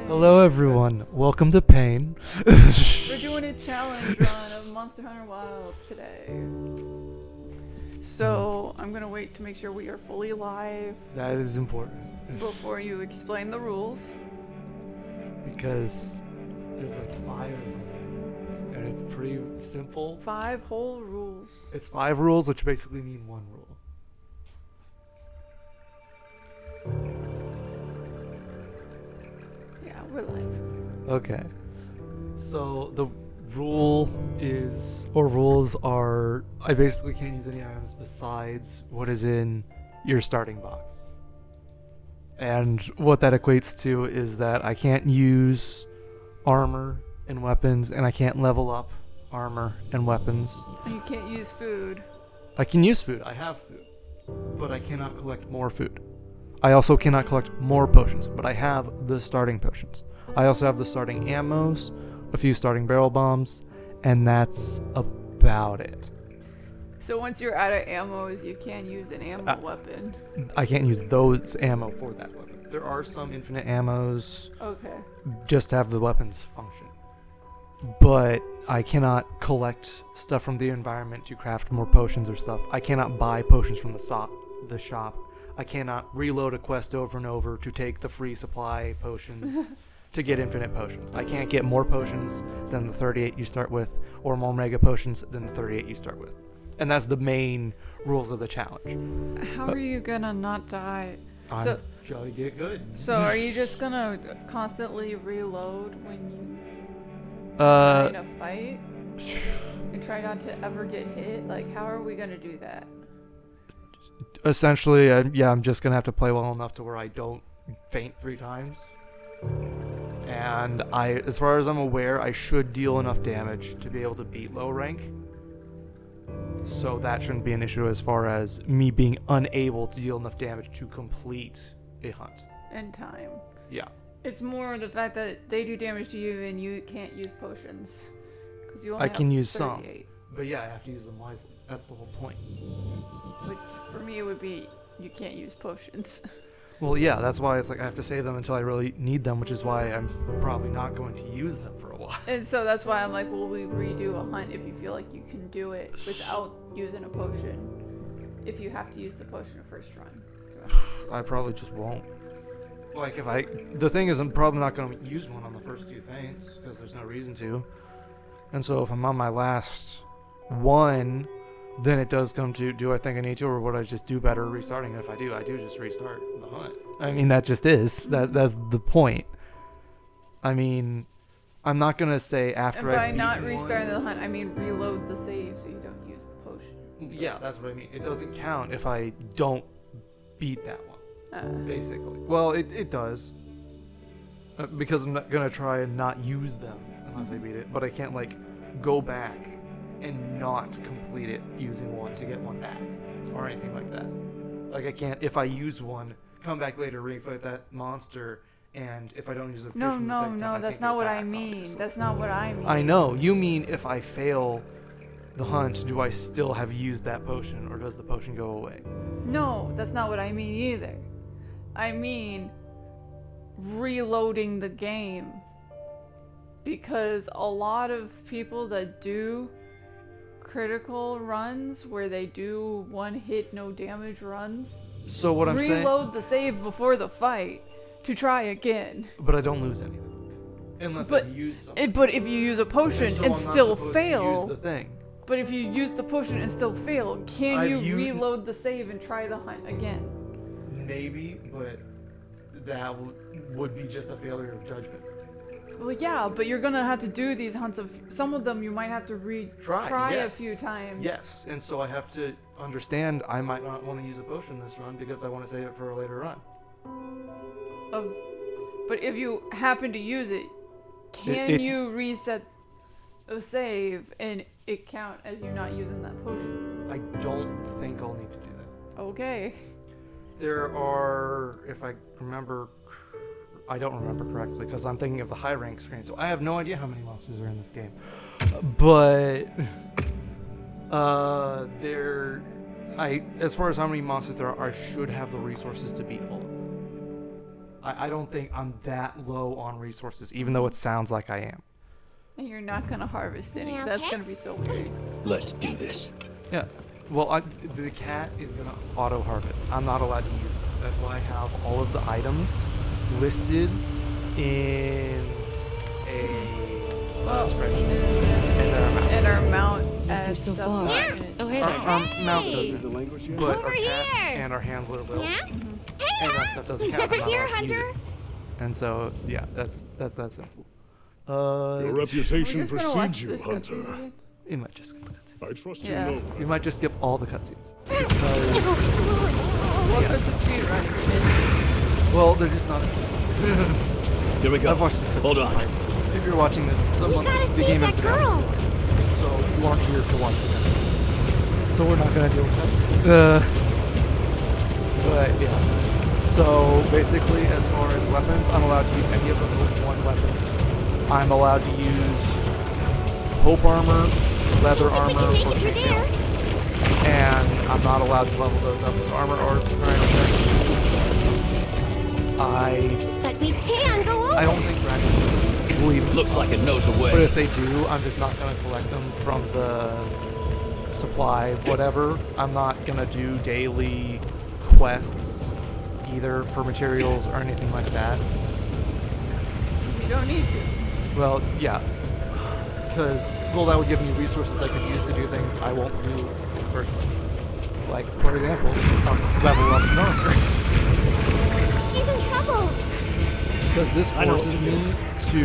Hello everyone, welcome to Pain. We're doing a challenge run of Monster Hunter Wilds today. So I'm gonna wait to make sure we are fully live That is important. before you explain the rules. Because there's like 5 of them. And it's pretty simple. 5 whole rules. It's 5 rules, which basically mean 1 rule. Yeah, we're live. Okay. So the rules are, I basically can't use any items besides what is in your starting box. And what that equates to is that I can't use armor and weapons, and I can't level up armor and weapons. And you can't use food. I can use food. I have food. But I cannot collect more food. I also cannot collect more potions, but I have the starting potions. I also have the starting ammos, a few starting barrel bombs, and that's about it. So once you're out of ammos, you can't use an ammo weapon. I can't use those ammo for that weapon. There are some infinite ammos Okay. just to have the weapons function. But I cannot collect stuff from the environment to craft more potions or stuff. I cannot buy potions from the shop. I cannot reload a quest over and over to take the free supply potions to get infinite potions. I can't get more potions than the 38 you start with, or more mega potions than the 38 you start with. And that's the main rules of the challenge. How are you gonna not die? I'm gonna get good. So are you just gonna constantly reload when you try to fight? And try not to ever get hit? Like, how are we gonna do that? Essentially, I'm just gonna have to play well enough to where I don't faint 3 times. And as far as I'm aware, I should deal enough damage to be able to beat low rank. So that shouldn't be an issue as far as me being unable to deal enough damage to complete a hunt. In time. Yeah. It's more the fact that they do damage to you and you can't use potions. Because you only I have can use 38. But yeah, I have to use them wisely. That's the whole point. Which for me it would be you can't use potions. Well, yeah, that's why it's like I have to save them until I really need them, which is why I'm probably not going to use them for a while. And so that's why I'm like, will we redo a hunt if you feel like you can do it without using a potion? If you have to use the potion a first run. I probably just won't. Like, the thing is, I'm probably not going to use one on the first 2 faints, because there's no reason to. And so if I'm on my last one, then it does come to, do I think I need to, or would I just do better restarting? And if I do just restart the hunt. I mean, that just is. That's the point. I mean, I'm not going to say after I've And by not beaten restarting one, the hunt, I mean reload the save so you don't use the potion. Yeah, that's what I mean. It doesn't count if I don't beat that one. Basically. Well, it does. Because I'm not going to try and not use them unless I beat it. But I can't, like, go back and not complete it using one to get one back. Or anything like that. Like, I can't, if I use one, come back later, refight that monster, and if I don't use it, No, that's not what I mean. Obviously. That's not what I mean. I know. You mean if I fail the hunt, do I still have used that potion, or does the potion go away? No, that's not what I mean either. I mean reloading the game. Because a lot of people that do critical runs where they do one hit no damage runs, So what I'm saying, reload the save before the fight to try again. but I don't lose anything unless I use something. But if you use a potion So and I'm not still supposed to fail, use the thing. but if you use the potion and still fail, can I've you used- reload the save and try the hunt again? Maybe, but that would be just a failure of judgment. Well, yeah, but you're gonna have to do these hunts of some of them. You might have to try a yes. few times. Yes, and so I have to understand I might not want to use a potion this run because I want to save it for a later run. But if you happen to use it, can you reset a save and it count as you not using that potion? I don't think I'll need to do that. Okay. There are, if I remember, I don't remember correctly because I'm thinking of the high rank screen, so I have no idea how many monsters are in this game. But as far as how many monsters there are, I should have the resources to beat all of them. I don't think I'm that low on resources, even though it sounds like I am. And you're not gonna harvest any. Yeah, That's okay. gonna be so weird. Let's do this. Yeah. Well, the cat is gonna auto harvest. I'm not allowed to use this. That's why I have all of the items listed in a spreadsheet. And our mount Moved through adds so stuff. far. on Yeah. it. Oh, hey Our, there. our mount Hey. doesn't, The language yet? but Over our cat here. and our handler will. Yeah? And that stuff doesn't count. I'm not Here, allowed to use Hunter. it. And so, yeah, that's that simple. Your We're reputation just gonna watch precedes you, this Hunter. cutscene. You might just skip the cutscenes. I trust Yeah. you know. You might just skip all the cutscenes. Welcome to speedrunning, kids. Well, they're just not. Here we go. I've watched it Hold on. twice. If you're watching this, We gotta the save game has that been out girl. before. So you aren't here to watch the cutscenes. So we're not gonna deal with cutscenes. But yeah. So basically, as far as weapons, I'm allowed to use any of the Hope 1 weapons. I'm allowed to use Hope armor, leather We armor, can make or it through chainmail. there. And I'm not allowed to level those up with armor orbs or anything. But we can go over. I don't think Ratchet will even. Looks like it knows a But way. if they do, I'm just not gonna collect them from the supply, whatever. I'm not gonna do daily quests either for materials or anything like that. You don't need to. Well, yeah. Because, well, that would give me resources I could use to do things I won't do in the first place. Like, for example, level up an armor. She's in trouble. Because this I know what forces to do. me to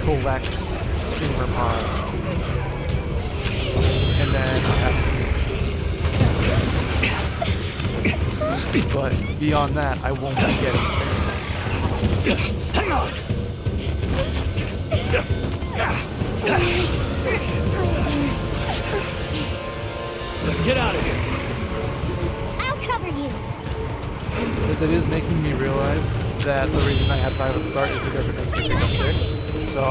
collect streamer pods. And then I have But beyond that, I won't be getting streamer pods. Hang on. Let's get out of here. I'll cover you. Because it is making me realize that the reason I had 5 at the start is because it makes me pick up 6. So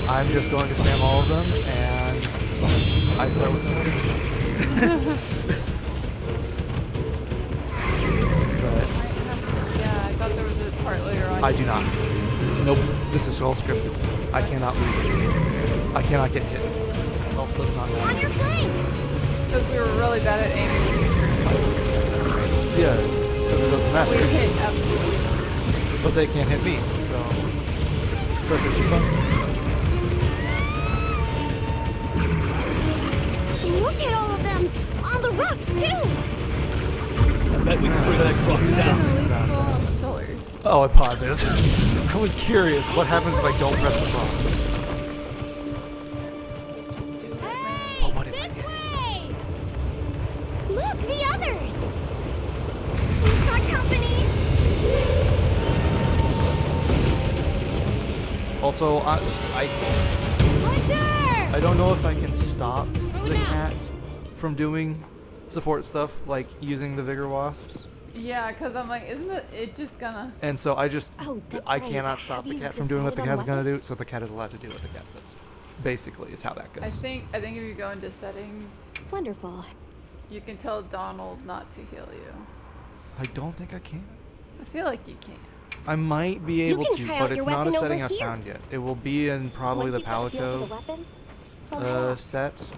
I'm just going to spam all of them, and I start with this. But Yeah, I thought there was a part later on. I do not. Nope. This is all scripted. I cannot lose. I cannot get hit. Health does not On matter. your flank. Because we were really bad at aiming with the screen. Yeah, because it doesn't We matter. hit absolutely nothing. But they can't hit me, so it's perfectly fine. Look at all of them. On the rocks, too. I bet we can bring those rocks down. At least pull on the pillars. Oh, it pauses. I was curious. What happens if I don't press the button? Just do it, man. Hey, what if I this did? way. Look, the others. We've got company. Also, I don't know if I can stop the cat from doing support stuff, like using the vigor wasps. Yeah, because I'm like, isn't it just gonna... And so I just, Oh, that's I right. cannot stop Have the you cat from doing what the decided cat's on gonna do, so the cat is allowed to do what the cat does. Basically, is how that I goes. think if you go into settings, Wonderful. you can tell Donald not to heal you. I don't think I can. I feel like you can. I might be You able can to, try but out it's your not a weapon setting over I've here. found yet. It will be in probably Once the you've got a feel for Palico the weapon, we'll head out.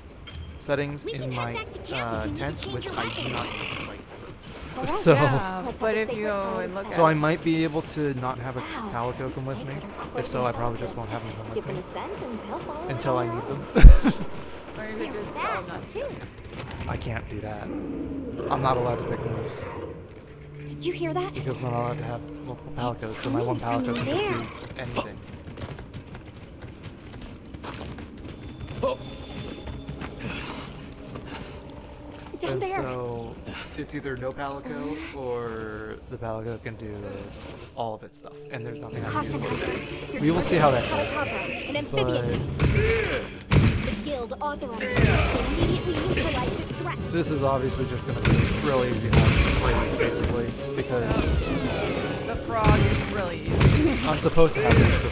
settings We can in head my back to camp if you need to tent, change which your I do weapon. not use right All right. So- Yeah, Let's but have a if you sacred go fire and look set. So I might be able to not have a Wow, Palico come with me. sacred or If so, I probably quite just won't have them come with Dip in me a scent and they'll follow until it I on need their them. Or you could just tell Fast, not to. too. I can't do that. I'm not allowed to pick moves Did you hear that? because I'm not allowed to have multiple Palicos, so my one coming Palico from can just there. do anything. Oh, Down And there. so it's either no Palico or the Palico can do all of its stuff, and there's nothing I can Caution, do. Hunter. Your We will see how that target is goes. Cavacabra, an amphibian But type. The guild authorizes us to immediately neutralize this threat. this is obviously just going to be really easy to play, basically, because The frog is really easy. I'm supposed to have this.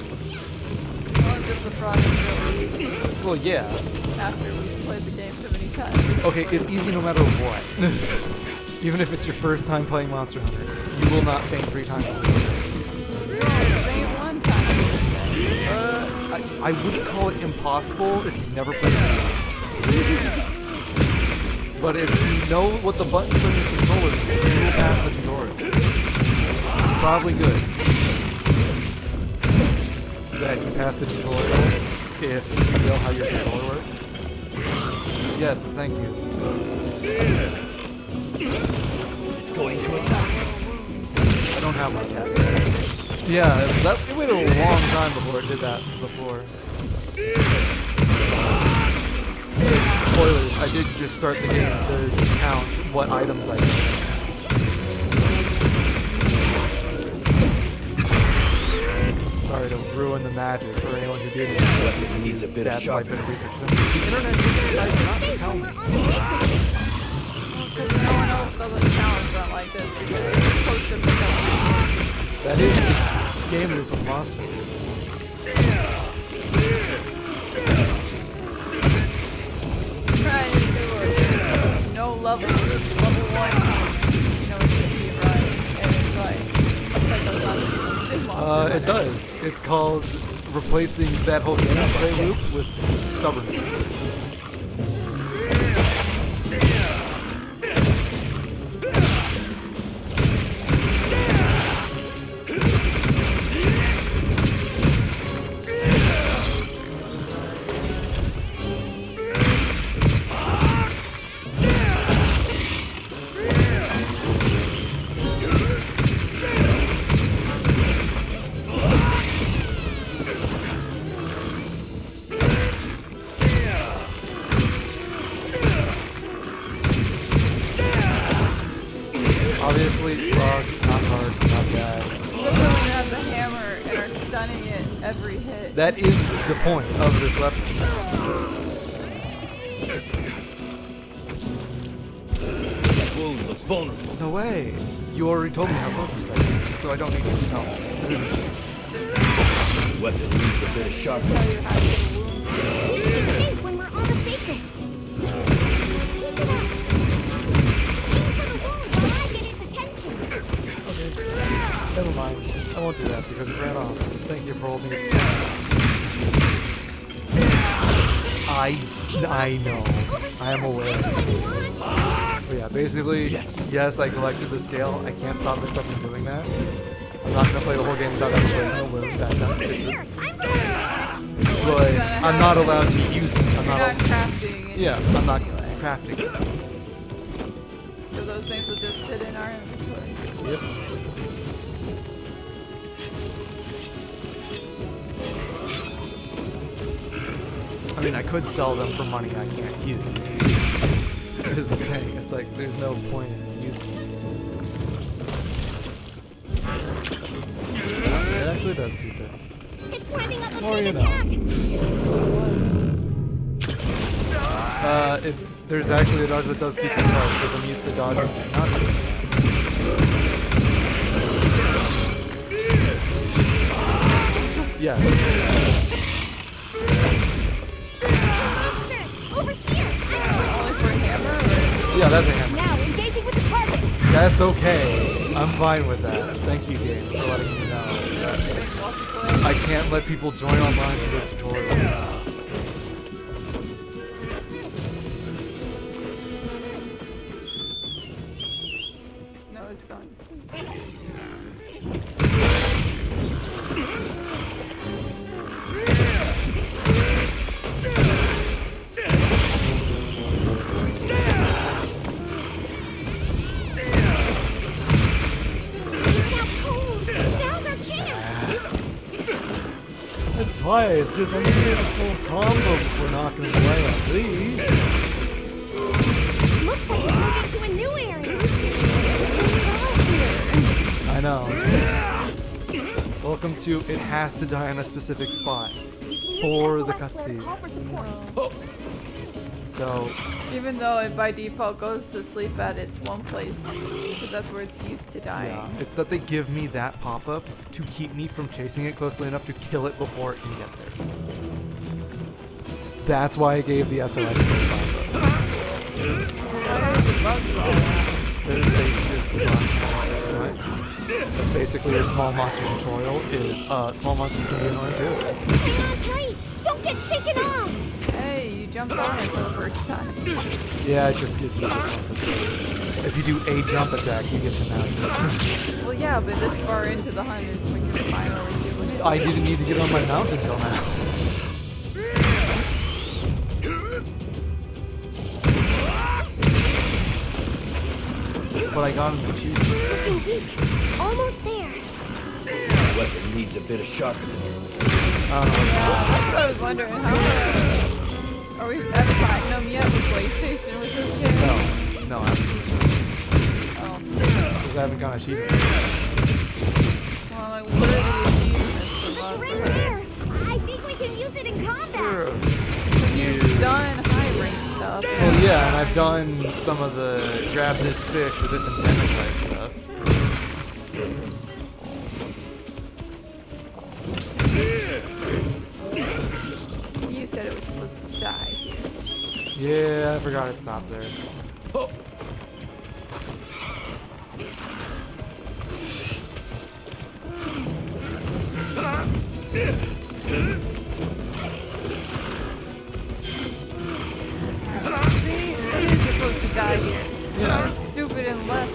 Well, just the frog is really easy Well, yeah. after we've played the game so many time. Okay, it's easy no matter what. Even if it's your first time playing Monster Hunter, you will not faint 3 times. Faint one time. I wouldn't call it impossible if you've never played the game. But if you know what the buttons on your controller do, you will pass the tutorial. Probably good that you pass the tutorial if you know how your controller works. Yes, thank you. It's going to attack. I don't have one yet. Yeah, it waited a long time before it did that before. Spoilers, I did just start the game to count what items I get. Sorry to ruin the magic for anyone who did Weapon needs a bit of that slight bit sharpening. of research. The internet just decided not to tell me. Because no one else doesn't challenge that like this because it's supposed to be That is the game loop of Monster. trying to do no level 1. You know, it's just be right. And it's like those other stick monsters. It does. It's called replacing that whole gameplay loop with stubbornness. Obviously, not hard, not bad. Especially when you have the hammer and are stunning it every hit. That is the point of this weapon. That wound looks vulnerable. No way. You already told me how focused I am, so I don't need you to tell me. Weapon needs a bit of sharpening. Tell you how to wound. We should think when we're on the sacred. Keep it up. Aim for the wound while I get its attention. Okay. Never mind. I won't do that because it ran off. Thank you for holding its time. I know. I am aware. But yeah, basically, yes, I collected the scale. I can't stop myself from doing that. I'm not gonna play the whole game without ever playing no wound. That sounds stupid. But I'm not allowed to use it. I'm You're not. not crafting it. Yeah, I'm not anyway. crafting it. So those things will just sit in our inventory. Yep. I mean, I could sell them for money I can't use. Is the thing. It's like there's no point in using it. It actually does keep it. It's revving up a More big you know. attack. There's actually a dodge that does keep it charged because I'm used to dodging and not doing that. Yes. Monster, over here. Only for a hammer? Yeah, that's a hammer. Now engaging with the target. That's okay. I'm fine with that. Thank you, game, for letting me know. I can't let people join online for the tutorial. No, it's gone to sleep. It's out cold. Now's our chance. That's twice. Just let me get a full combo before not gonna play on these. Looks like it's moving to a new area. I know. Welcome to It Has to Die in a Specific Spot for the cutscene. Call for support. So, Even though it by default goes to sleep at its one place, because that's where it's used to dying. yeah, it's that they give me that pop-up to keep me from chasing it closely enough to kill it before it can get there. That's why I gave the SOS pop-up. This is just that's basically your small monsters tutorial. Is small monsters can be annoying too. Hang on tight! Don't get shaken off! Hey, you jumped on it for the first time. Yeah, it just gives you this one for free. If you do a jump attack, you get to mount it. Well, yeah, but this far into the hunt is when you're finally doing it. I didn't need to get on my mount until now. But I got him to choose. Looking weak. Almost there. My weapon needs a bit of sharpening. That's what I was wondering. How are we at platinum yet with PlayStation with this game? No, I haven't. Oh. Because I haven't gotten achievement. Well, like, what are the achievements for It's us? right there. I think we can use it in combat. You've done high rank stuff. Well, yeah, and I've done some of the grab this fish or this endemic type stuff. You said it was supposed to die here. Yeah, I forgot it stopped there. Oh. See, it is supposed to die here. Yeah. You're stupid and left.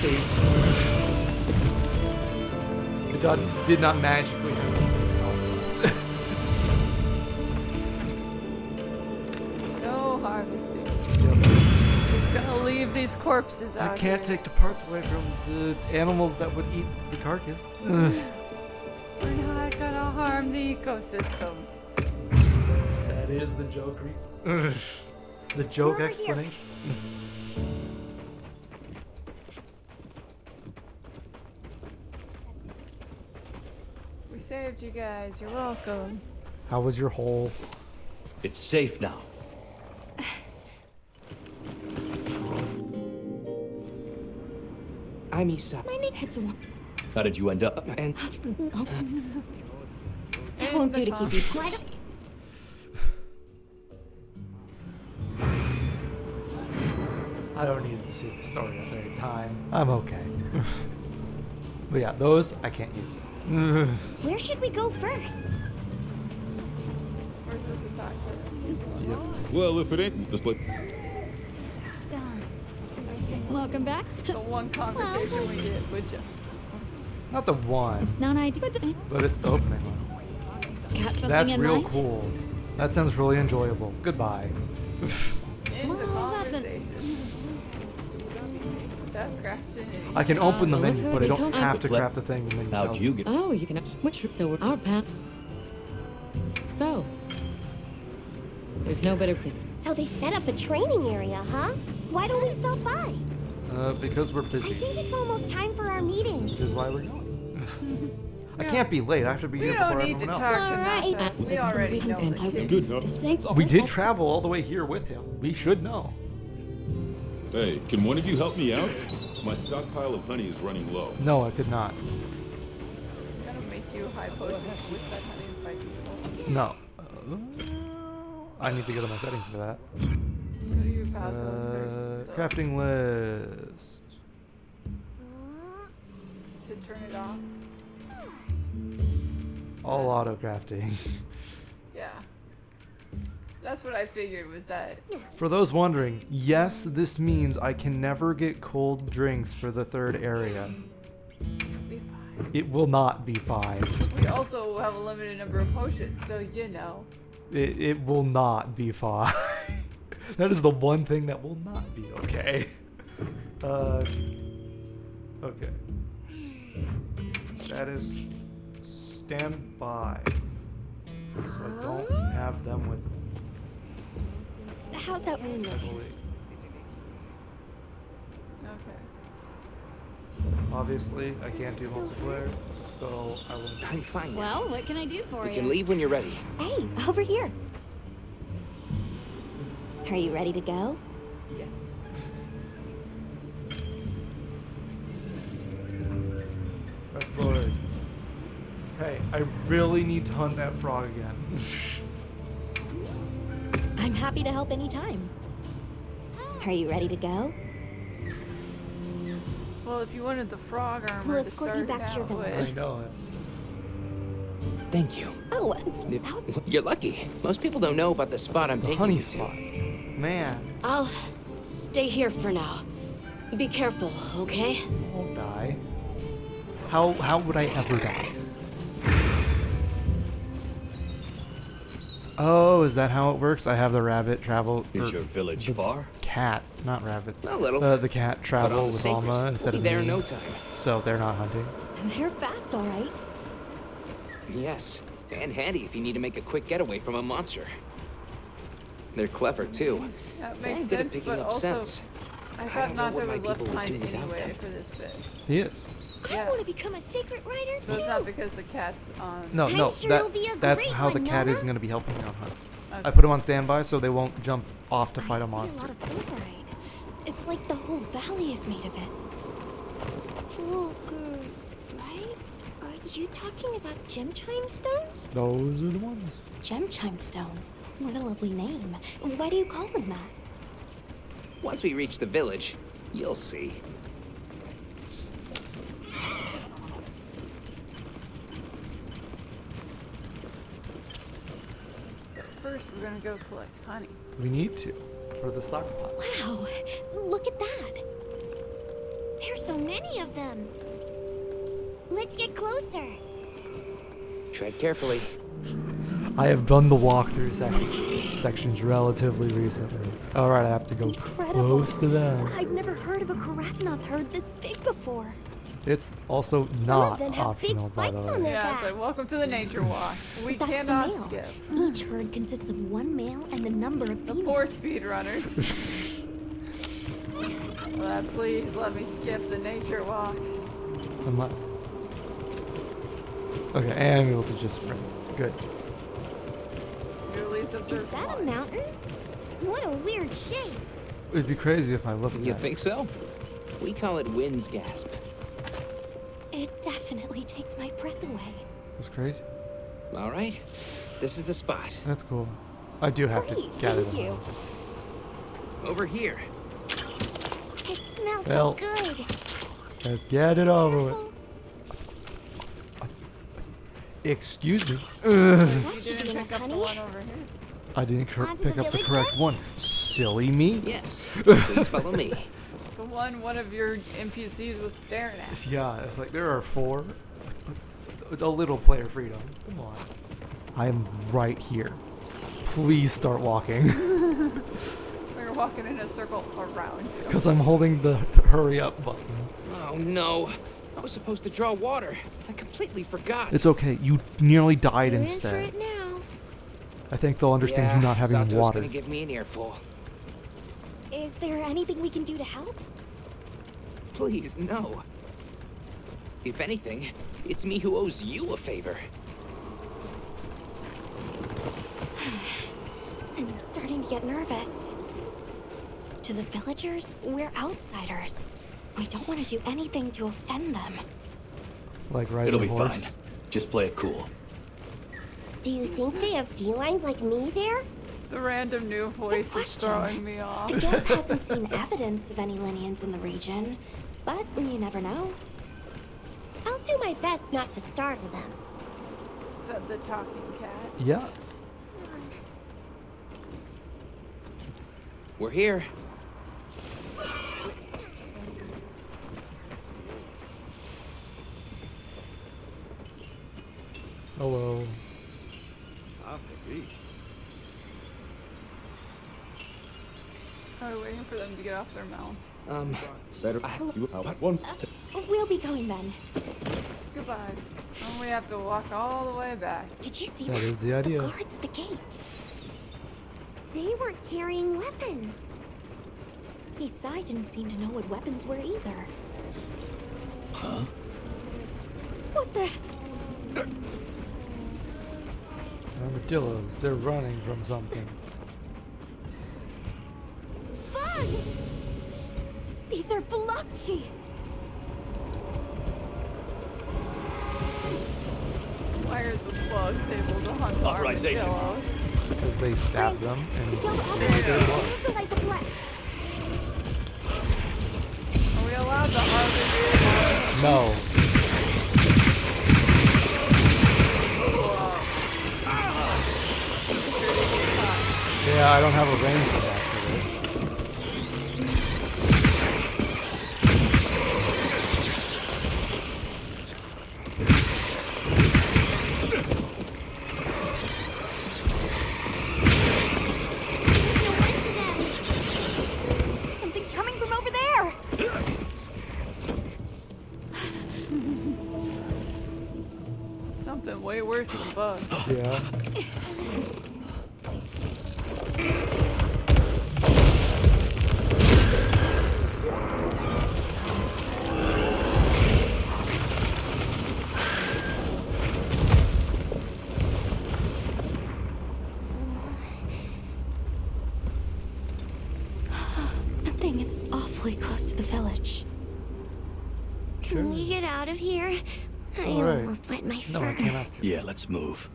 See? It did not magically have 6 health left. No harvesting. Yep. Just gonna leave these corpses out I can't here. take the parts away from the animals that would eat the carcass. We're not gonna harm the ecosystem. That is the joke reason. The joke Over here. explanation. We saved you guys. You're welcome. How was your hole? It's safe now. I'm Isa. My name is How did you end up? And That won't do to keep you tied up. I don't need to see the story a third time. I'm okay. But yeah, those I can't use. Where should we go first? We're supposed to talk to them. Well, if it ain't this place. Welcome back. The one conversation we did, which Not the one, It's not ideal, but it's the opening one. got something That's in real mind? cool. That sounds really enjoyable. Goodbye. in the Well, that's conversation. That crafting. I can open the Well, menu, look but I who don't they have to told- craft the thing. The menu How'd tells you me. get? Oh, you can switch. So our path. So there's no better place. So they set up a training area, huh? Why don't we stop by? Because we're I busy, think it's almost time for our meeting. which is why we're going. I can't be late. I have to be We here don't before need to everyone talk else. to Alright. Nata. We already know And the I kid. Good enough. Just thanks. We did travel all the way here with him. We should know. Hey, can one of you help me out? My stockpile of honey is running low. No, I could not. I'm gonna make you high potions with that honey and fight people. No. I need to get on my settings for that. Go to your bathroom. There's the- Crafting list. to turn it off. All auto crafting. Yeah. That's what I figured was that. For those wondering, yes, this means I can never get cold drinks for the third area. Be fine. It will not be fine. We also have a limited number of potions, so you know. It will not be fine. That is the one thing that will not be okay. Okay. Status stand by. So I don't have them with me. How's that wind? I believe. Okay. Obviously, I can't do multiplayer, so I will. I'm fine now. Well, what can I do for You you? can leave when you're ready. Hey, over here. Are you ready to go? Yes. Fast forward. Hey, I really need to hunt that frog again. I'm happy to help anytime. Are you ready to go? Well, if you wanted the frog armor We'll to escort start you back to your out village. with, I know it. Thank you. Oh, You're lucky. Most people don't know about the spot I'm The taking honey you spot. to. Man, I'll stay here for now. Be careful, okay? I won't die. How would I ever die? Oh, is that how it works? I have the rabbit travel. Is or your village the far? Cat, not rabbit. A little. The cat But travel on the with sacred, Alma we'll instead be of there me. in no time. So they're not hunting. they're fast, all right. Yes, and handy if you need to make a quick getaway from a monster. They're clever too. that And makes good at sense, picking but up also, scents. I I thought don't know what Nato my was left people would behind do without anyway them. for this bit. He is. Yeah. I want to become a sacred rider So too. it's not because the cat's on. No, I'm no, sure that you'll be a that's great how the one, cat Nona. isn't going to be helping me on hunts. I Okay. put him on standby so they won't jump off to fight I a see monster. a lot of fluoride. It's like the whole valley is made of it. Fluoride, right? Are you talking about gem chime stones? Those are the ones. Gem chime stones. What a lovely name. Why do you call them that? Once we reach the village, you'll see. But first, we're gonna go collect honey. We need to for the stockpile. Wow, look at that. There's so many of them. Let's get closer. Tread carefully. I have done the walkthrough sections relatively recently. All right, I have to go Incredible. close to them. I've never heard of a Karapnoth herd this big before. It's also Some not of them have big optional, by the spikes on way. their Yeah, it's backs. like, welcome to the nature walk. We That's cannot the male. skip. Each herd consists of one male and a number of The females. poor speedrunners. Please let me skip the nature walk. Unless. Okay, and I'm able to just sprint. Good. You at least Is observed that a one. mountain? What a weird shape. It'd be crazy if I looked You at think so? We call it wind's gasp. It definitely takes my breath away. it. It's crazy. All right, this is the spot. That's cool. I do have to Great, gather thank them. you. Over here. It smells Well, so good. Let's get it over with. Careful. Excuse me. Ugh. You Should be didn't enough pick up the honey. one over here. I didn't Onto pick the up the village correct then? one. Silly me. Yes. Please follow me. The one of your NPCs was staring at. Yeah, it's like there are 4. A little player freedom. Come on. I am right here. Please start walking. We were walking in a circle around you. Because I'm holding the hurry up button. Oh no. I was supposed to draw water. I completely forgot. It's okay. You nearly died You're in for instead. it now. I think they'll understand you not having Sato's water. gonna give me an earful. Is there anything we can do to help? Please, no. If anything, it's me who owes you a favor. I'm starting to get nervous. To the villagers, we're outsiders. We don't want to do anything to offend them. Like riding It'll a be horse. fine. Just play it cool. Do you think they have felines like me there? The random new voice is question. throwing me off. The guild hasn't seen evidence of any Linians in the region, but you never know. I'll do my best not to startle them. Said the talking cat. Yeah. We're here. Hello. Are we waiting for them to get off their mounts? We'll be going then. Goodbye. And we have to walk all the way back. Did you see That that? is the idea. The guards at the gates. They weren't carrying weapons. Isai didn't seem to know what weapons were either. Huh? What the? Armadillos. They're running from something. Bugs! These are Balakchi! Why are the bugs able to hunt Authorization. armadillos? because they stabbed them and The guild they officers did what? neutralize the threat. Are we allowed to harvest? No. Yeah, I don't have a range for that for this. Something's coming from over there. Something way worse than bugs. Yeah. That thing is awfully close to the village. Can we get out of here? I Alright. almost wet my No, fur. I cannot skip. Yeah, let's move.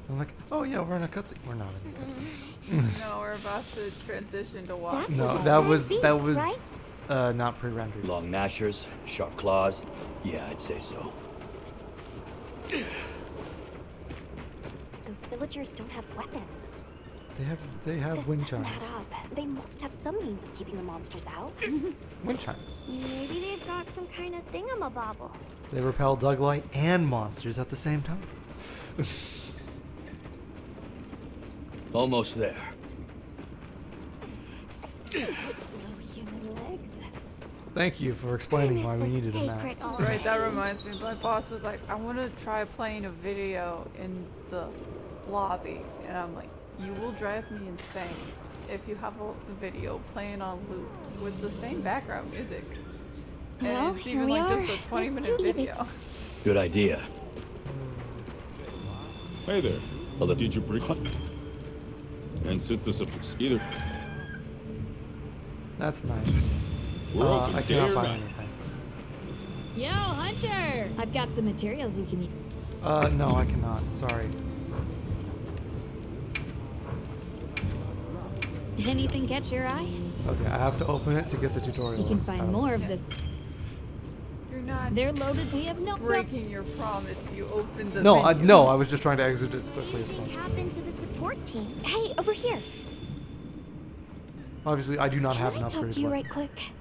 I'm like, oh yeah, we're in a cutscene. We're not in a cutscene. No, we're about to transition to walk. That No, was a that red was beast, not pre-rendered. Long gnashers, sharp claws. Yeah, I'd say so. Those villagers don't have weapons. They have This wind doesn't chimes. add up. They must have some means of keeping the monsters out. Wind chimes. Maybe they've got some kind of thingamabobble. They repel Duglight and monsters at the same time. Almost there. Stupid slow human legs. Thank you for explaining why we needed a map. Right, that reminds me. My boss was like, I want to try playing a video in the lobby. And I'm like, you will drive me insane if you have a video playing on loop with the same background music. And Well, it's here even we like are. just a It's 20-minute too easy. video. Good idea. Hey there. Hello. Did you bring... And since this is either... That's nice. We're open, I day cannot or buy night. anything. Yo, Hunter! I've got some materials you can use. No, I cannot. Sorry. Anything catch your eye? Okay, I have to open it to get the tutorial. You can on find how to- more of this. You're not They're loaded. We have no. breaking your promise if you open the No, menu. no, I was just trying to exit as quickly as Anything possible. happened to the support team? Hey, over here. Obviously, I do not have Can an I talk upgrade. to you right quick?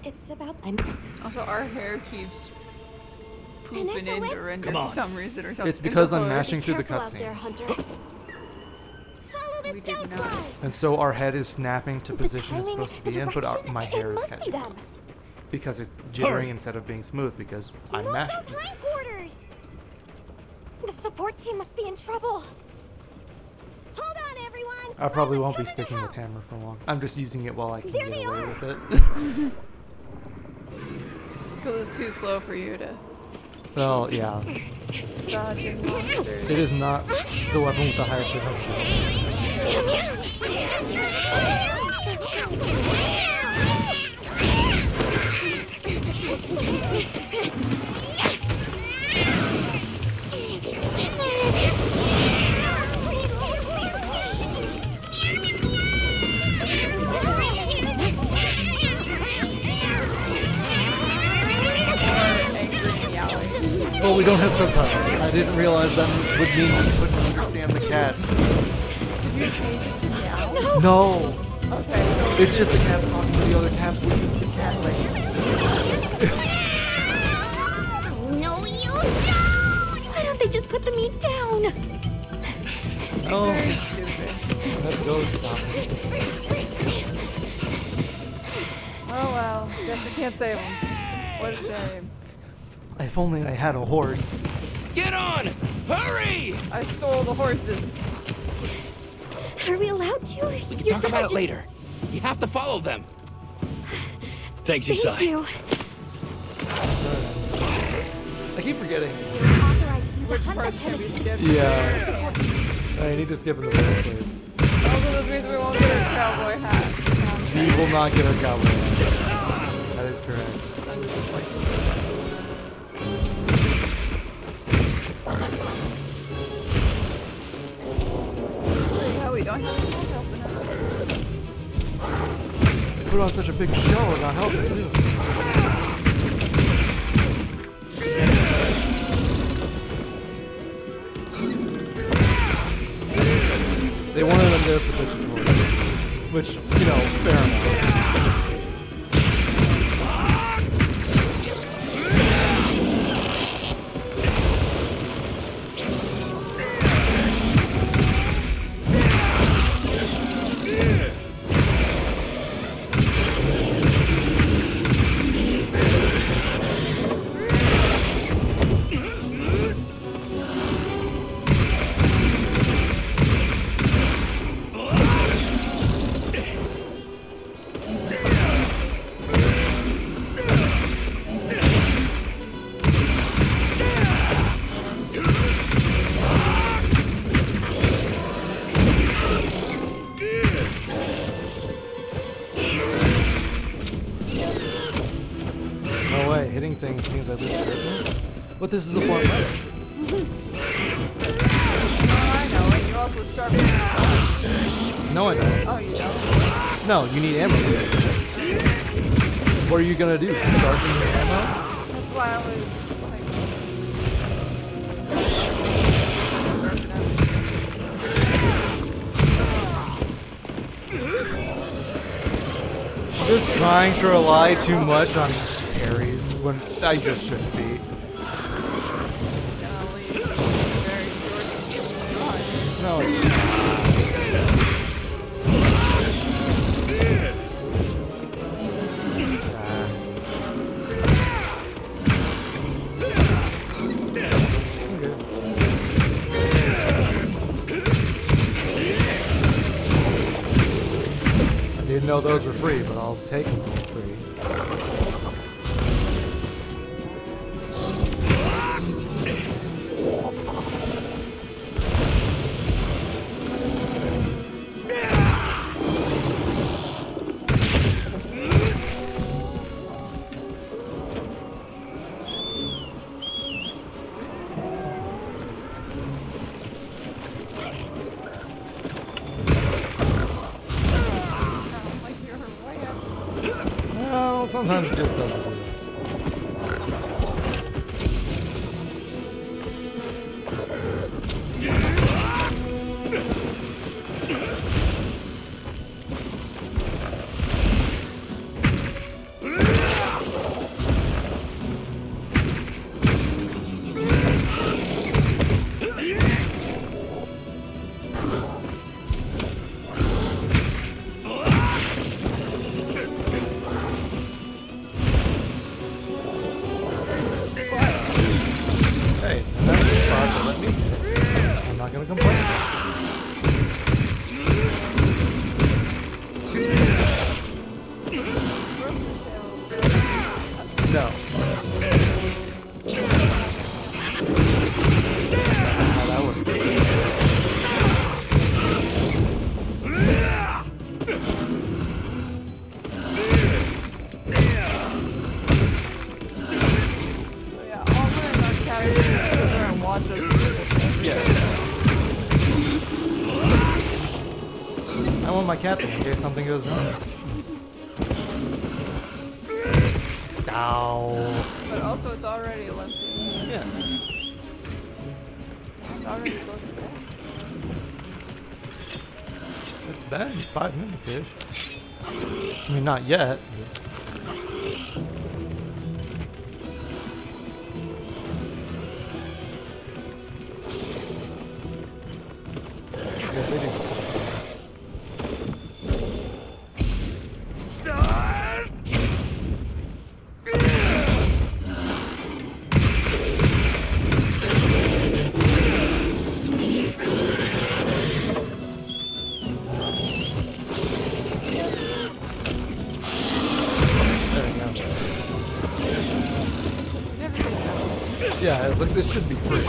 It's about Also, our hair keeps pooping Vanessa, into wait. Render Come for on. some reason or something. It's because I'm Or- mashing through the careful out there, cutscene. Hunter. Follow the We scout didn't know. guys. And so our head is snapping to The position it's timing, supposed to the be in, but direction, my hair it is must be catching. them. Because it's jittering Hurry. instead of being smooth because I'm Move mashing. those hindquarters. The support team must be in trouble. Hold on, everyone. I probably I'm won't be coming to sticking with help. hammer for long. I'm just using it while I can There get they away are. with it. Because it's too slow for you to Well, yeah. dodging monsters. It is not the weapon with the highest survival. Angry and yelling. Well, we don't have subtitles. I didn't realize that would mean we couldn't understand the cats. Did you change it to meow? No! Okay, so It's just the cats talking to the other cats. We use the cat language. No, you don't! Why don't they just put the meat down? Oh, very stupid. let's go stop it. Oh well, guess we can't save them. What a shame. If only I had a horse. Get on! Hurry! I stole the horses. Are we allowed to? We can talk about it later. You have to follow them. Thanks, Thank Isai. you. I keep forgetting. Authorizes you to Which hunt that parts can be pillage. skipped? Yeah. I need to skip in the first place. Also, this means we won't get a cowboy hat. We will not get our cowboy hat. That is correct. I'm disappointed. don't have any helping us. They put on such a big show about helping too. They wanted them there for the tutorial, which, you know, fair enough. No way, hitting things means I lose sharpness? But this is a blunt knife. Oh, I know, and you also sharpen your No, I don't. Oh, you don't? No, you need ammo. What are you gonna do? Sharpen your ammo? That's why I was Just trying to rely too much on parries when I just shouldn't be. gonna leave very short run. No, it's not. I didn't know those were free, but I'll take them for free. Like you're way up. Well, sometimes it just doesn't do that. Hey, that's the spot that let me hit. I'm not gonna complain. No. How that works. So yeah, all we're in our characters sit there and watch us do this. Yeah. I want my cat there in case something goes wrong. Ow. But also it's already limping. Yeah. It's already close to bed. It's been 5 minutes-ish. I mean, not yet. But. Yeah, they do something. There we go. Everything else. Yeah, it's like this should be free.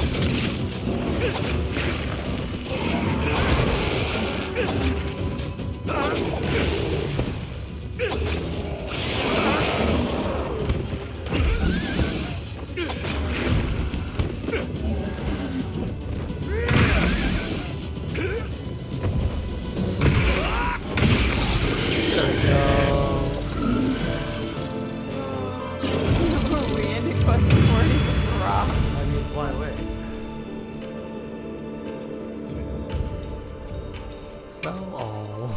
Sell all.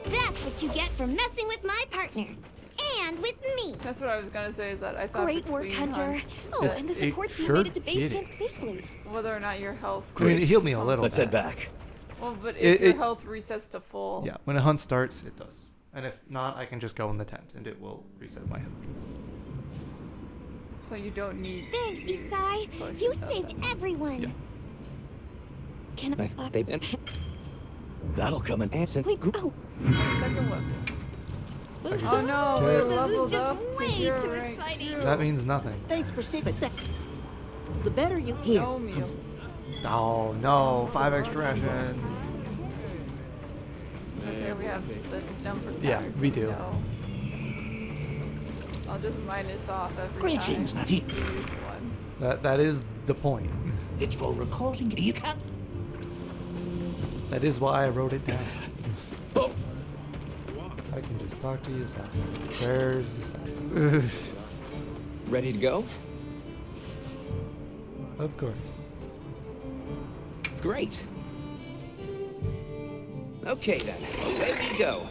That's what you get for messing with my partner. And with me. That's what I was gonna say. Is that I thought Great work, between Hunter. hunts, Oh, that and the it support team sure made it to base did camp it. safely. whether or not your health. I mean, it healed me a little Let's bit. head back. Well, but if your It- health resets to full. Yeah, when a hunt starts, it does. And if not, I can just go in the tent and it will reset my health. So you don't need. Thanks, to use Isai. potions You of saved them. everyone. Yeah. Can I I? thought they been. That'll come in. Answer. Wait, oh, Second weapon. I can Oh just no, take- we This is leveled just up to way hero too rank exciting. 2. That means nothing. Thanks for saving that. The better you hear. No meals. Oh no, 5 extra rations. It's okay, we have the number. Yeah, cards, we do. no. I'll just minus off every Greetings, time. Nahi. Use one. That is the point. It's for recording. You can't. That is why I wrote it down. I can just talk to you, Sal. Where's the Sal? Ready to go? Of course. Great. Okay then, away we go.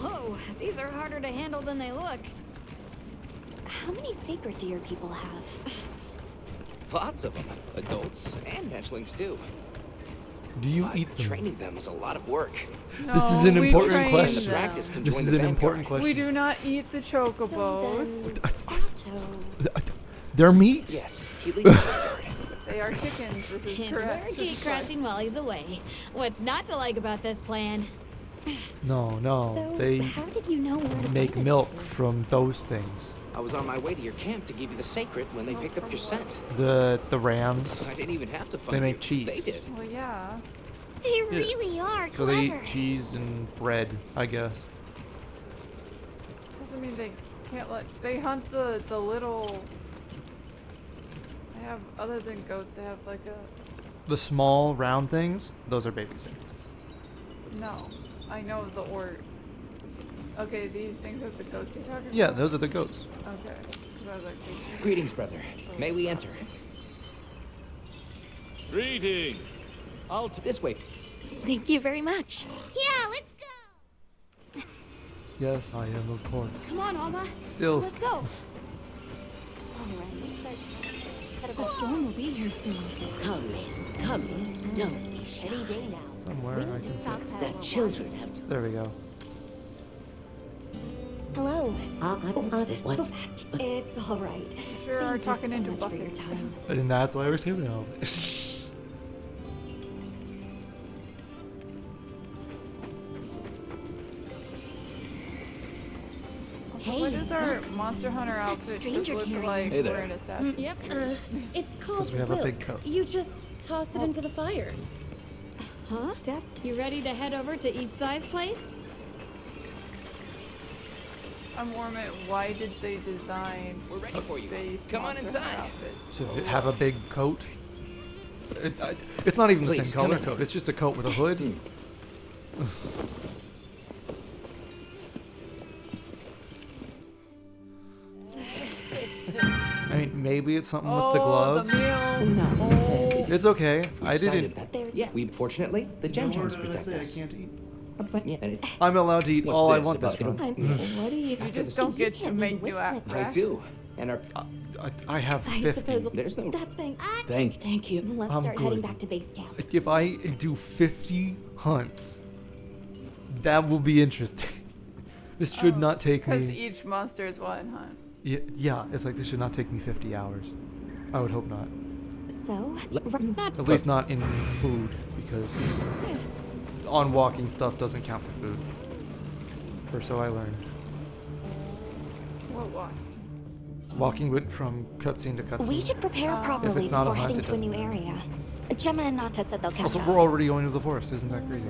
whoa, these are harder to handle than they look. How many sacred deer people have? Lots of them, adults and hatchlings too. Do you But eat them? training them is a lot of work. This is an No, we important train question. them. Practice can This join is the an vanguard. important question. We do not eat the chocobos. So then, Sato. They're meat? Yes, he leads the vanguard. They are chickens. This is And we're correct. gate crashing while he's away. What's not to like about this plan? No, no. So, They how did you know where to make buy this milk food? from those things. I was on my way to your camp to give you the sacred when they picked up your scent. The rams. I didn't even have to find They make you. cheese. They did. Well, yeah. They really are So they clever. eat cheese and bread, I guess. Doesn't mean they can't let. They hunt the little. They have other than goats. They have like a. The small round things, those are babies. No, I know the order. Okay, these things are the goats you're talking Yeah, about? those are the goats. Okay. 'Cause I was like, they- Greetings, brother. May we enter? Greetings. This way. Thank you very much. Yeah, let's go. Yes, I am, of course. Come on, Alma. Still, Let's go. The storm will be here soon. Come in, come in. Don't be shy. Any day now. somewhere I can see. The children have to. There we go. Hello. This one. It's all right. You sure are Thank you talking so into much for your buckets. time. And that's why we're saving all this. Hey, What does our look. Monster Hunter What's that outfit just stranger look carrying? like Hey there. we're in Assassin's Creed? It's called Because we have a big Wilk. coat. You just toss it into the fire. Huh? Def, you ready to head over to East Side's place? I'm warm at why did they design We're ready for you. base Come on Monster Hunter inside. outfit? To have a big coat. It's not even the Please, same come color in. coat. It's just a coat with a hood. I mean, maybe it's something with the gloves. The meal. No, Oh, It's okay. I Decided didn't. that- Yeah, we fortunately the Gem Gems What did I protect say? I us. can't eat. But yeah, and it, I'm allowed to eat What's all I this want this about from. What do you... you just don't get to can't read make the new waistline. I do. attractions. And our I have I 50. suppose there's no that's thing. Thank you. Let's I'm start heading good. back to base camp. If I do 50 hunts, that will be interesting. This should not take Because me. each monster is one hunt. Yeah, it's like this should not take me 50 hours. I would hope not. So, Not At least not in food, because on walking stuff doesn't count for food. Or so I learned. What? Walking went from cutscene to cutscene. we should prepare properly If it's not a before hunt, heading it to a new doesn't area. Gemma and Nata said they'll catch Also, up. we're already going to the forest. Isn't that crazy?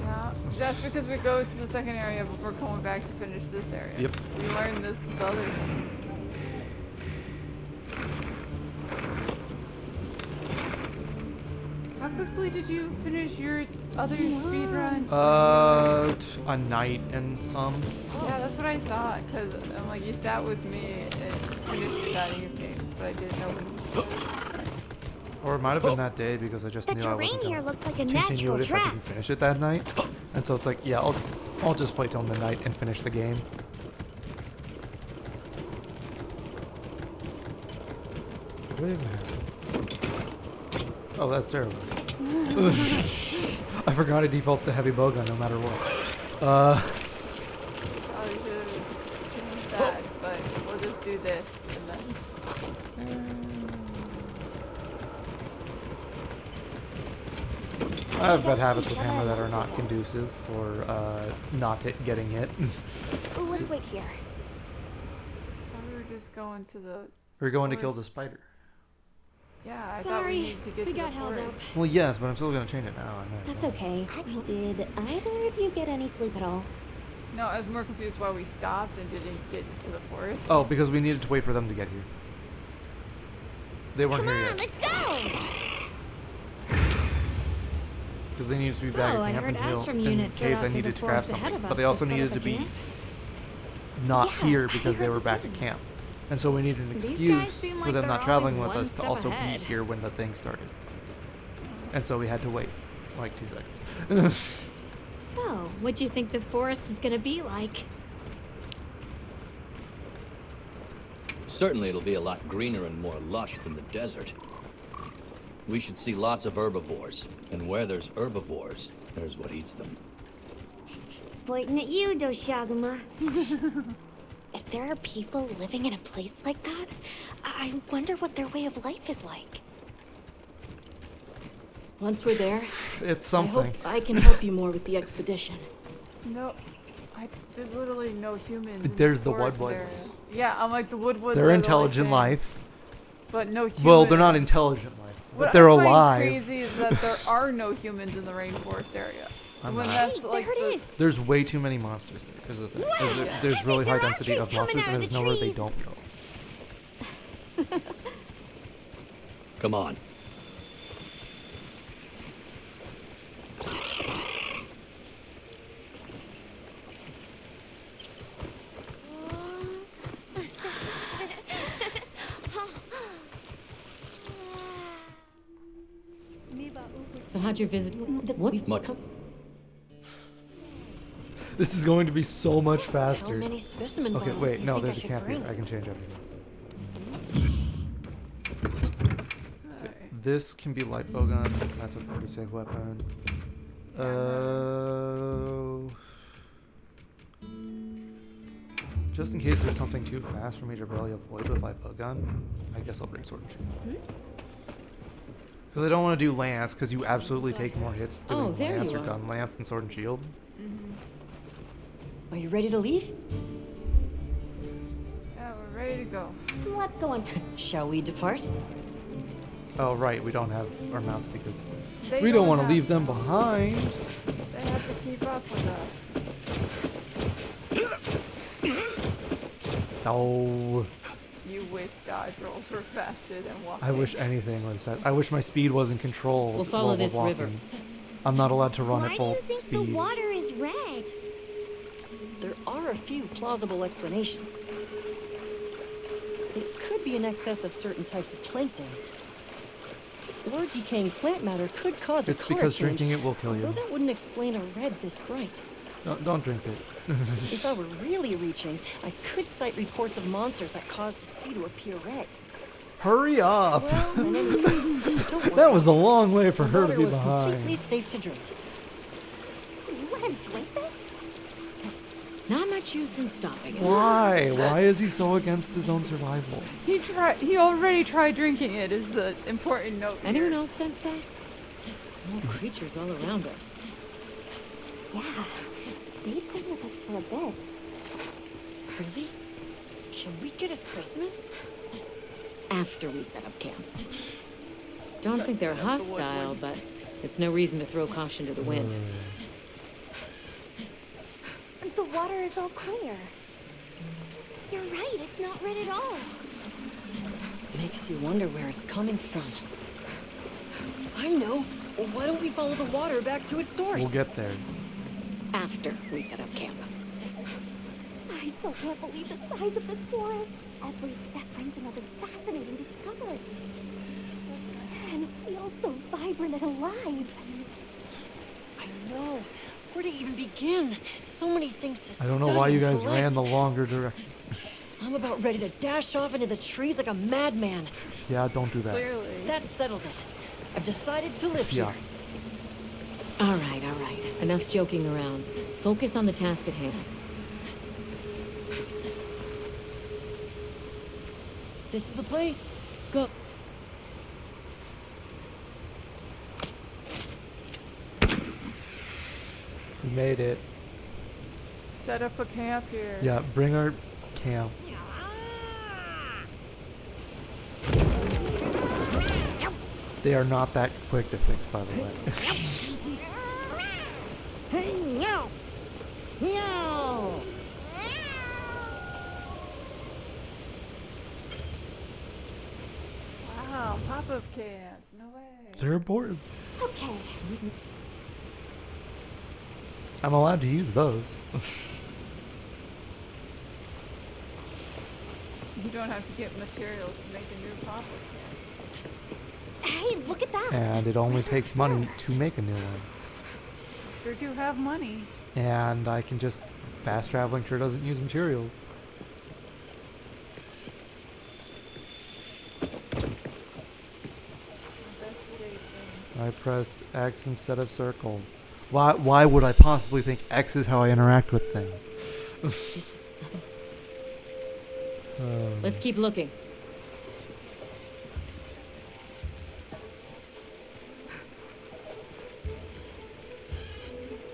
Yeah, that's because we go to the second area before coming back to finish this area. Yep. We learned this the other thing. How quickly did you finish your other speed run? A night and some. Yeah, that's what I thought. Cause I'm like, you sat with me and finished it that that evening, but I didn't know when you started. Or it might have been that day because I just The knew I wasn't terrain here gonna looks like a continue natural it if I trap. didn't finish it that night. And so it's like, yeah, I'll just play till midnight and finish the game. What even happened? Oh, that's terrible. I forgot it defaults to heavy bowgun no matter what. Probably should have changed that, but we'll just do this and then. I have bad habits with hammer that are not conducive for not getting hit. Ooh, let's wait here. We were just going to the. We're going to kill the forest. spider. Yeah, I thought we Sorry, needed to get we to got the held up. forest. Well, yes, but I'm still gonna change it now. I know. That's okay. Did either of you get any sleep at all? No, I was more confused why we stopped and didn't get into the forest. Oh, because we needed to wait for them to get here. They weren't Come here on, yet. let's go! Because they needed to be So, back at I camp heard until Astrum in units set case out I to the needed to craft forest ahead something. of But they us also to set needed up to a be camp? not Yeah, here I because they heard were the back same. at camp. And so we needed an These guys excuse seem for like them they're not traveling always with one us to step also ahead. be here when the thing started. And so we had to wait like 2 seconds. So, what'd you think the forest is gonna be like? Certainly it'll be a lot greener and more lush than the desert. We should see lots of herbivores, and where there's herbivores, there's what eats them. Pointing at you, Doshaguma. If there are people living in a place like that, I wonder what their way of life is like. Once we're there, It's I something. hope I can help you more with the expedition. No, there's literally no humans. In There's the forest Woodwoods. area. Yeah, I'm like the Woodwoods. They're are the intelligent thing, life. but no humans. Well, they're not intelligent life, but What they're I find alive. crazy is that there are no humans in the rainforest area. I'm When not. that's Hey, like there it the, is. There's way too many monsters there. Because of that. There's really high There are density trees of coming monsters, out and of there's the nowhere they trees. don't go. Come on. So how'd your visit? What? Much. This is going to be so much How faster. many specimen Okay, bottles do wait, you no, think I there's a should camp here. bring? I can change everything. Okay, this can be light bowgun. That's a pretty safe weapon. Just in case there's something too fast for me to really avoid with light bowgun, I guess I'll bring sword and shield. Because I don't want to do lance, because you absolutely take more hits doing Oh, there lance you or are. gun lance than sword and shield. Are you ready to leave? yeah, we're ready to go. Let's go on. Shall we depart? Oh right, we don't have our mounts because They we don't want to have- leave them behind. They have to keep up with us. Oh, You wish dodge rolls were faster than walking. I wish anything was fast. I wish my speed was in control. We'll follow while we're this river. walking. I'm not allowed to run Why at do full you think speed. the water is red? There are a few plausible explanations. It could be in excess of certain types of plankton. Or decaying plant matter could cause It's a color because change, drinking it will kill although you. that wouldn't explain a red this bright. Don't drink it. If I were really reaching, I could cite reports of monsters that caused the sea to appear red. Hurry up! Well, in any case, don't worry. That was a long way for The her to water be was completely behind. safe to drink. You let him drink this? Not much use in stopping it. Why? Why is he so against his own survival? He already tried drinking it. Is the important note. Anyone here. else sense that? Small creatures all around us. Yeah. They've been with us for a bit. Really? Can we get a specimen? After we set up camp. Don't think they're hostile, but it's no reason to throw caution to the wind. The water is all clear. You're right, it's not red at all. Makes you wonder where it's coming from. I know. Well, why don't we follow the water back to its source? We'll get there. After we set up camp. I still can't believe the size of this forest. Every step brings another vibrant and alive. I know. Where to even begin? So many things to I don't know study why you and guys ran collect. the longer direction. I'm about ready to dash off into the trees like a madman. Yeah, don't do that. Clearly. That settles it. I've decided to live Yeah. here. All right, all right. Enough joking around. Focus on the task at hand. This is the place. Go. We made it. Set up a camp here. Yeah, bring our camp. They are not that quick to fix, by the way. Wow, pop-up camps. No way. They're important. Okay. I'm allowed to use those. You don't have to get materials to make a new pop-up camp. Hey, look at that. And it only takes money to make a new one. Sure do have money. And I can just... Fast traveling sure doesn't use materials. Investigate things. I pressed X instead of circle. Why would I possibly think X is how I interact with things? Just let's keep looking.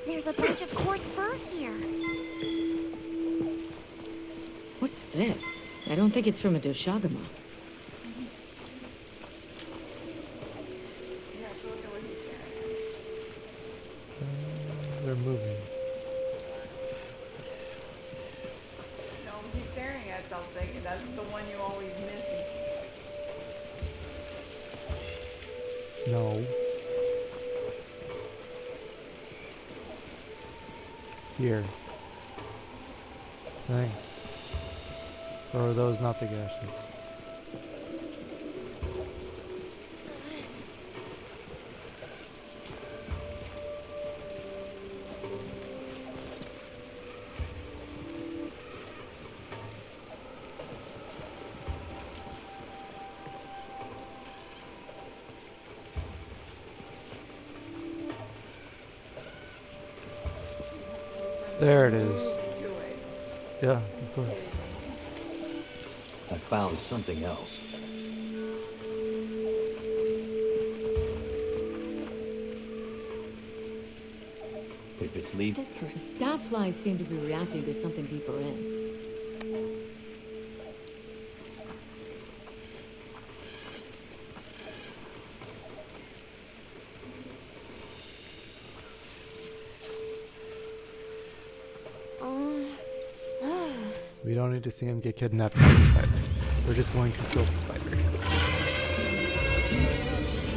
There's a bunch of coarse fur here. What's this? I don't think it's from a Doshagama. Yeah, so look at what he's staring They're moving. at. No, he's staring at something, and that's the one you always miss. No. Here. Thing. Or are those not the gashes? There it is. To it. Yeah, of course. I found something else. If it's leaving, Scout flies seem to be reacting to something deeper in. We don't need to see him get kidnapped by the spider. We're just going to kill the spider.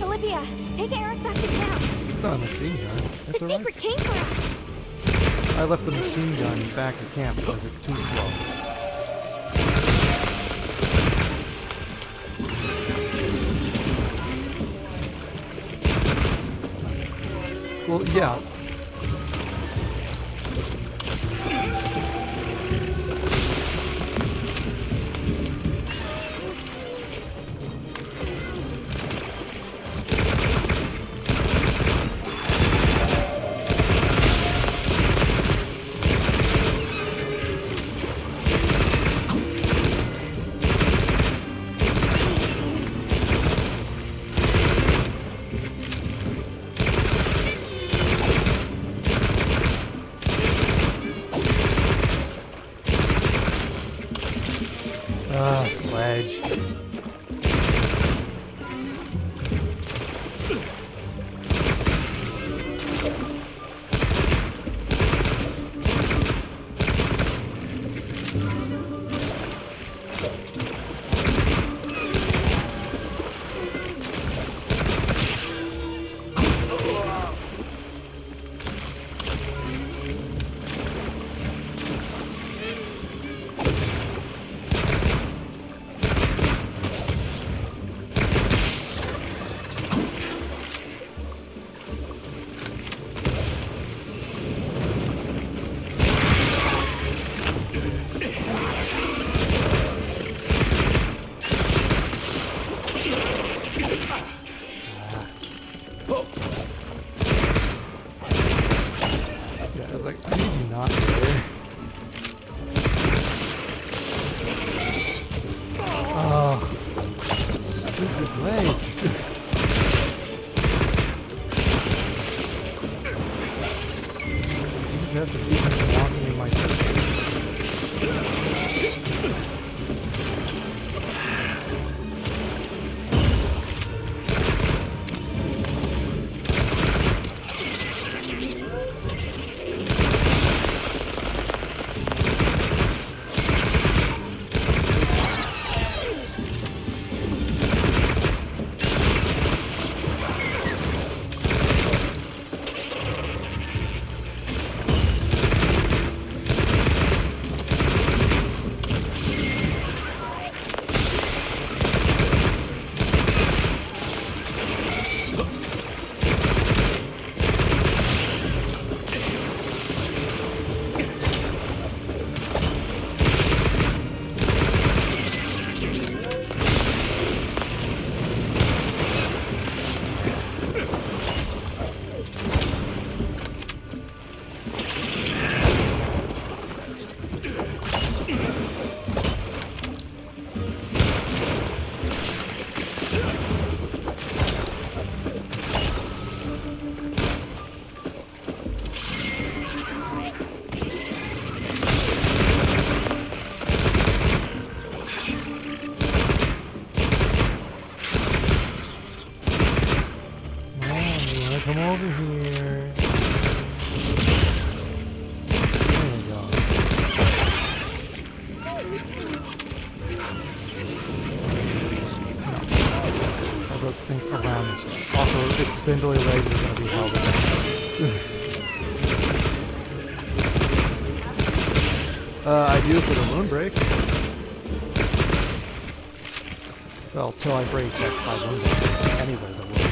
Olivia, take Eric back to camp. It's not a machine gun. It's The a secret rifle. came for us. I left the machine gun back at camp because it's too slow. Well, yeah. come over here. There we go. I broke things around this thing. Also, its spindly legs are going to be held up. I do for the moon break. Well, till I break like 5 moon break. Anyways, I will break.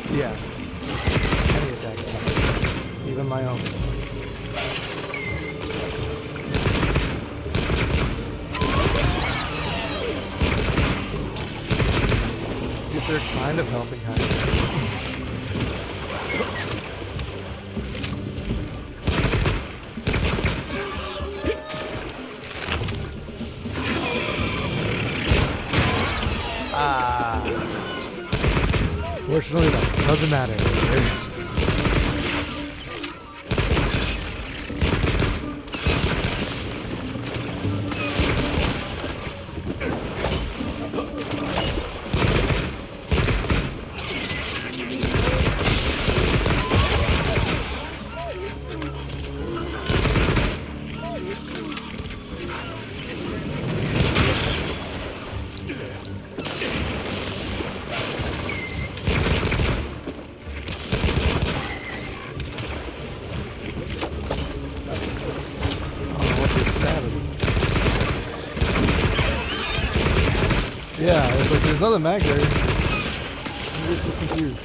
Yeah. Any attack. Even my own. Guess they're kind of helping, kind of. Fortunately, that doesn't matter. Yeah, it's like there's another mag there. I'm just confused.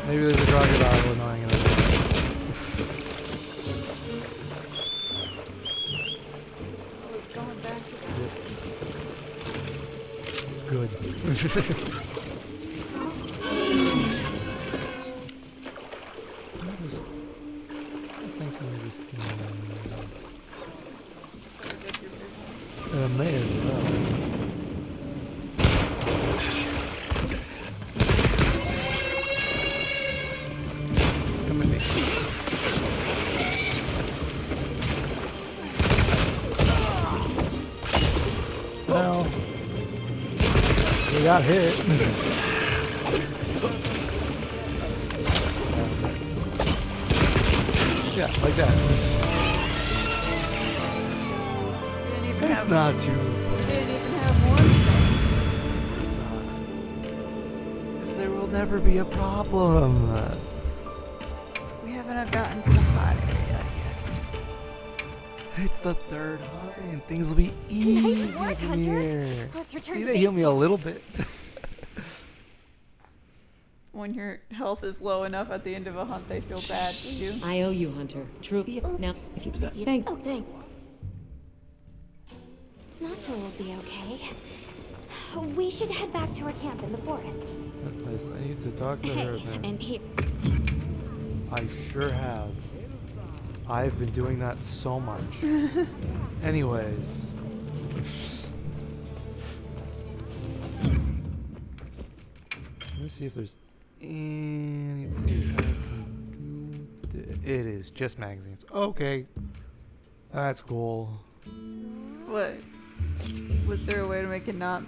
Maybe there's a crocodile annoying it. Oh, it's going back to that. Good. May as well. Come at me. Well, we got hit. Yeah, like that. It's not too. We didn't even have more things. It's not. There will never be a problem. We haven't gotten to the hot area yet. It's the third hunt, and things will be easy Nice work, from Hunter. here. Let's return See, to they heal me a little bit. When your health is low enough at the end of a hunt, they feel bad for you. I owe you, Hunter. True. Now, if you thank. Oh, thank. Nato will be okay. We should head back to our camp in the forest. That's nice. I need to talk to her. Hey, Man. and here. I sure have. I've been doing that so much. Anyways. Let me see if there's anything I can do. It is just magazines. Okay. That's cool. What? Was there a way to make it not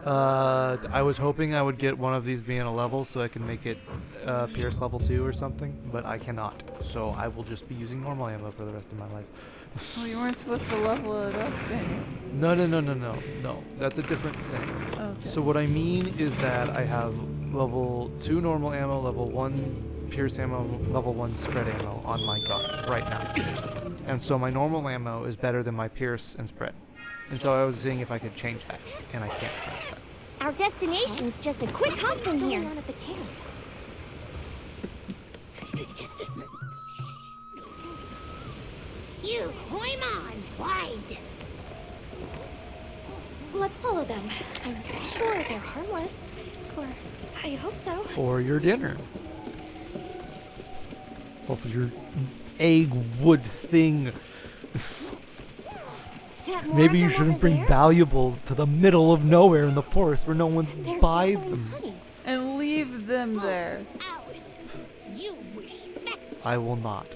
I was hoping I would get one of these being a level so I can make it Pierce level 2 or something, but I cannot. So I will just be using normal ammo for the rest of my life. Well, you weren't supposed to level it up, then. No. That's a different thing. Okay. So what I mean is that I have level 2 normal ammo, level 1 Pierce ammo, level 1 spread ammo on my gun right now. And so my normal ammo is better than my Pierce and spread. And so I was seeing if I could change that, and I can't change that. Our destination's just a quick hop from here. on at the camp? You, Hoimon, wide. Let's follow them. I'm sure they're harmless. Or I hope so. Or your dinner. Or for your egg wood thing. Maybe you shouldn't bring valuables to the middle of nowhere in the forest where no one's by them. And leave them there. You respect. I will not.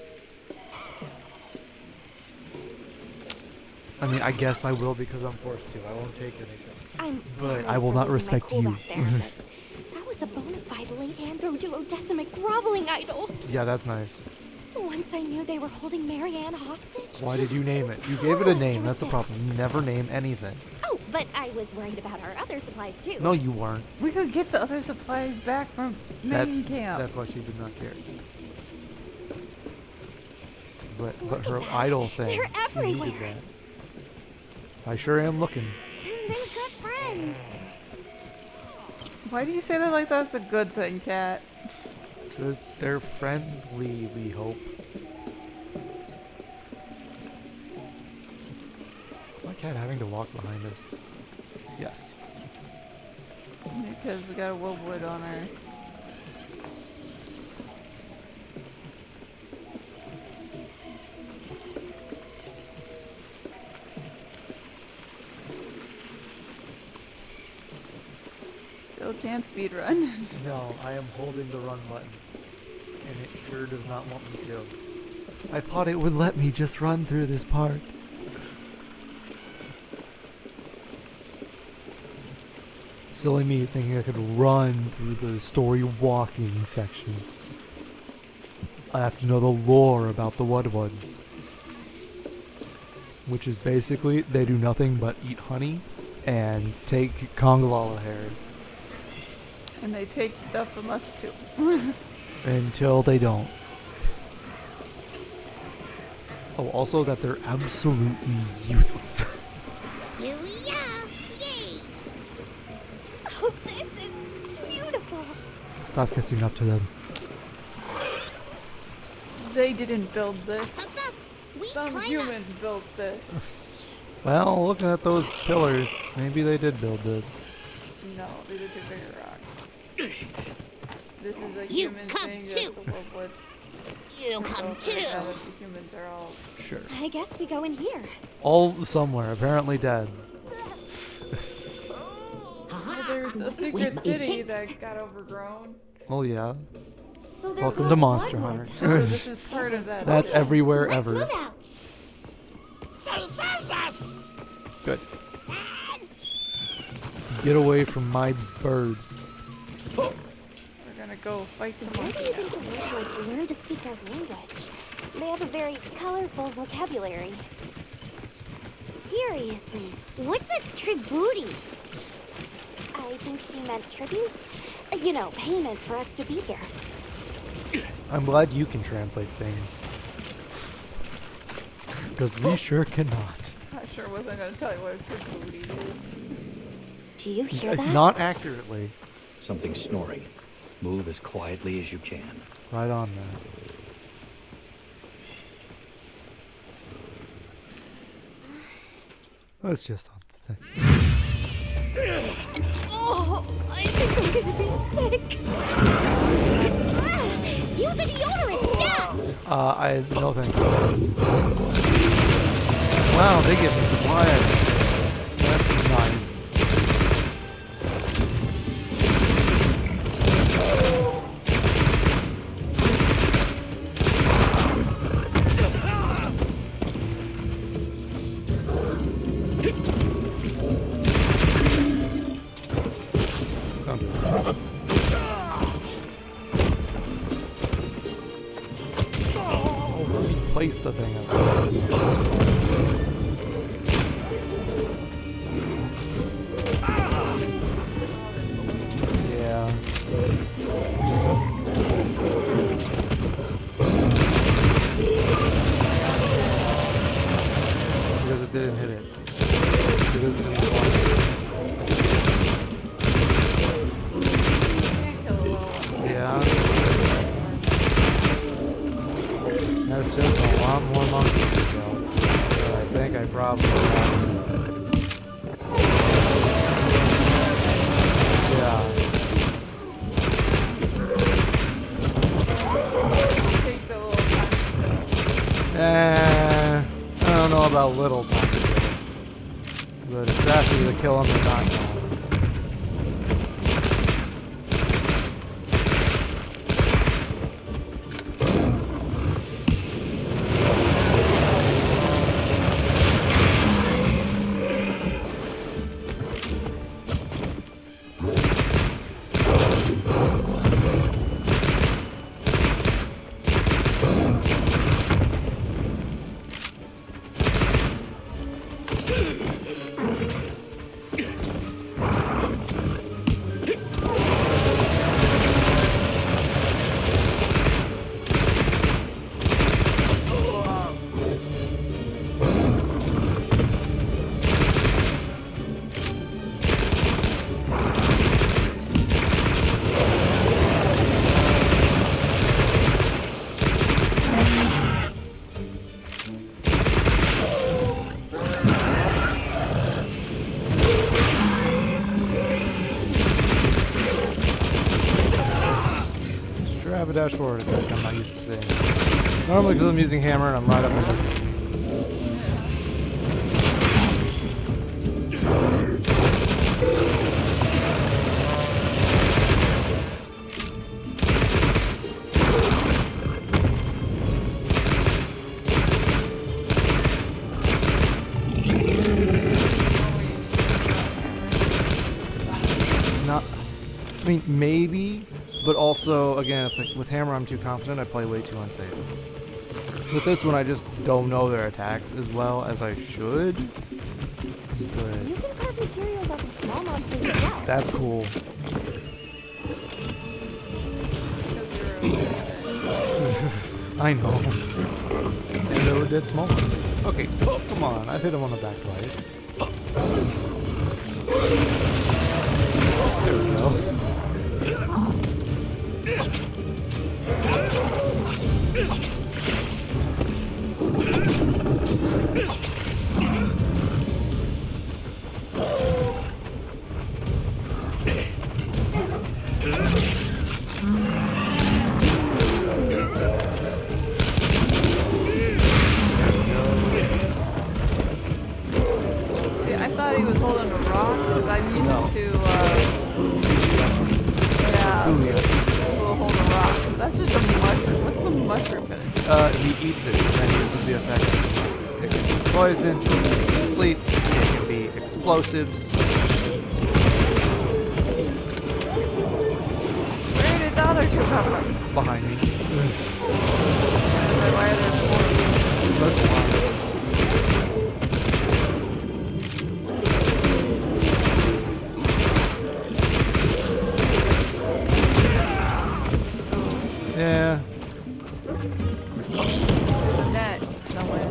I mean, I guess I will because I'm forced to. I won't take anything. I'm sorry But I will for not losing my respect cool you. back there, but that was a bona fide late andro-duodecimic groveling idol. Yeah, that's nice. Once I knew they were holding Marianne hostage. Why did you name was it? You gave it a powerless to name. That's the resist. problem. You never name anything. Oh, but I was worried about our other supplies too. No, you weren't. We could get the other supplies back from main camp. That's why she did not care. But her idol thing. They're She needed everywhere. that. I sure am looking. They're good friends. Why do you say that like that's a good thing, Kat? Because they're friendly, we hope. Is my cat having to walk behind us? Yes. Because we got a wood on her. Still can't speedrun. No, I am holding the run button. And it sure does not want me to. I thought it would let me just run through this part. Silly me thinking I could run through the story walking section. I have to know the lore about the Woodwoods. Which is basically, they do nothing but eat honey and take Kongalala hair. And they take stuff from us too. Until they don't. Oh, also that they're absolutely useless. Here we are. Yay! Oh, this is beautiful. Stop kissing up to them. They didn't build this. We Some climb humans built this. Well, looking at those pillars, maybe they did build this. No, these are two bigger rocks. This is a You human come thing too. that the Woodwoods You took come over too. now that the humans are all... Sure. I guess we go in here. All somewhere, apparently dead. Well, there's a secret city that got overgrown. Oh yeah. So they're Welcome the to Monster Bloodwoods, Hunter. huh? So this is part of that. That's everywhere Let's ever. move out. Good. Get away from my bird. We're gonna go fight the Where do monkey you think now. the Woodwoods learned to speak our language? They have a very colorful vocabulary. Seriously, what's a tributi? I think she meant tribute. You know, payment for us to be here. I'm glad you can translate things. Because we sure cannot. I sure wasn't gonna tell you what a tributi is. Do you hear that? Not accurately. Something snoring. Move as quietly as you can. Right on that. That's just on the thing. Oh, I think I'm gonna be sick. Use a deodorant, yeah! I no thank you. Wow, they give me supply. That's nice. Oh, let me place the thing up there. Yeah. Because it didn't hit it. Because it's in the corner. Yeah. That's just a lot more monkeys to kill. So I think I probably have to. Yeah. Takes a little time. I don't know about little time to kill. But it's faster to kill them than not kill them. Dash forward attack, I'm not used to seeing. Normally because I'm using hammer and I'm right up in the face. Not, I mean, maybe. But also, again, it's like with hammer, I'm too confident. I play way too unsafe. With this one, I just don't know their attacks as well as I should. But You can carve materials off of small monsters as well. that's cool. I know. And they were dead small monsters. Okay, oh, come on. I've hit him on the back twice. There we go. See, I thought he was holding a rock because I'm used to, people hold a rock. That's just a mushroom. What's the mushroom gonna do? He eats it and then uses the effects of the mushroom. It can be poison, it can be sleep, it can be explosives. Where did the other two come from? Behind me. Why are there four? That's one. Yeah. There's a net somewhere.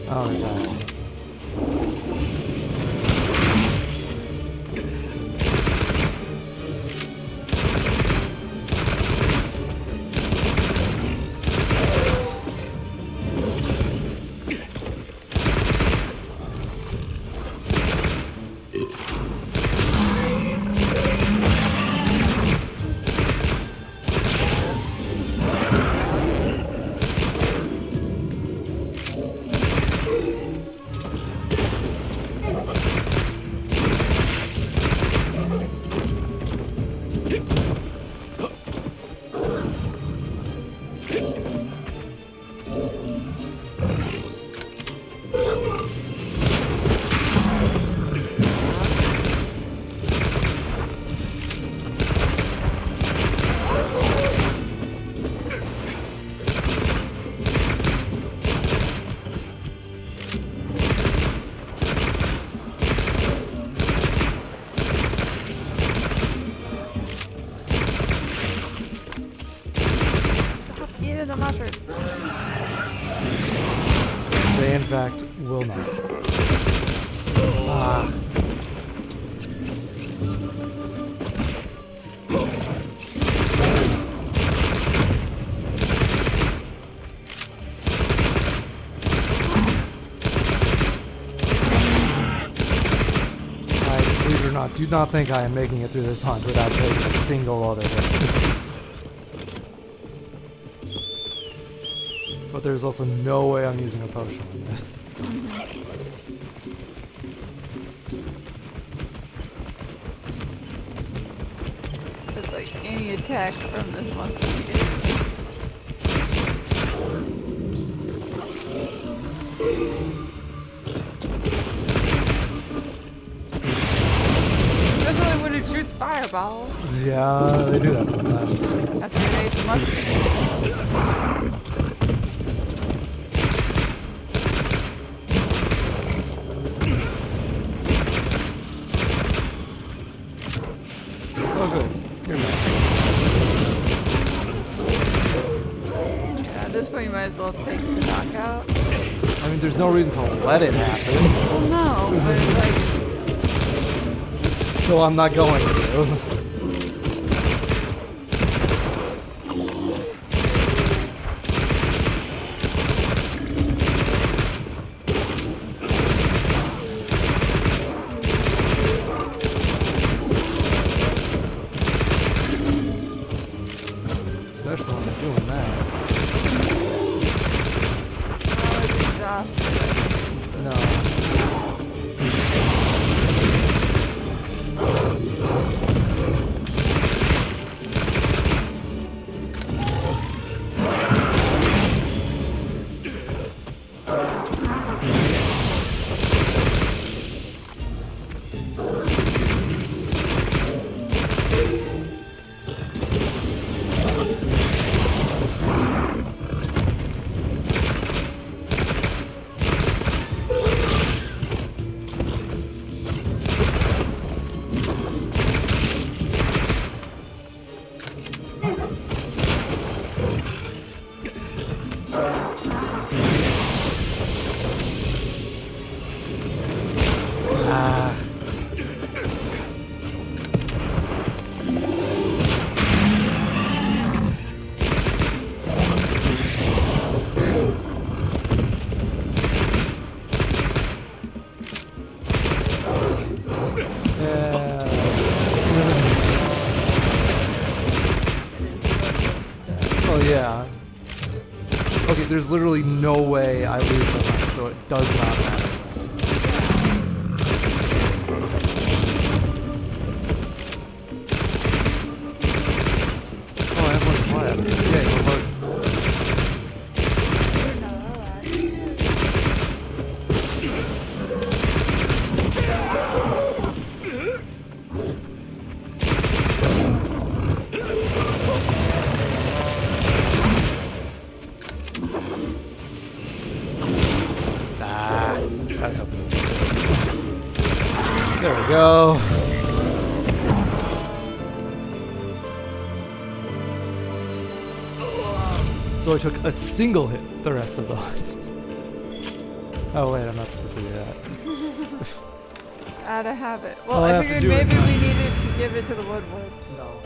Oh, they died. Stop eating the mushrooms. They, in fact, will not. Ah. I, believe it or not, do not think I am making it through this hunt without taking a single other hit. But there's also no way I'm using a potion on this. It's like any attack from this monkey. Especially when it shoots fireballs. Yeah, they do that sometimes. After you ate the mushroom. Oh, good. You're back. Yeah, at this point you might as well take the knockout. I mean, there's no reason to let it happen, Well, no, but it's like, so I'm not going to. Especially when they're doing that. oh, it's exhausting. No. Ah. Oh yeah. Okay, there's literally no way I lose the hunt, so it does not matter. Oh, I have one supply of it. Yay, more potions. Ah. So I took a single hit the rest of the hunts. Oh wait, I'm not supposed to do that. Out of habit. Well, All I I have to figured do is maybe not- we needed to give it to the Woodwards. No.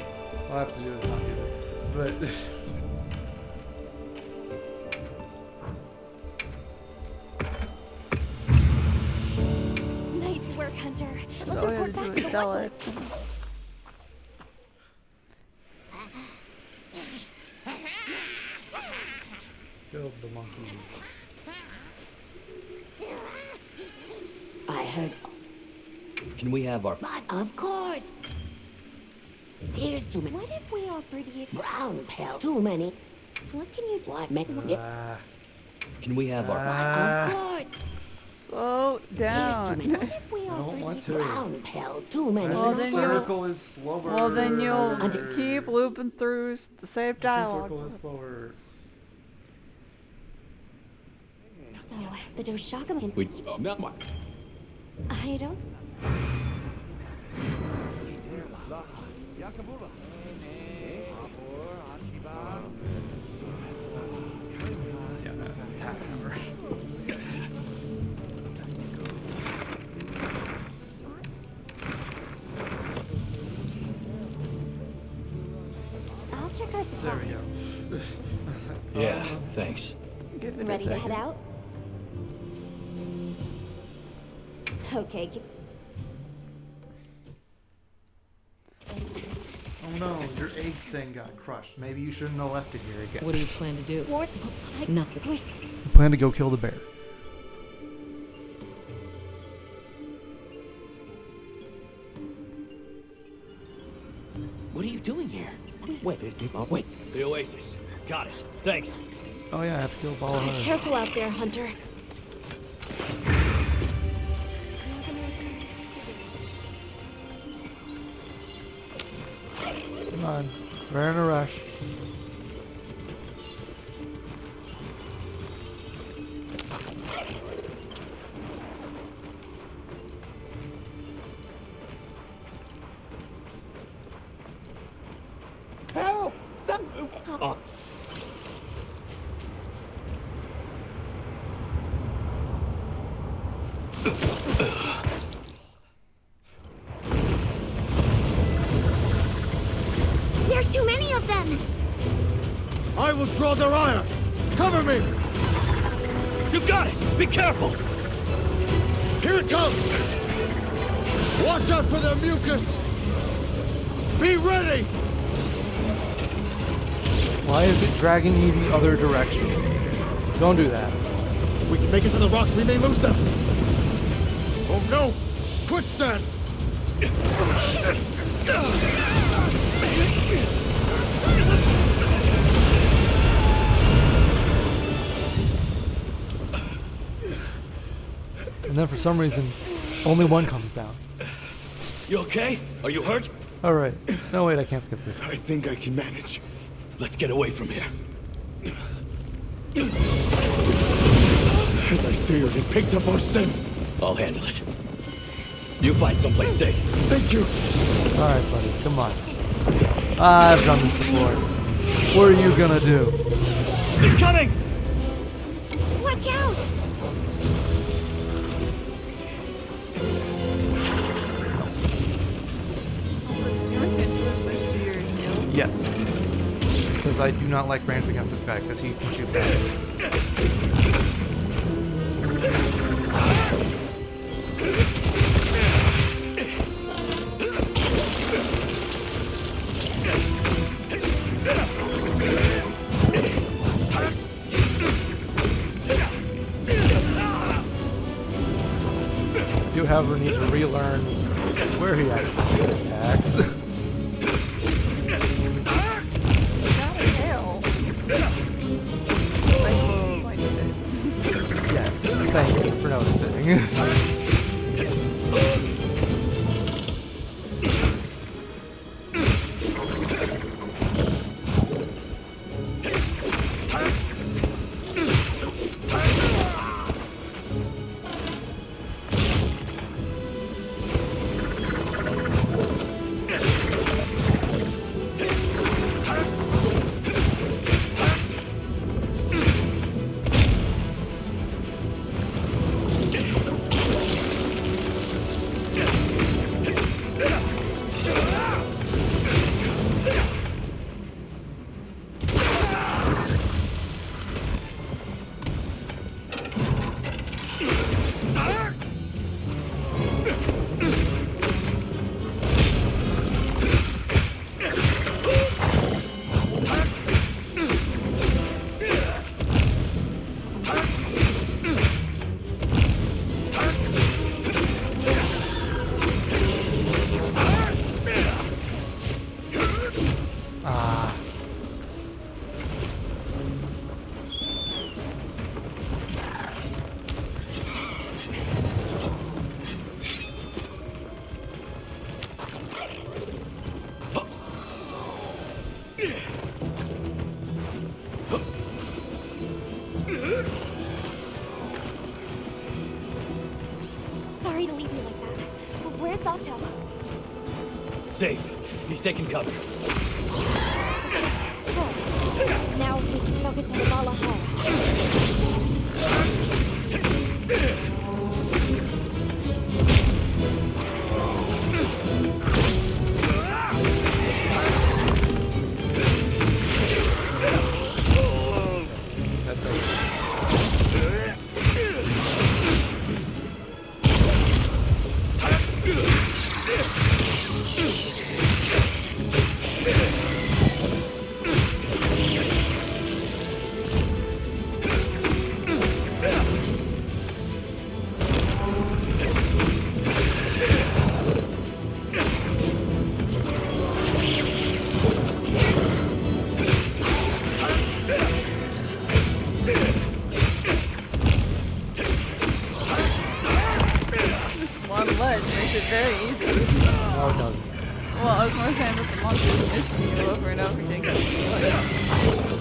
All I have to do is not use it. But Nice work, Hunter. Let's all we have report to do back is to the sell it. Woodwards. killed the monkey. I heard. Can we have our... But of course. Here's too many. What if we offered you? Brown pal. Too many. What can you do? What make it? Can we have our... Of course. Slow Here's too down. many. What if we I don't offered want you? to. Brown pal. Too many. Well, then you'll- circle is slower. Well, then you'll Hunter. keep looping through the same dialogue. Circle is slower. So, the Doshaka. We... Not my. I don't. Yeah, half an hour. I'll check our There we go. supplies. Yeah, thanks. Give it a Ready to second. head out? Okay. Oh no, your egg thing got crushed. Maybe you shouldn't have left it here again. What do you plan to do? What? Nothing. I plan to go kill the bear. What are you doing here? Wait. The Oasis. Got it. Thanks. Oh yeah, I have to kill Bala Hunter. Careful out there, Hunter. Come on, we're in a rush. Help! Some. There's too many of them! I will draw their ire! Cover me! You got it! Be careful! Here it comes! Watch out for their mucus! Be ready! Why is it dragging me the other direction? Don't do that. If we can make it to the rocks, we may lose them! Oh no! Quicksand! And then for some reason, only one comes down. You okay? Are you hurt? All right. No, wait, I can't skip this. I think I can manage. Let's get away from here. As I feared, it picked up our scent. I'll handle it. You find someplace safe. Thank you. All right, buddy, come on. I've done this before. What are you gonna do? It's coming! Watch out! Also, do you intentionally switch to your shield? Yes. Because I do not like ranged against this guy, because he can shoot back. You, however, need to relearn where he actually attacks. Got a tail. Thanks for pointing it. Yes, thank you for noticing. safe. He's taking cover. Good. Now we can focus on Valhalla. One ledge makes it very easy. No, it doesn't. Well, I was more saying that the monster is missing you over and over again. 'Cause you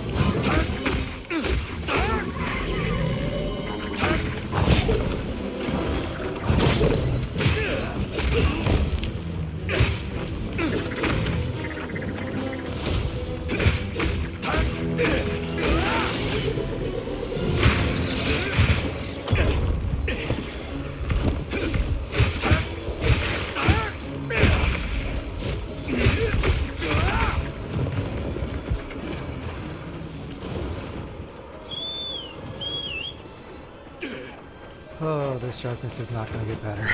Oh, this sharpness is not going to get better.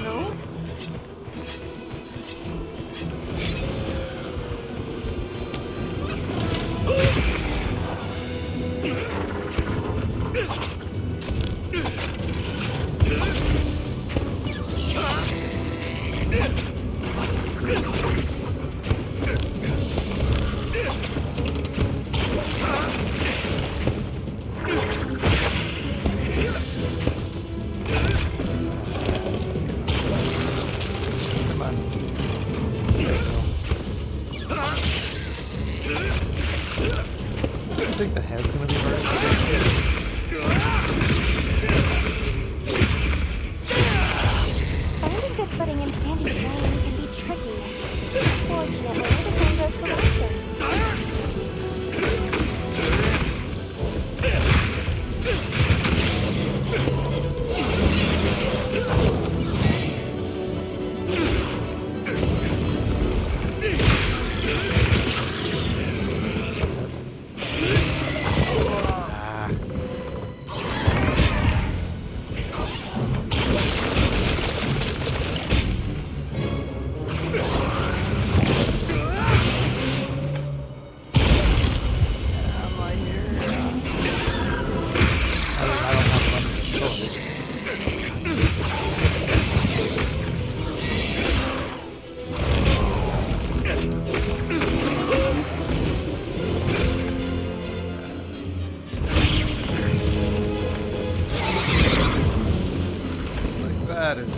No? Come on. I think the head's going to be hurt. Finding good footing in sandy terrain can be tricky. Fortunately, the same goes for monsters. Ah. I'm like here. I don't have much choice. It's like that is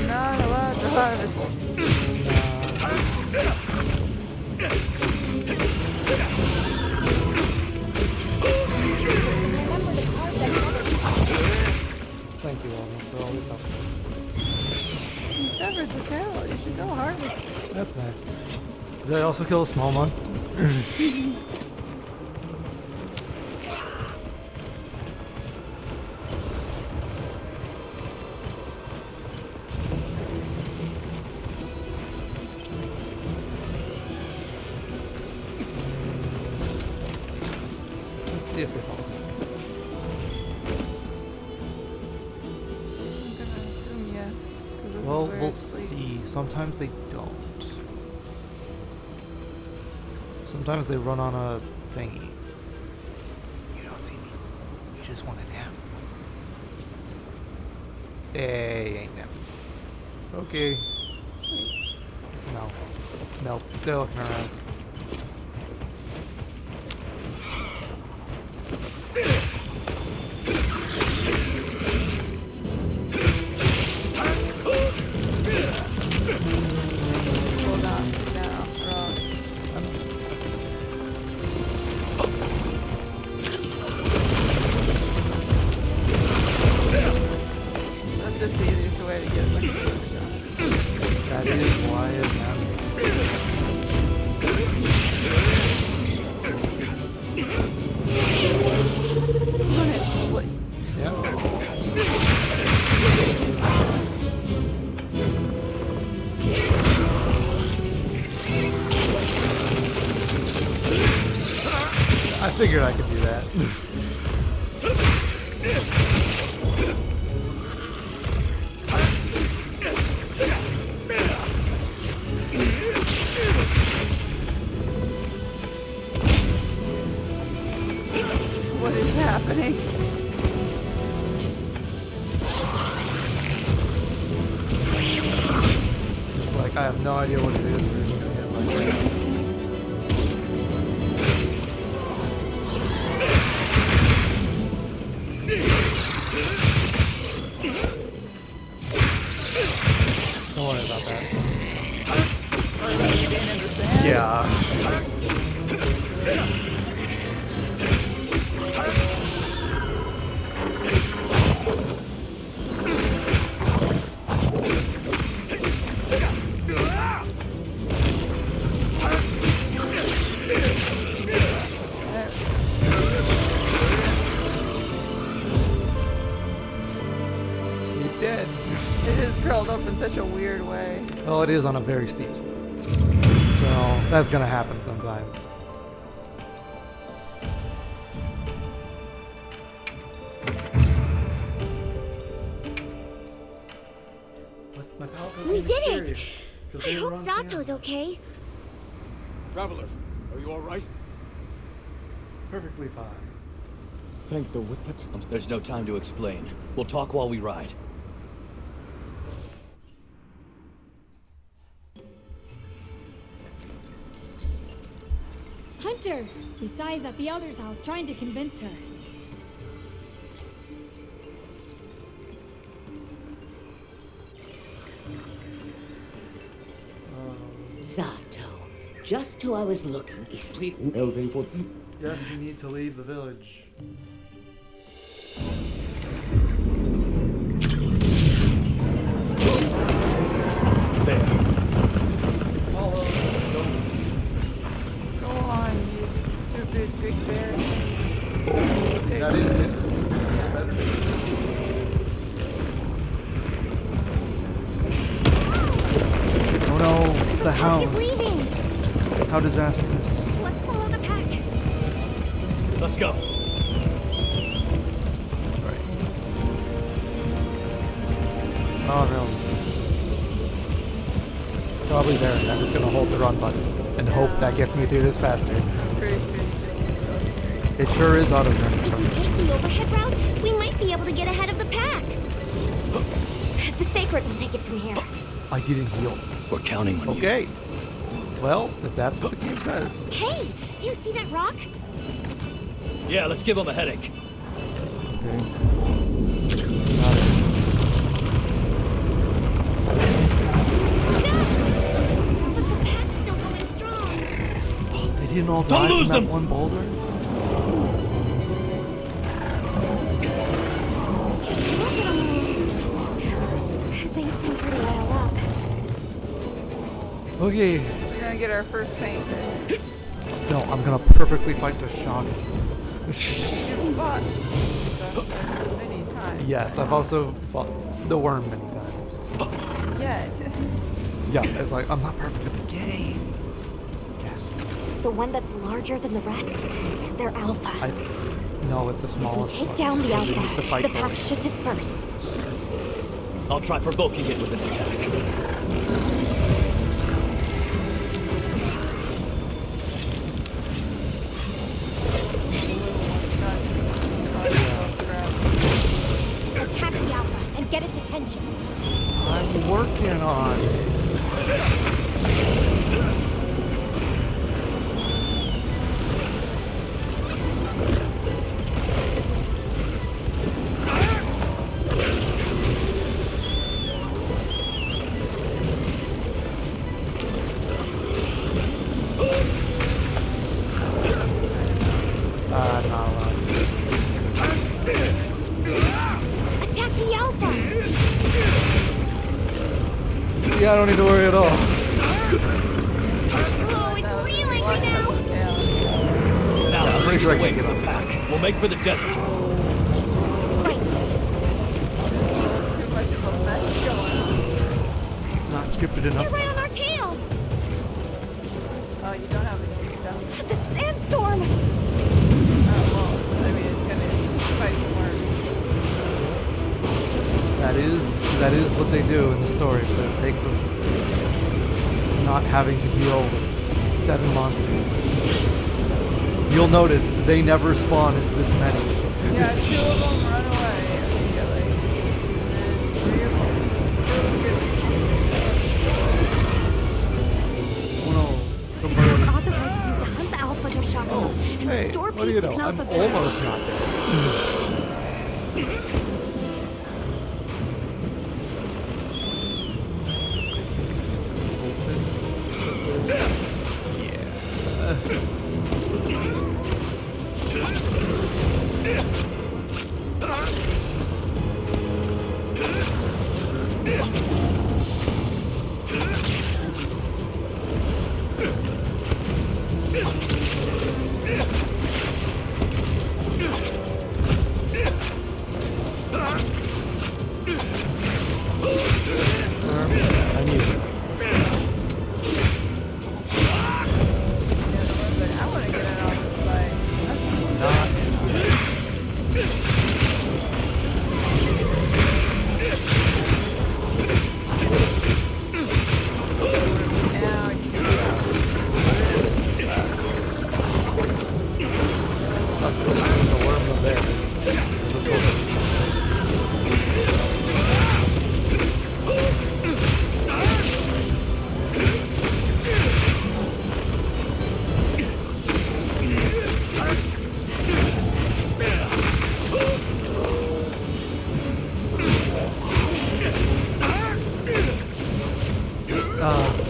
Not allowed to harvest. Remember the card that Thank you, Alma, for all this help. You severed the tail. You should go harvest it. That's nice. Did I also kill a small monster? Let's see if they follow us. I'm gonna assume yes. 'Cause this Well, is where we'll it sleeps. see. Sometimes they don't. Sometimes they run on a thingy. You don't see me. You just want to nap. Hey, ain't nap. Okay. No. Nope. They're looking around. figured I could do that. What is happening? It's like I have no idea what it is. But it's gonna get like don't worry about that. Are we getting in the sand? Yeah. He did. It is curled up in such a weird way. Well, it is on a very steep slope. So that's gonna happen sometimes. But my pallet goes We in did it! mysterious, 'cause I they were hope on Zato's camera. okay. Travelers, are you all right? Perfectly fine. Thank the Whitlet. There's no time to explain. We'll talk while we ride. Hunter! Yusai's at the Elder's house trying to convince her. Zato, just who I was looking is helping for them. Yes, we need to leave the village. There. Follow those. Go on, you stupid big bear. That is it. Oh no, the house. He's leaving! How disastrous. Let's follow the pack. Let's go. Right. Oh no. Probably there, and I'm just gonna hold the run button and hope that gets me through this faster. Pretty sure you just go straight. It sure is auto If we turn. take the overhead route, we might be able to get ahead of the pack. The Sacred will take it from here. I didn't heal. We're counting on you. Okay. Well, if that's what the game says. Hey, do you see that rock? Yeah, let's give him a headache. Okay. Got it. But the pack's still going strong. Oh, they didn't all Don't die lose from that them. one boulder? Just look at them. They seem pretty riled up. Okay. We're gonna get our first paint. No, I'm gonna perfectly fight the shock. You fought them many times. Yes, I've also fought the worm many times. Yet. Yeah, it's like, I'm not perfect at the game. Yes. The one that's larger than the rest is their alpha. No, it's the If we smallest take one, down the because it used to alpha, fight the pack bullies. should disperse. I'll try provoking it with an attack. Attack the alpha and get its attention. I'm working on it. Not allowed to. Attack the alpha! Yeah, I don't need to worry at all. Oh, it's reeling me now! Now, I'm pretty sure I away can't from get the on. pack. We'll make for the desert. Right. Too much of a mess going on. Not scripted They're enough. right on our tails! Oh, you don't have any down. The sandstorm! is what they do in the story for the sake of not having to deal with 7 monsters. You'll notice they never spawn as this many. Yeah, 2 of them run away immediately. And then 3 of them Oh no, the bird. Authorizes you to hunt the Alpha Doshakuma and Hey, restore what do peace you to know? I'm Knalfa Village. almost not dead. I need it. I want to get in on this fight.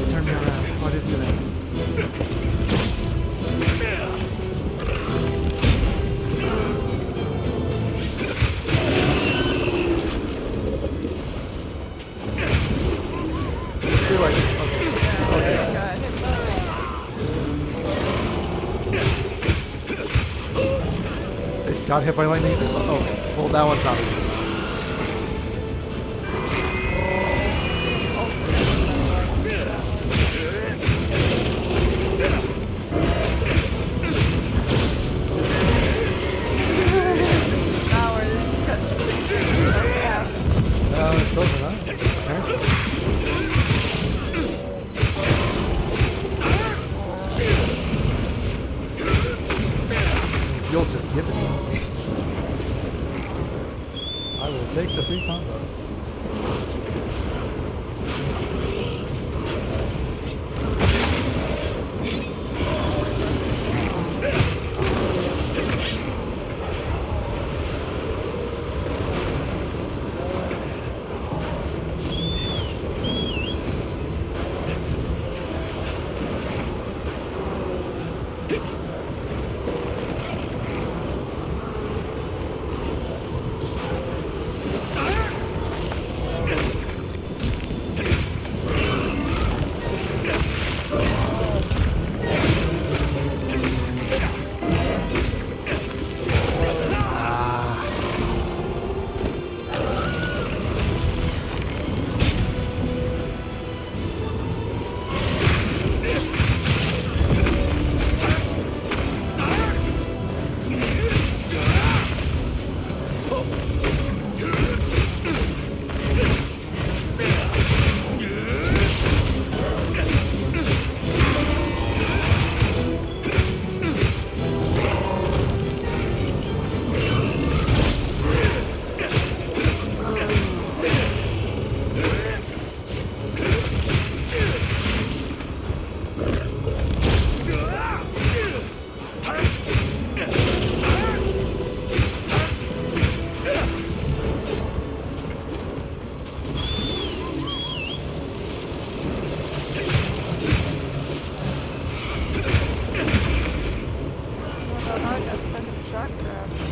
Turn me around. Why did you do that? You're right. It got hit by lightning? Oh, okay. Well, that one's not a use. It's over now. You'll just give it to me. I will take the free combo.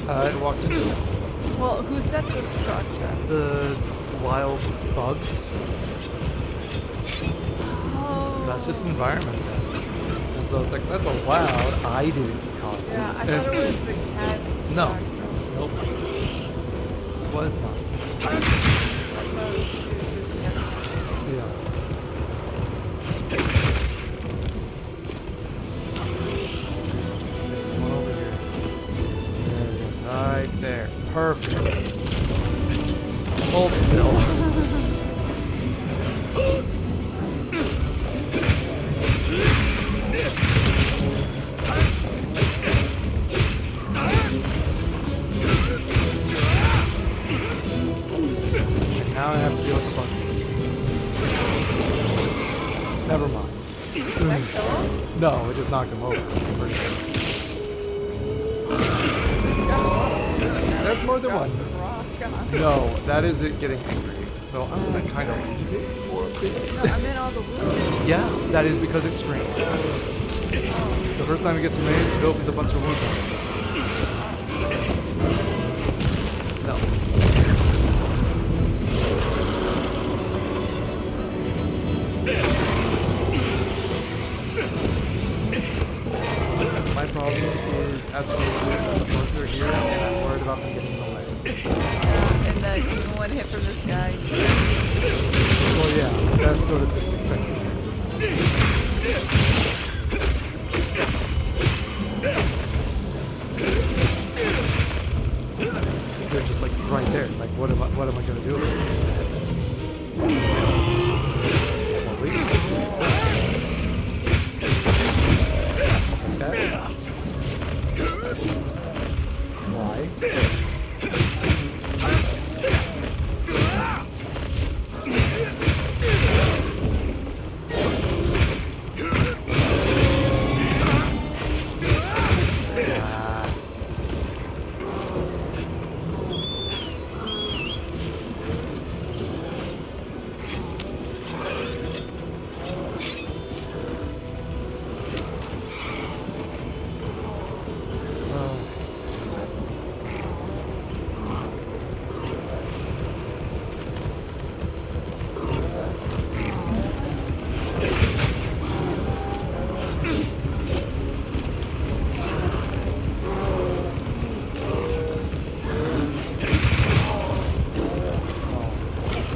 It walked into it. Well, who set this shock trap? The wild bugs. Oh. That's just environment then. And so it's like, that's allowed. I didn't cause it. Yeah, I thought it was the cat's No. shock trap. Nope. It was not. That's why I was confused with the cat. Yeah. One over here. There we go. Right there. Perfect. Hold still. And now I have to deal with the bugs. Never mind. No, it just knocked him over. That's more than one. No, that is it getting angry. So I'm gonna kind of leave it for a bit. No, I'm in all the wounds. Yeah, that is because it's screamed. The first time it gets amazed, it opens a bunch of wounds on itself. No. My problem is absolutely the bugs are here, and I'm worried about them getting in the way. Yeah, and that even one hit from this guy. Well, yeah, that's sort of just expected. Because they're just like right there. Like, what am I gonna do about this? Okay. Why?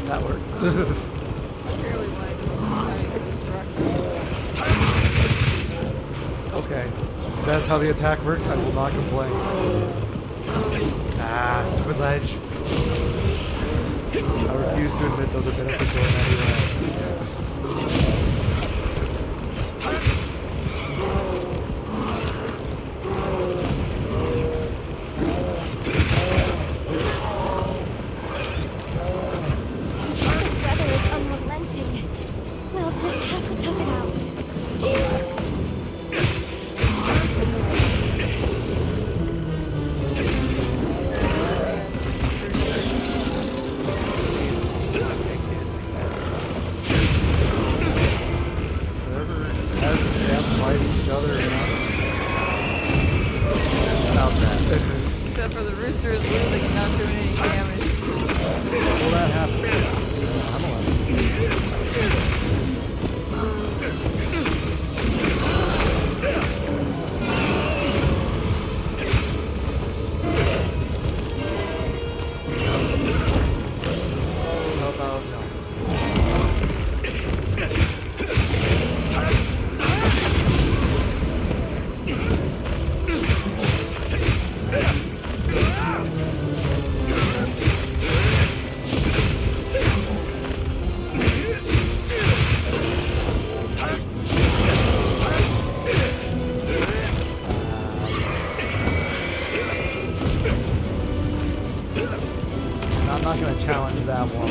That works. Okay, if that's how the attack works, I will not complain. Ah, stupid ledge. I refuse to admit those are beneficial in any way. We'll just have to tough it out. Whoever has them fight each other about that. Except for the rooster is losing and not doing any damage. Well, that happens. I'm alive. How about no? I'm not going to challenge that one.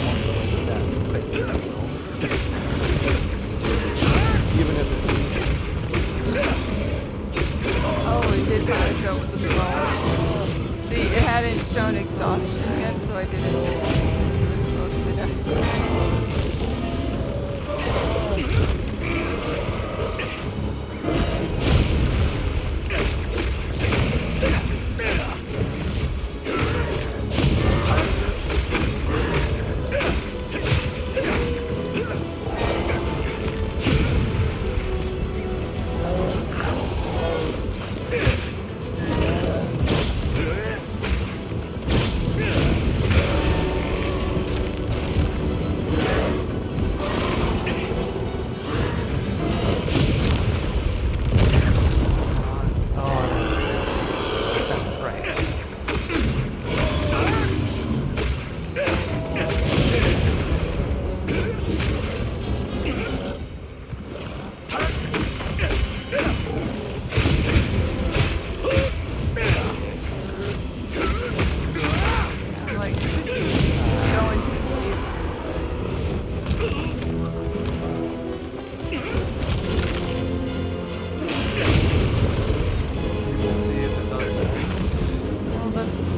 Even if it's easy. Oh, it did kind of go with the skull. See, it hadn't shown exhaustion yet, so I didn't think it was close to death.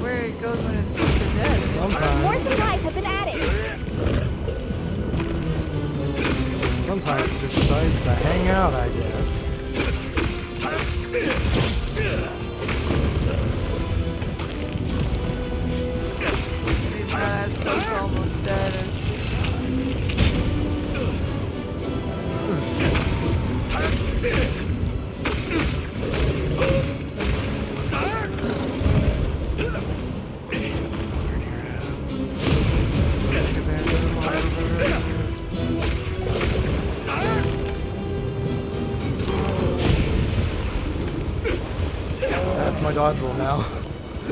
where it goes when it's close to dead. Sometimes. More supplies have been added. Sometimes it just decides to hang out, I guess. He's not as close to almost dead as That's my dodge roll now.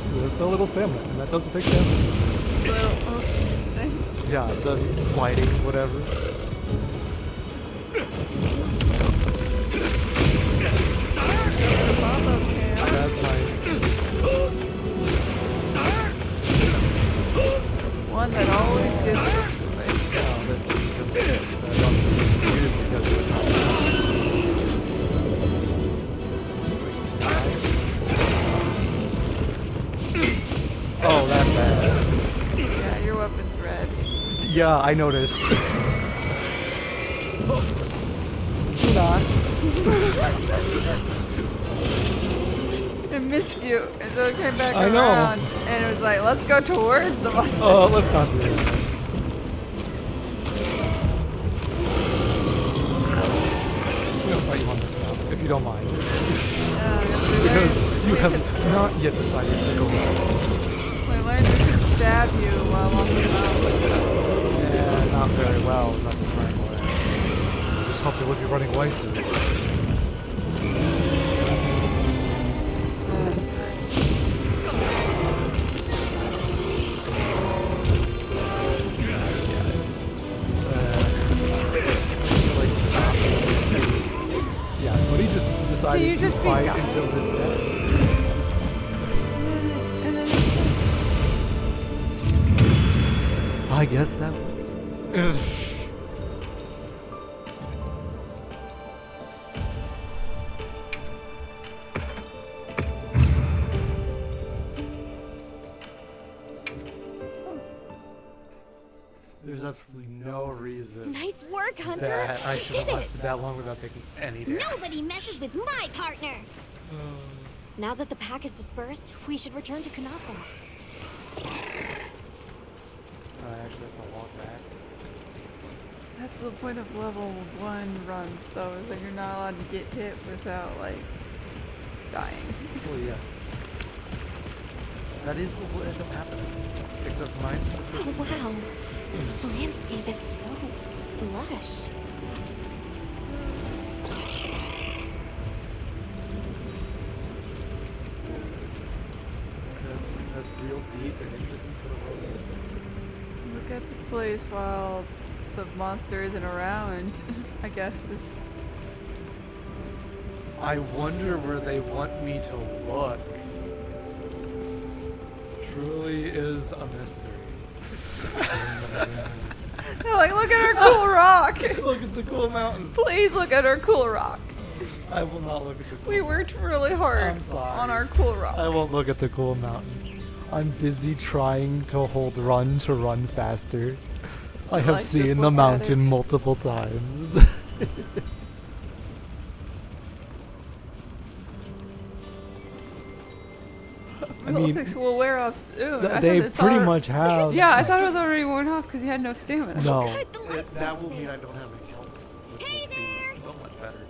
So there's so little stamina, and that doesn't take damage. little ocean thing. Yeah, the sliding, whatever. That's nice. One that always gets Oh, that's bad. yeah, your weapon's red. Yeah, I noticed. Not. It missed you, and so it came back I know. around, and it was like, let's go towards the monster. Oh, let's not do this. I'm gonna fight you on this now, if you don't mind. Because you have not yet decided to go. We learned we can stab you while on the mountain. Yeah, not very well, unless it's running away. Just hope it would be running away soon. Yeah, but he just decided to fight until this day. I guess that was. There's absolutely no reason. Nice work, Hunter. That I You should have did it. lasted that long without taking any damage. Nobody messes with my partner. Now that the pack is dispersed, we should return to Kanako. I actually have to walk back. That's the point of level 1 runs, though, is that you're not allowed to get hit without, like, dying. Well, yeah. That is what will end up happening. Except mine's Oh, wow. The landscape is so lush. That's real deep and interesting to the world. Look at the place while the monster isn't around, I guess. I wonder where they want me to look. Truly is a mystery. They're like, look at our cool rock! Look at the cool mountain. Please look at our cool rock. I will not look at the cool We worked really hard I'm sorry. on our cool rock. I won't look at the cool mountain. I'm busy trying to hold run to run faster. I have Like, seen just the look at mountain it. multiple times. I mean, Olympics will wear off soon. I they thought it's pretty alre- much have. Yeah, I thought it was already worn off because you had no stamina. No, the lights that don't will say. mean I don't have any health. Which Hey will there. be so much better.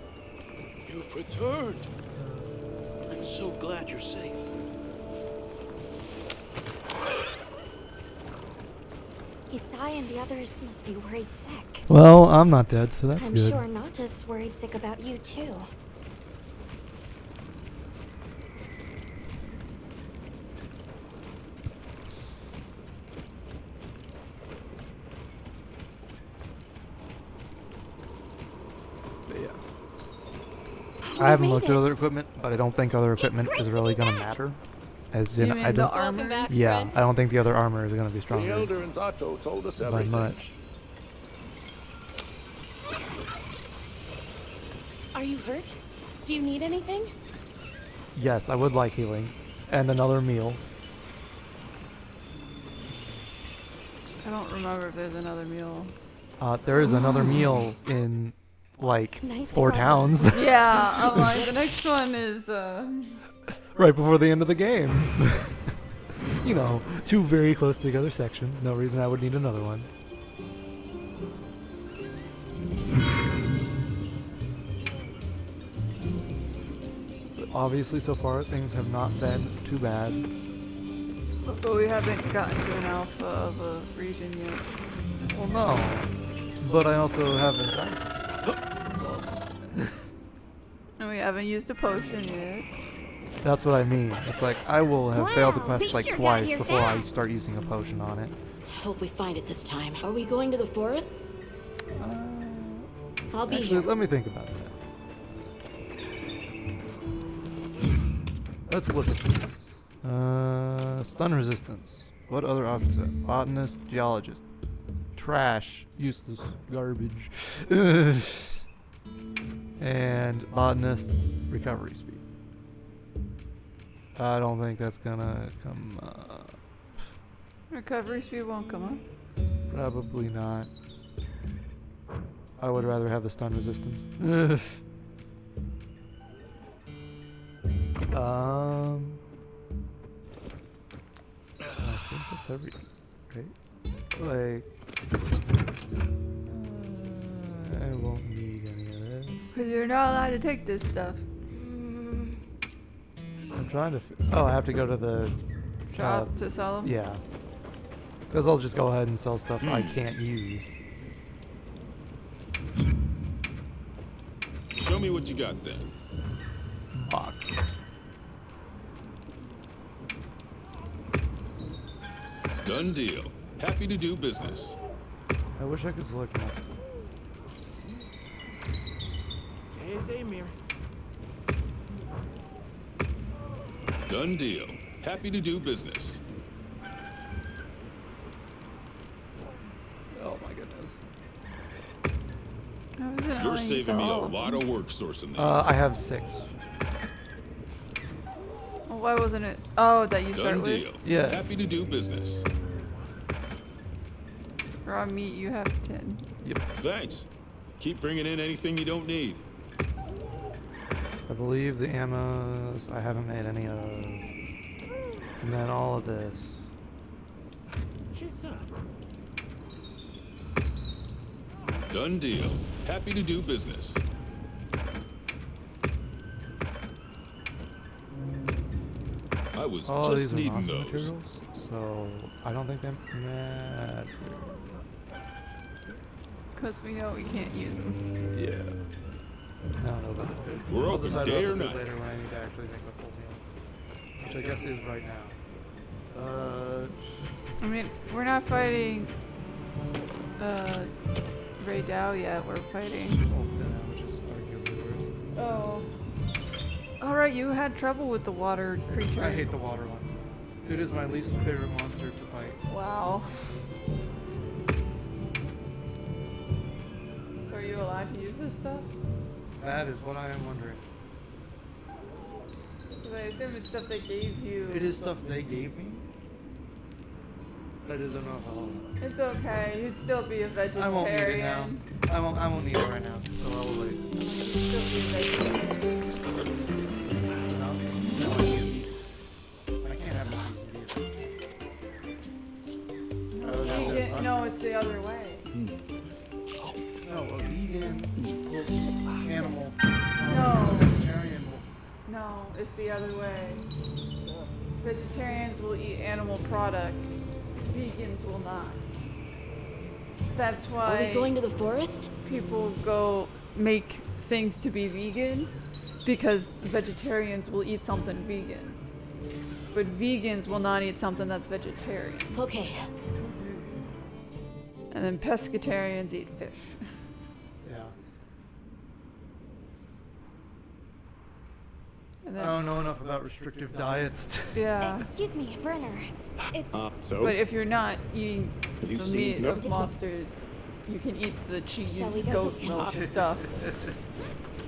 You've returned. I'm so glad you're safe. Isai and the others must be worried sick. Well, I'm not dead, so that's I'm good. sure Nata's worried sick about you too. But yeah. We I haven't made looked at it. other equipment, but I don't think other equipment great is to really be gonna back. matter. As in, You mean I the don't. armor? Yeah, I don't think the other armor is gonna be The stronger Elder and Zato told us by everything. much. Are you hurt? Do you need anything? Yes, I would like healing, and another meal. I don't remember if there's another meal. There is another meal in like Nice 4 towns. Yeah, I'm like, the next one is, Right before the end of the game. You know, 2 very close together sections. No reason I would need another one. But obviously, so far, things have not been too bad. but we haven't gotten to an alpha of a region yet. Well, no. But I also haven't done this. And we haven't used a potion yet. That's what I mean. It's like, I will have failed the Wow, quest we like sure got twice here before I fast. start using a potion on it. Hope we find it this time. Are we going to the forest? I'll be Actually, here. let me think about that. Let's look at this. Stun resistance. What other options are there? Botanist, geologist. Trash. Useless. Garbage. And botanist, recovery speed. I don't think that's gonna come up. Recovery speed won't come up. Probably not. I would rather have the stun resistance. I think that's everything, right? Like, I won't need any of this. Because you're not allowed to take this stuff. I'm trying to. Oh, I have to go to the Shop to sell them? Yeah. Because I'll just go ahead and sell stuff I can't use. Show me what you got then. Box. Done deal. Happy to do business. I wish I could select more. Hey, Mir. Done deal. Happy to do business. Oh my goodness. How is it You're only saving me a sell? lot of work sourcing these. I have 6. Well, why wasn't it? Oh, that you start Done with? deal. Yeah. Happy to do business. Raw meat, you have 10. Yep. Thanks. Keep bringing in anything you don't need. I believe the ammos I haven't made any of. And then all of this. Done deal. Happy to do business. I was All just these are needing nothing those. materials, so I don't think that matters. Because we know we can't use them. Yeah. I don't know about the food. We're I'll open decide day about or the food night. later when I need to actually make a full meal. Which I guess is right now. I mean, we're not fighting Ray Dow yet. We're fighting. Which is arguably worse. Oh. Alright, you had trouble with the water creature. I hate the water one. It is my least favorite monster to fight. Wow. So are you allowed to use this stuff? That is what I am wondering. 'Cause I assume it's stuff they gave you. It is stuff they gave me. But I just don't know how. It's okay. You'd still be a vegetarian. I won't need it now. I won't need it right now. So I will wait. You'd still be a vegetarian. No, I can't. I can't have a Vegan? No, it's the other way. No, a vegan animal. No. Vegetarian. No, it's the other way. Vegetarians will eat animal products. Vegans will not. That's why. Are we going to the forest? People go make things to be vegan because vegetarians will eat something vegan. But vegans will not eat something that's vegetarian. Okay. And then pescatarians eat fish. Yeah. And I then, don't know enough about restrictive diets. yeah. Excuse me, Werner. But if you're not eating You the see- meat nope. of monsters, you can eat the cheese, Shall we go goat to- milk stuff.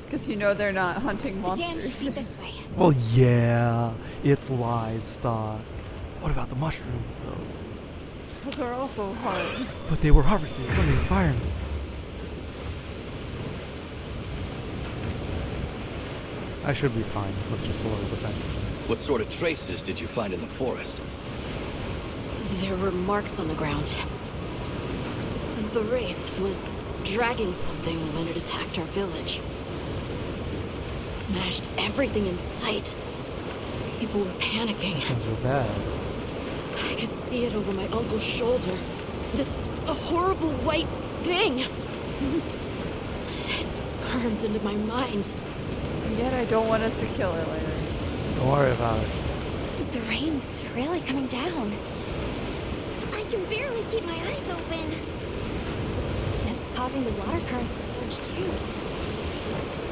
Because you know they're not hunting The dam should monsters. be this way. Well, yeah, it's livestock. What about the mushrooms, though? Those are also hard. But they were harvested from the environment. I should be fine with just a little defense. What sort of traces did you find in the forest? There were marks on the ground. The Wraith was dragging something when it attacked our village. It smashed everything in sight. People were panicking. That sounds real bad. I could see it over my uncle's shoulder. This horrible white thing. It's burned into my mind. And yet I don't want us to kill it later. Don't worry about it. The rain's really coming down. I can barely keep my eyes open. It's causing the water currents to surge too.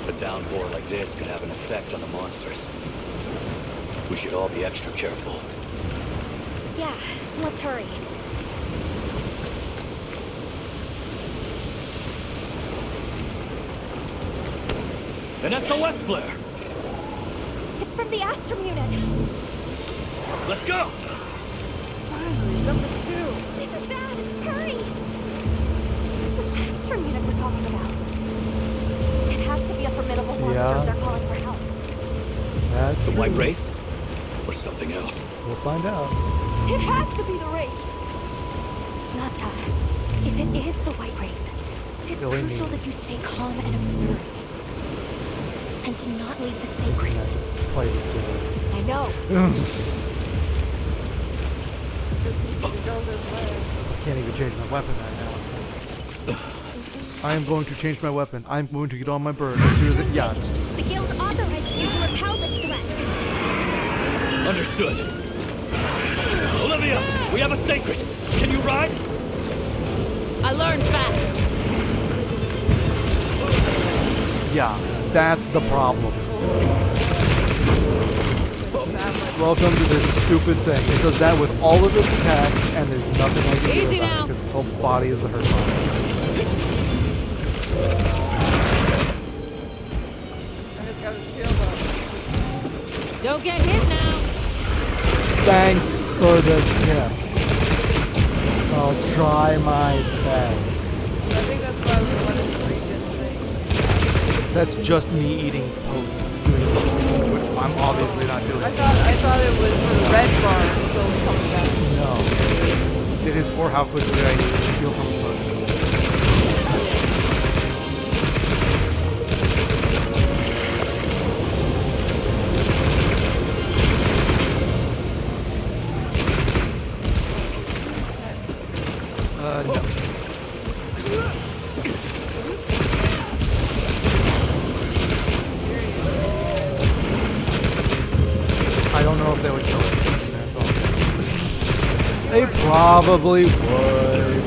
A downpour like this could have an effect on the monsters. We should all be extra careful. Yeah, let's hurry. An SOS flare! It's from the Astrum unit. Let's go! Finally, something to do. This is bad. Hurry! This is the Astrum unit we're talking about. It has to be a formidable monster Yeah. if they're calling for help. That's The true. White Wraith? Or something else? We'll find out. It has to be the Wraith. Nata, if it is the White Wraith, it's Silly crucial me. that you stay calm and observe. And do not leave the sacred. Play it. I know. Just need to go this way. I can't even change my weapon right now. I am going to change my weapon. I'm going to get on my bird as soon as it. Yeah. The guild authorizes you to repel this threat. Understood. Olivia, we have a sacred. Can you ride? I learned fast. Yeah, that's the problem. Welcome to this stupid thing. It does that with all of its attacks, and there's nothing I can do Easy about now. it because its whole body is the hurt box. And it's got a shield up. Don't get hit now. Thanks for the tip. I'll try my best. I think that's why we wanted to regen thing. That's just me eating potion, doing potion, which I'm obviously not doing. I thought it was for the red bar, so it comes back. No. It is for how quickly I heal from a potion. No. I don't know if they would kill it. That's all. They probably would.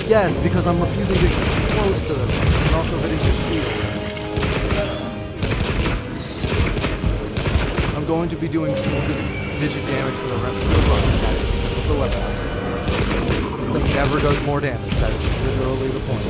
Yes, because I'm refusing to get close to them and also hitting the shield. I'm going to be doing single digit damage for the rest of the run, guys, because of the weapon. This thing never does more damage. That is literally the point.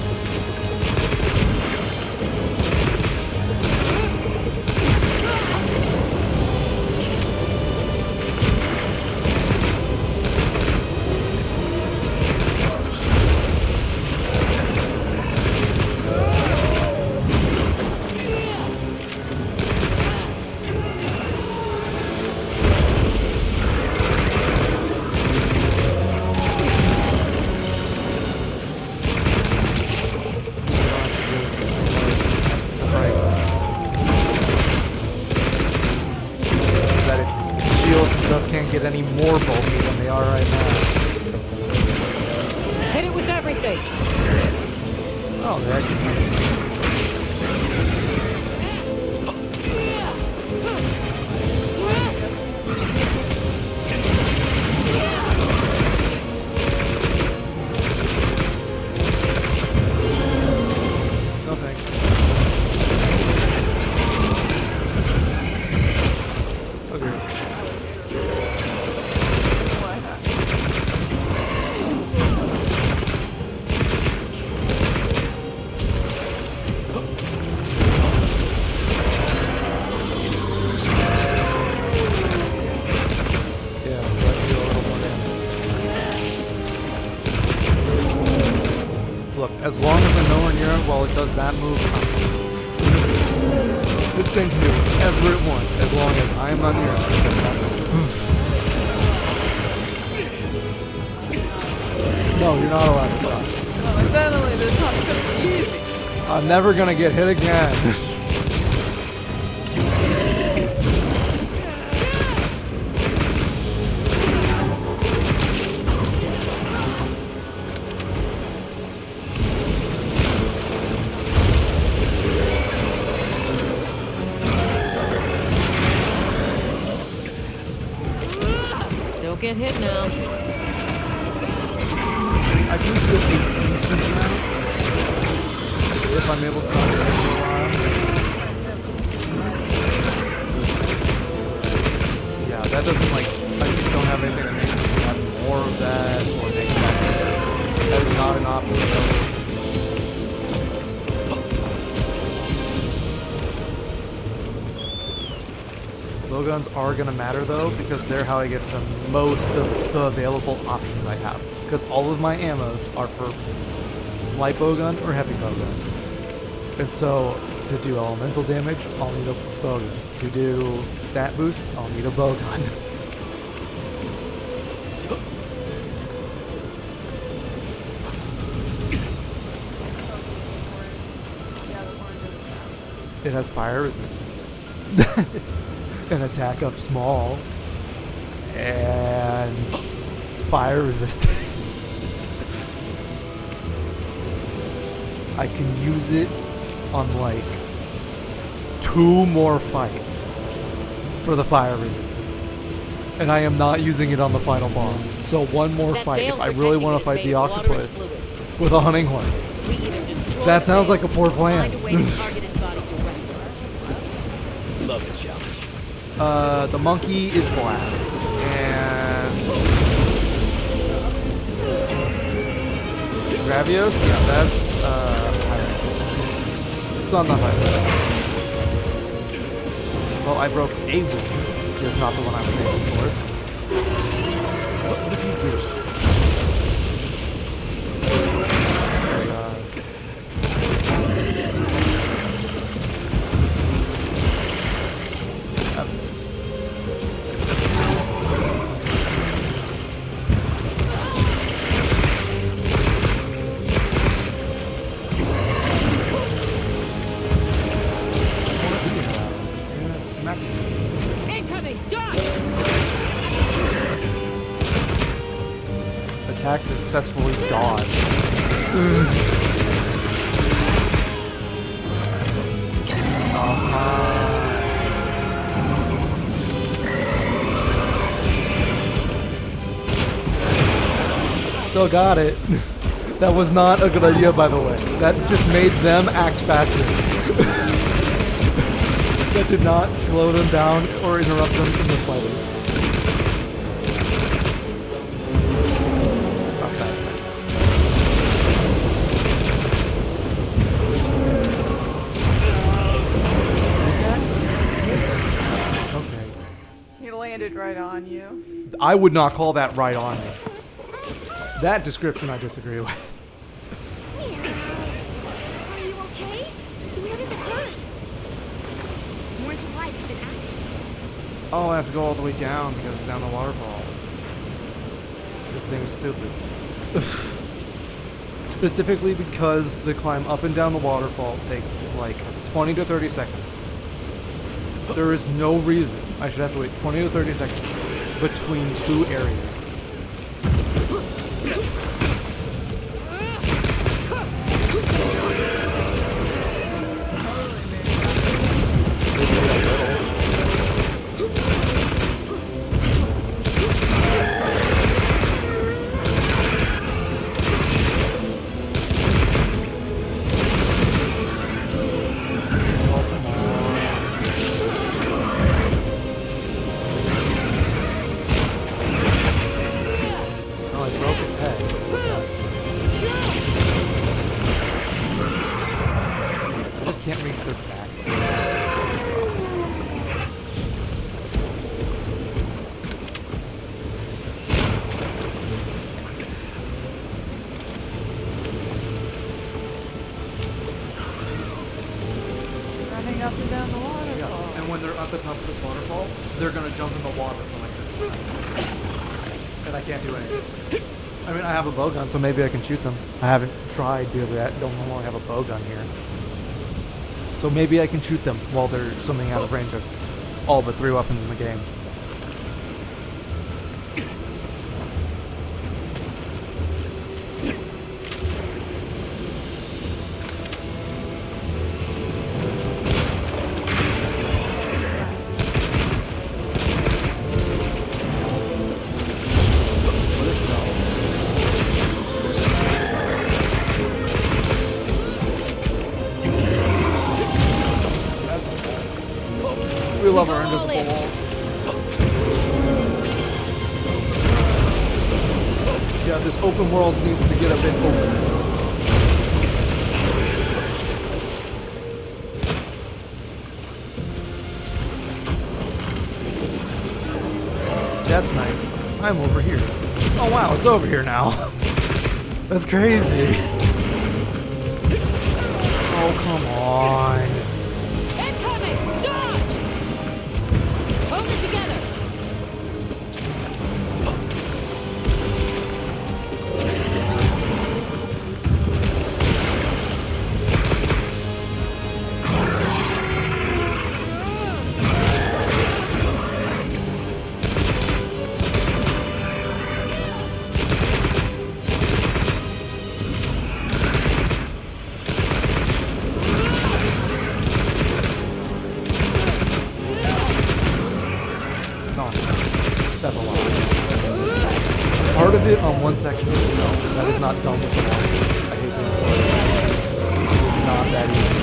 Can't get any more bulky than they are right now. Hit it with everything. Oh, they're actually no thanks. Okay. As long as I'm nowhere near it while it does that move, this thing can do whatever it wants as long as I am not near it. It does that move. No, you're not allowed to touch. Oh, suddenly this one's gonna be easy. I'm never gonna get hit again. Don't get hit now. I do feel a decent amount if I'm able to not get hit for a while. Yeah, that doesn't like, I just don't have anything that makes me have more of that or makes that. That is not an option available. Blowguns are going to matter though, because they're how I get to most of the available options I have. Because all of my ammos are for light bowgun or heavy bowgun. And so, to do elemental damage, I'll need a bowgun. To do stat boosts, I'll need a bowgun. It has fire resistance. An attack up small. And fire resistance. I can use it on like 2 more fights for the fire resistance. And I am not using it on the final boss. So one more fight if I really want to fight the octopus with a hunting horn. That sounds like a poor plan. Love the challenge. The monkey is blast. And Gravios? Yeah, that's it's not enough item. Well, I broke a wound, just not the one I was aiming for. What if you do? Have this. Incoming! Dodge! Attack successfully dodged. Still got it. That was not a good idea, by the way. That just made them act faster. That did not slow them down or interrupt them in the slightest. Stop that. Okay. He landed right on you. I would not call that right on me. That description I disagree with. Are you okay? Where does it hurt? More supplies have been added. Oh, I have to go all the way down because it's down the waterfall. This thing is stupid. Specifically because the climb up and down the waterfall takes like 20 to 30 seconds. There is no reason I should have to wait 20 to 30 seconds between 2 areas. they're at the top of this waterfall, they're gonna jump in the water for like 30 seconds. And I can't do anything. I mean, I have a bow gun, so maybe I can shoot them. I haven't tried because I don't normally have a bow gun here. So maybe I can shoot them while they're swimming out of range of all but 3 weapons in the game. We love our invisible walls. Yeah, this open world needs to get a bit open. That's nice. I'm over here. Oh wow, it's over here now. That's crazy. Oh, come on. Incoming! Dodge! Hold it together! That's a lot. Part of it on one section, no, that is not done with the water. I hate to inform you. It is not that easy.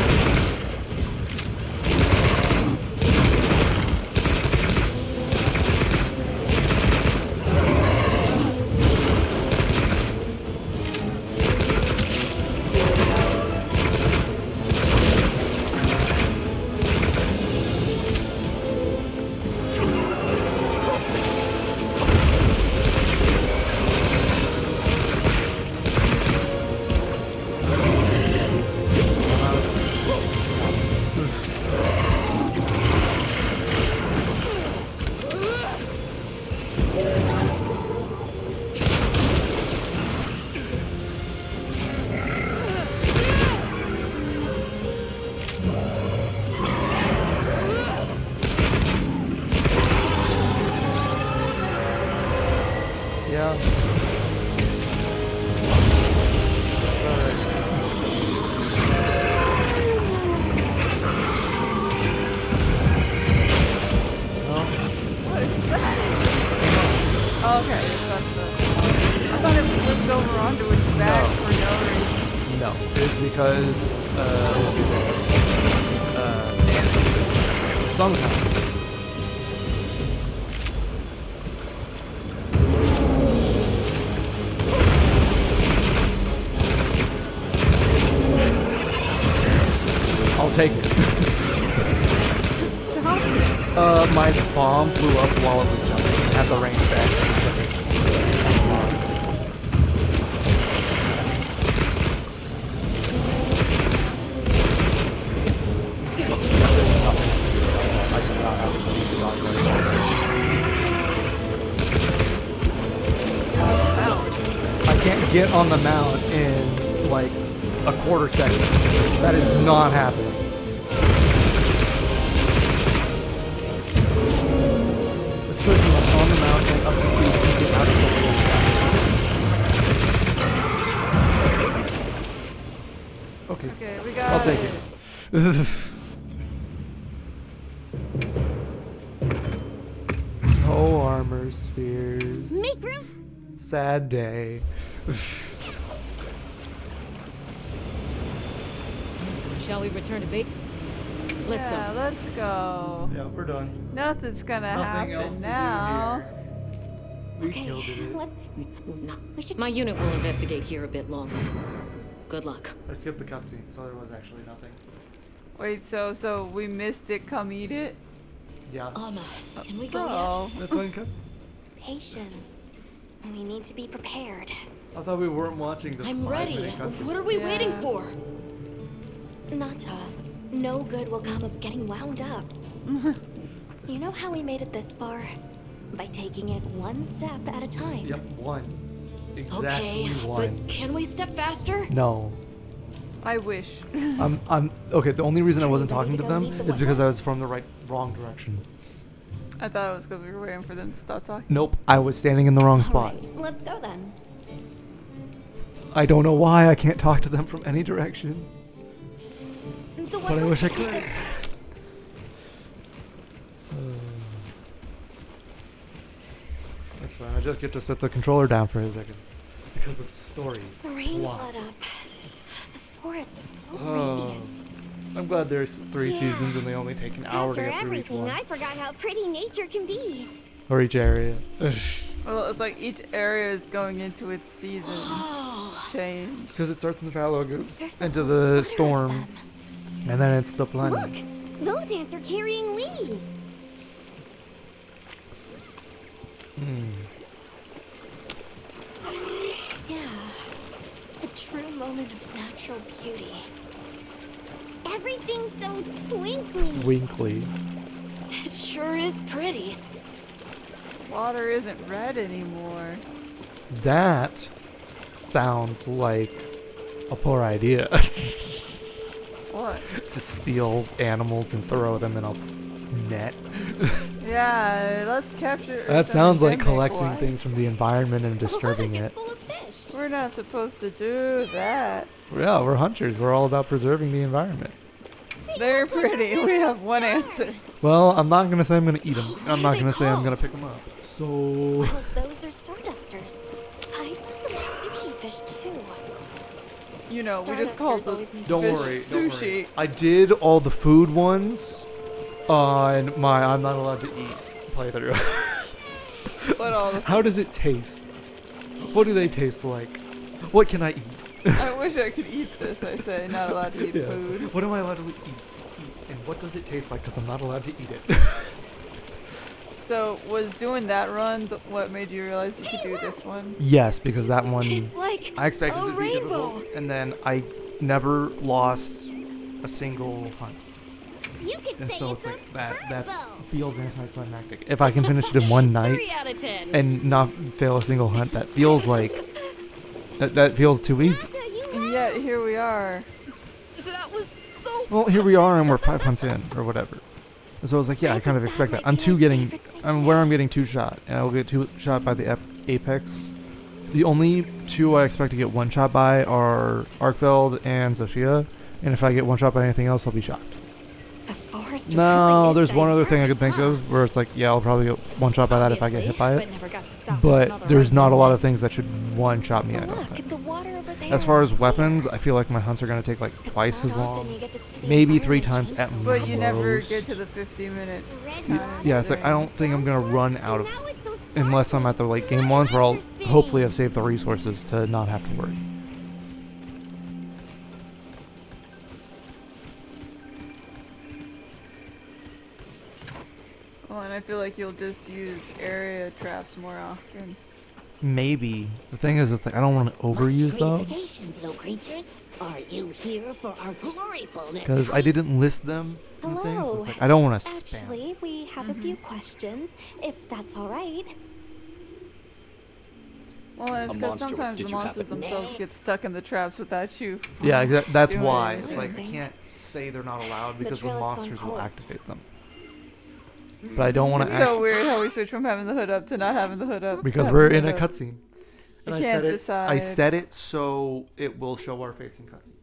Yeah. That's alright. No? What is that? Oh, okay. I thought it flipped over onto its back for no reason. No. It's because, some kind. I'll take it. Stop it. My bomb blew up while it was jumping. I had the range to actually hit it. I do not have the speed to dodge right. I can't get on the mount in like a quarter second. That is not happening. This person on the mount and up to speed to get out of the way. Okay. Okay, we got I'll take it. Oh, armor spheres. Make room. Sad day. Shall we return to base? Let's go. Let's go. Yeah, we're done. Nothing's gonna Nothing happen else to now. do here. We killed it. We should. My unit will investigate here a bit longer. Good luck. I skipped the cutscene, so there was actually nothing. Wait, so we missed it. Come eat it. Yeah. Can we go Oh. That's one cutscene. Patience. We need to be prepared. I thought we weren't watching the I'm ready. 5-minute cutscene. What are we waiting for? Nata, no good will come of getting wound up. You know how we made it this far? By taking it one step at a time. Yep, one. Exactly Okay, one. but can we step faster? No. I wish. I'm okay. The only reason I wasn't Ready talking to to go them meet the is because I Wetwoods? was from the wrong direction. I thought it was because we were waiting for them to stop talking. Nope, I was standing in the wrong spot. Alright, let's go then. I don't know why I can't talk to them from any direction, The but I wish I could. Wetwoods- That's fine. I just get to set the controller down for a second because of story. The rain's Plot. let up. The forest is so Oh. radiant. I'm glad there's 3 Yeah. seasons and they only take an hour to After get through each everything, one. I forgot how pretty nature can be. Or each area. Well, it's like each area is going into its season change. Because it starts in the fallow, goes There's a into whole the clutter of storm, them. and then it's the plenty. Look, those ants are carrying leaves. Yeah, a true moment of natural beauty. Everything's so twinkly. Winkly. It sure is pretty. Water isn't red anymore. That sounds like a poor idea. What? To steal animals and throw them in a net. Yeah, let's capture. That some sounds like endemic collecting life. things from the environment and disturbing it. Full of fish. We're not supposed to do that. Yeah, we're hunters. We're all about preserving the environment. They're pretty. We have one answer. Well, I'm not going to say I'm going to eat them. I'm are not they going to say I'm called? going to pick them up. So, Oh, those are stardusters. I saw some sushi fish too. You know, we just called Stardusters the always make don't fish worry. sushi. Don't worry. I did all the food ones on my I'm not allowed to eat playthrough. But all the How does it taste? What do they taste like? What can I eat? I wish I could eat this. I say not allowed to eat Yes. food. What am I allowed to eat? And what does it taste like? Because I'm not allowed to eat it. So was doing that run what made you realize you could do this one? Yes, because that one It's like I expected a to be rainbow. difficult, and then I never lost a single hunt. You could And say so it's it's a like that purple. feels anticlimactic. If I can finish it in one night 3 out of 10. and not fail a single hunt, that feels like that feels too easy. And yet here we are. That was so. Well, here we are, and we're 5 hunts in, or whatever. And so I was like, yeah, I kind of expect that. I'm where I'm getting 2 shot, and I will get 2 shot by the apex. The only 2 I expect to get 1 shot by are Arkfeld and Zoshia, and if I get 1 shot by anything else, I'll be shocked. The forest No, really is there's one other thing I diverse, could think huh? of where it's like, yeah, I'll probably get 1 shot by that if I get hit by it. But never got to stop But another there's run not a to lot the of things that should 1 shot me, I don't Look, think. the water over there. As far is as weapons, clear. I feel like my hunts are going to take like It's twice not as often long. you get to see the Maybe 3 environment times change at so But you never most. get to the 50-minute Red time. dot. Yeah, it's like I don't think I'm going to run out of Now it's so unless I'm at the late game ones where I'll sparkly. hopefully have saved the resources to not have to worry. Well, and I feel like you'll just use area traps more often. Maybe. The thing is, it's like I don't want to overuse those Gratifications, little creatures. Are you here for our gloryfulness? because I didn't list them. And things, so Hello. it's like I don't want to spam. Actually, we have a few questions, if that's all right. Well, it's A because monster, sometimes did the you monsters happen- themselves get stuck in the traps without you. Yeah, that's doing why. anything. It's like I can't say they're not allowed because the trail has gone monsters will cold. activate them. But I don't want It's to so weird how we switch from having the hood up to not having the hood up. to because having we're the in a hood up. cutscene. You And can't I decide. set it so it will show our face in cutscene.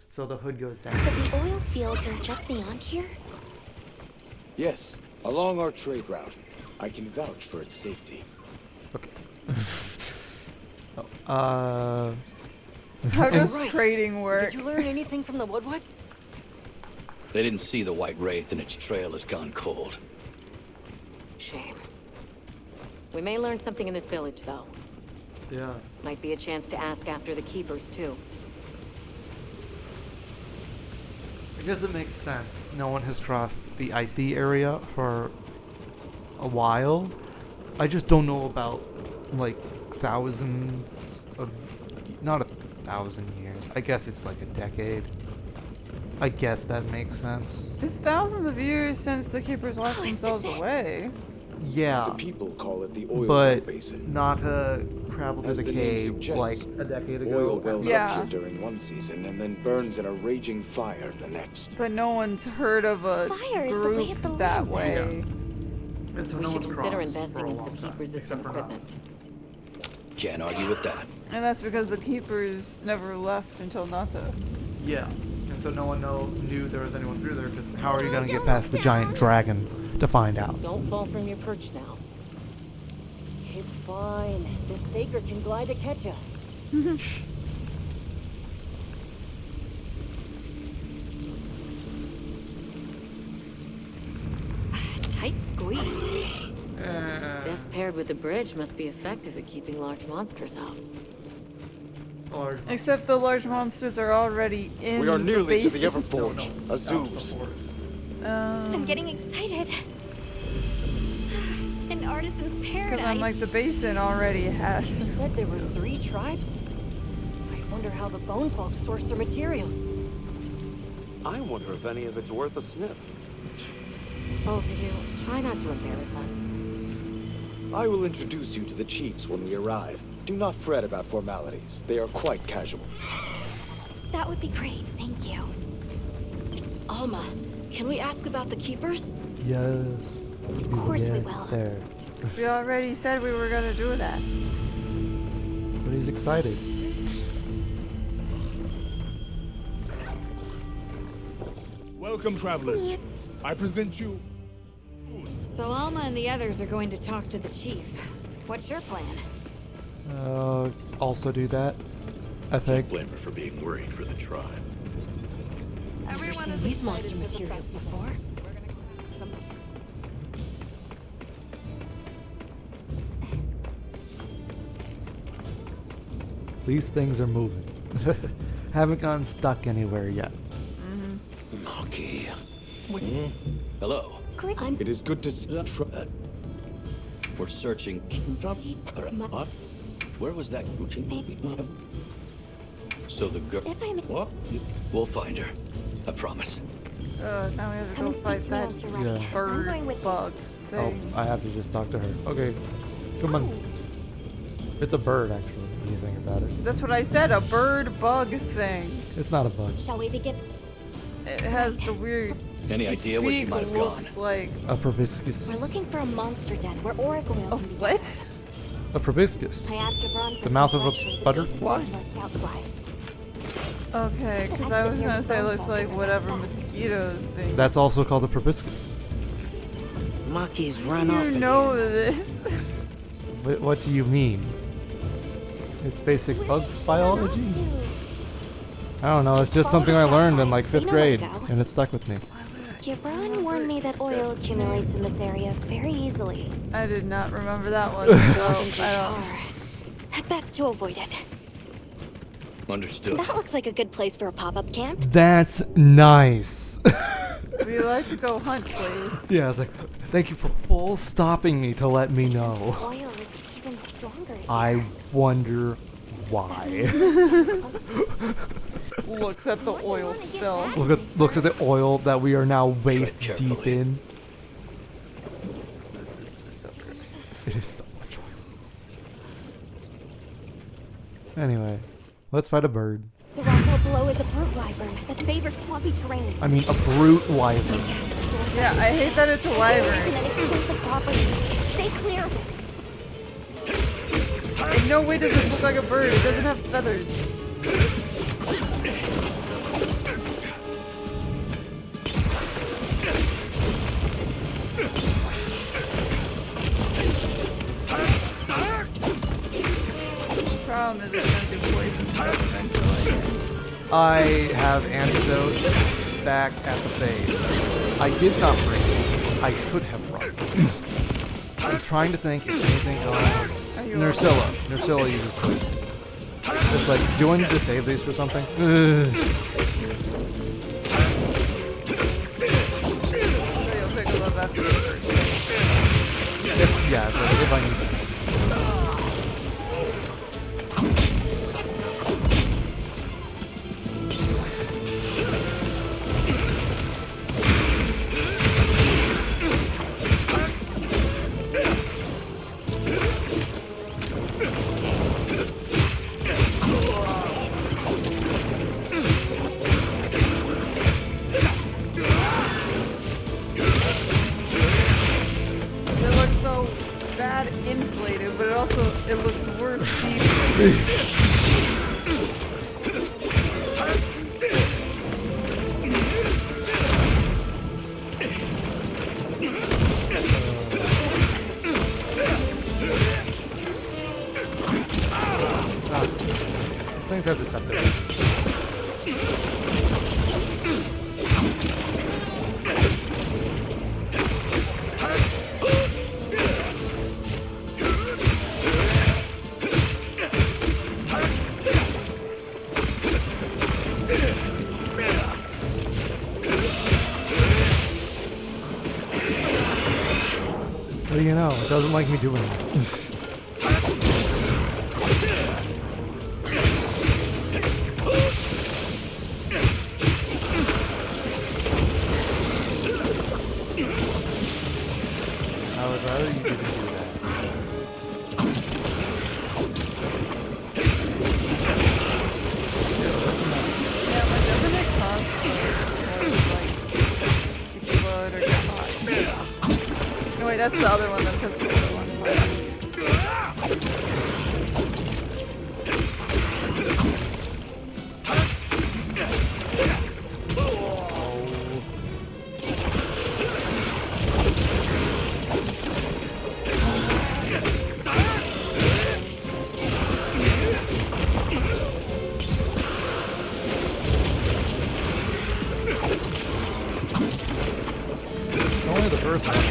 So the hood goes down. So the oil fields are just beyond here? Yes, along our trade route. I can vouch for its safety. Okay. How and- does trading work? Did you learn anything from the Woodwoods? They didn't see the White Wraith and its trail has gone cold. Shame. We may learn something in this village, though. Yeah. Might be a chance to ask after the keepers, too. I guess it makes sense. No one has crossed the icy area for a while. I just don't know about like thousands of, not 1,000 years. I guess it's like a decade. I guess that makes sense. It's thousands of years since the keepers locked themselves away. Yeah. The people call it the oil but basin. not to travel through As the the name cave like suggests, a decade Oil ago. wells up here during one season and then burns in a raging fire the next. But no one's heard of a Fire is the way group of the that land. way. It's We should consider investing in some heat-resistant equipment. Can't argue with that. And that's because the keepers never left until Nata. Yeah. And so no one knew there was anyone through there, because how are you going to get past the giant dragon to find out? Don't fall from your perch now. It's fine. The Saker can glide to catch us. Tight squeeze. This paired with the bridge must be effective at keeping large monsters out. Except the large monsters are already in We are the nearly to the basin. Everforge, Azuz. I'm getting excited. An artisan's paradise. Because I'm like, the basin already You has. said there were 3 tribes? I wonder how the bone folks source their materials. I wonder if any of it's worth a sniff. Both of you, try not to embarrass us. I will introduce you to the chiefs when we arrive. Do not fret about formalities. They are quite casual. That would be great, thank you. Alma, can we ask about the keepers? Yes. Of course we will. There. We already said we were gonna do that. But he's excited. Welcome, travelers. I present you. So Alma and the others are going to talk to the chief. What's your plan? Also do that, I think. Blame her for being worried for the tribe. Never seen these monster materials before. These things are moving. Haven't gotten stuck anywhere yet. Monkey. Hello. It is good to see. We're searching. Where was that? So the girl. What? We'll find her. I promise. Now we have to Come go and speak fight to me that once you're ready. Yeah. I'm bird going with bug Oh, thing. I have to just talk to her. Okay. Come on. It's a bird, actually, when you think about it. That's what I said, a bird bug thing. It's not a bug. Shall we begin? It has the weird. Any idea where she beak might have gone? looks like A proboscis. We're looking for a monster den where Oracle will can be what? found. A proboscis. I asked Jabron for The some mouth of a directions and butterfly? he sent our scout flies. Okay, because I was gonna say it looks like whatever mosquitoes thing. That's also called a proboscis. Monkeys How run do off you again. know this? What do you mean? It's basic bug biology? I don't know, it's just something I learned in like 5th grade, and it stuck with me. Jabron warned me that oil accumulates in this area very easily. I did not remember that one, so I Best to avoid it. Understood. That looks like a good place for a pop-up camp. That's nice. don't. We like to go hunt, please. Yeah, I was like, thank you for full stopping me to let me know. Oil is even stronger here. I wonder why. Looks at the oil spill. Looks at the oil that we are now waist deep carefully. in. This is just so gross. It is so much oil. Anyway, let's fight a bird. The rock hole below is a brute wyvern that favors swampy terrain. I mean, a brute wyvern. Yeah, I hate that it's a wyvern. And exclusive properties. Stay clear of it. In no way does it look like a bird. It doesn't have feathers. Problem is it's gonna be poison stuff eventually. I have antidotes back at the base. I did not bring it. I should have brought it. I'm trying to think if anything else. Nursilla. Nursilla uses it. It's like, do I need to save these for something? Ugh. So you'll pick them up after the first. Yeah, it's like if I need them. worst people. These things have deceptive. What do you know? It doesn't like me doing it. I would rather you didn't do that. Yeah, but doesn't it cause the like explode or get hot? No, wait, that's the other one. That's the other one. Only the first one is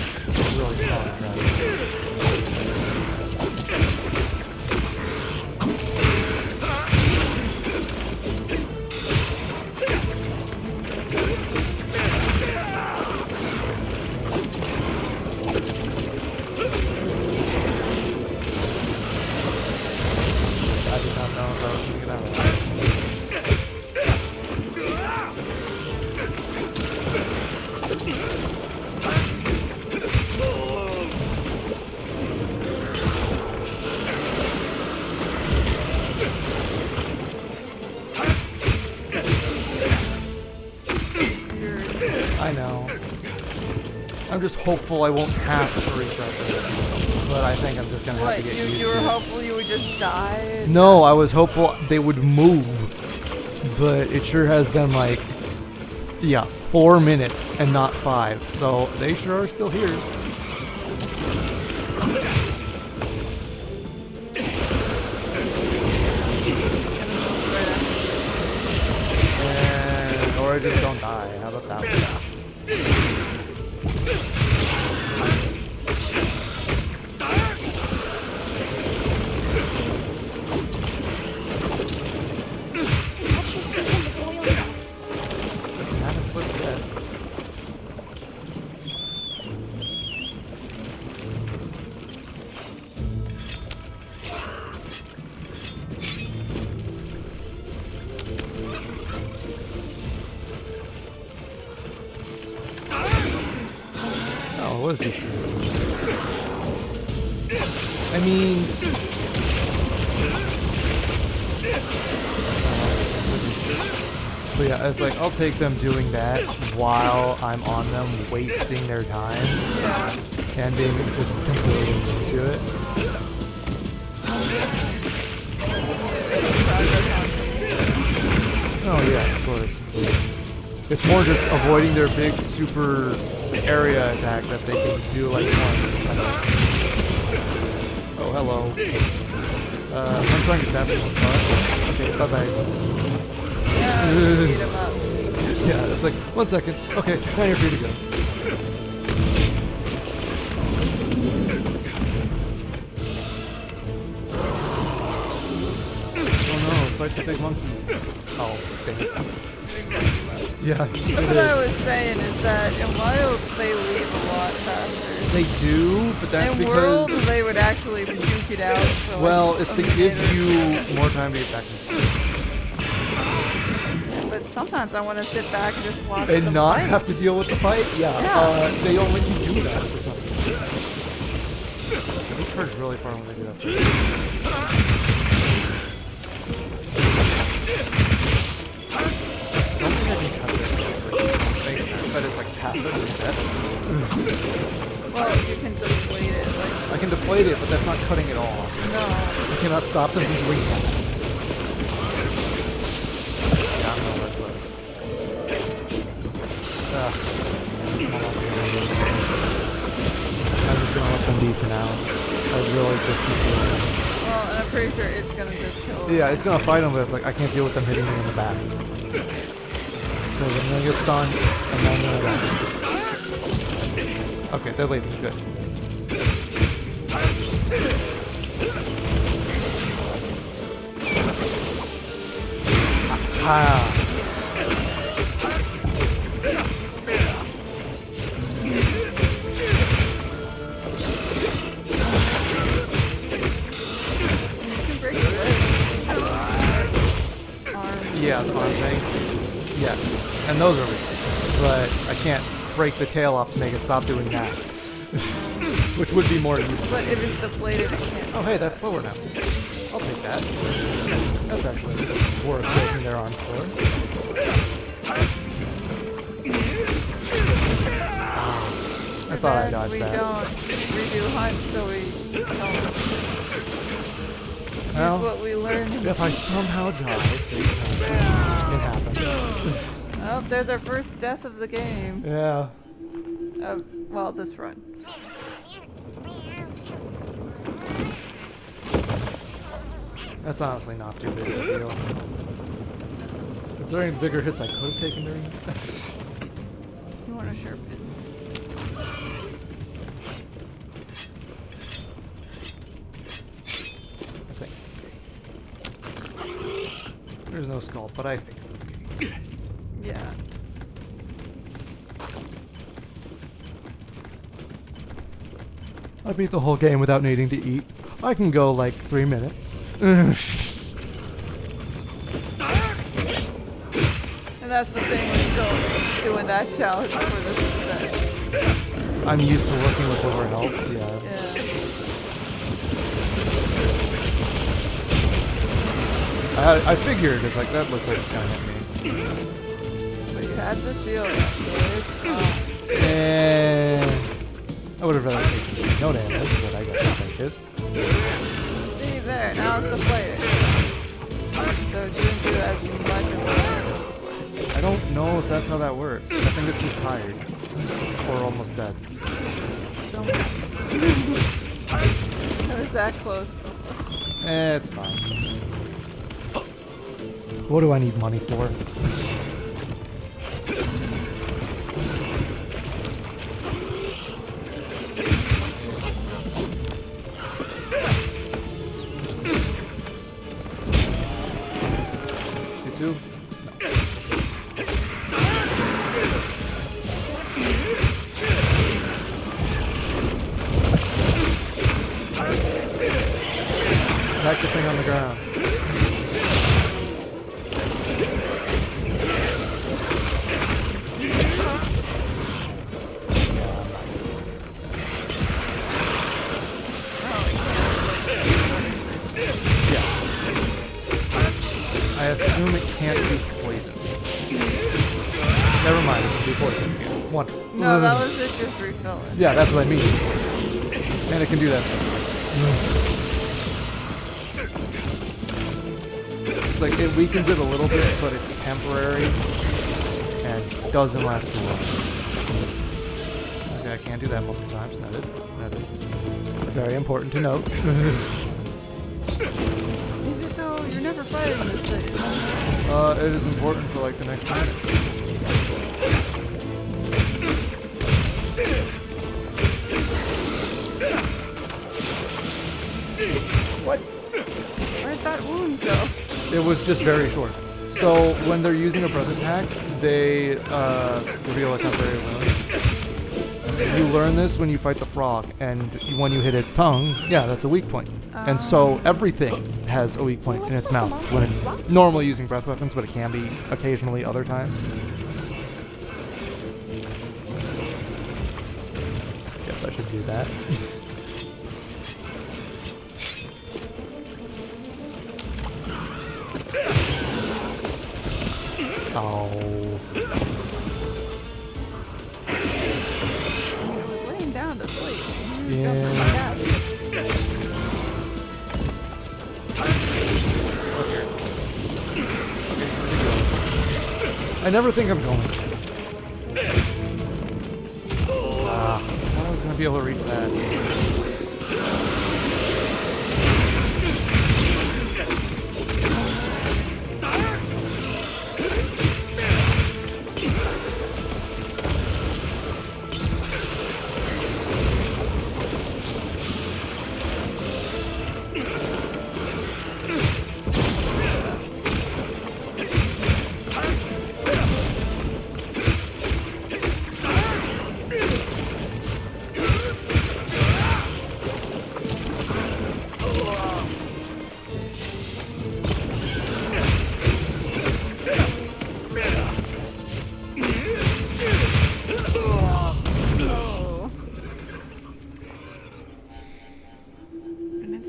really strong, right? I did not know if I was going to get out of that. I know. I'm just hopeful I won't have to reach out there. But I think I'm just gonna have to get used to it. You were hopeful you would just die? No, I was hopeful they would move. But it sure has been like, yeah, 4 minutes and not 5. So they sure are still here. Or I just don't die. How about that one? I haven't slipped yet. Oh, it was just I mean, but yeah, it's like I'll take them doing that while I'm on them, wasting their time and being just completely into it. Oh yeah, of course. It's more just avoiding their big super area attack that they can do like once. Oh, hello. I'm trying to stab him once. Okay, bye bye. Yeah, it's like 1 second. Okay, now you're free to go. Oh no, fight the big monkey. Oh, dang it. Yeah, that's what I was saying, is that in Wilds they leave a lot faster. They do, but that's in because... Worlds they would actually puke it out. For well, like it's to give you more time to get back and forth. But sometimes I want to sit back and just watch and them not fight. have to deal with the fight? Yeah. They don't let you do that for some reason. They charge really far when they do that. I don't think I can cut this. Makes sense. That is like half the reset. Well, you can deflate it. Like, I can deflate it, but that's not cutting it off. No. cannot stop them from doing that. Yeah, I'm gonna let close. I'm just gonna let them be for now. I really just keep doing it. Well, and I'm pretty sure it's gonna just kill them. Yeah, it's gonna fight them, but it's like I can't deal with them hitting me in the back. Because I'm gonna get stunned, and then I'm gonna die. Okay, they're leaving. Good. Ah. Yeah, the arm things. Yes. And those are weak. But I can't break the tail off to make it stop doing that. Which would be more useful. But if it's deflated, it can't. Oh, hey, that's slower now. I'll take that. That's actually worth breaking their arms for. I thought I dodged that. We don't redo hunts, so we don't Well, use what we learned. if I somehow die, it happens. Well, there's our first death of the game. Yeah. Well, this run. That's honestly not too big of a deal. Considering the bigger hits I could have taken during that. You want a sharp pin? I think. There's no skull, but I think I'm okay. Yeah. I beat the whole game without needing to eat. I can go like 3 minutes. And that's the thing when you go doing that challenge for the success. I'm used to working with lower health, yeah. I figured, it's like, that looks like it's gonna hit me. But you had the shield up, so it's fine. And I would have rather taken no damage, but I guess I'll take it. See, there, now it's deflated. So it shouldn't do as much of a I don't know if that's how that works. I think it's just tired. Or almost dead. It's almost... I was that close before. It's fine. What do I need money for? Two. Smack the thing on the ground. I assume it can't be poison. Never mind, it can be poison. Wonderful. No, that was it just refilling. Yeah, that's what I mean. And it can do that stuff. It's like, it weakens it a little bit, but it's temporary. And doesn't last too long. Okay, I can't do that multiple times. Noted. Noted. Very important to note. Is it though? You're never fighting this thing. It is important for like the next minutes. What? Where'd that wound go? It was just very short. So when they're using a breath attack, they reveal a temporary wound. You learn this when you fight the frog, and when you hit its tongue, yeah, that's a weak point. And so everything has a weak point in its mouth when it's normally using breath weapons, but it can be occasionally other times. Guess I should do that. Oh. It was laying down to sleep. Yeah. I never think I'm going to. I thought I was going to be able to reach that.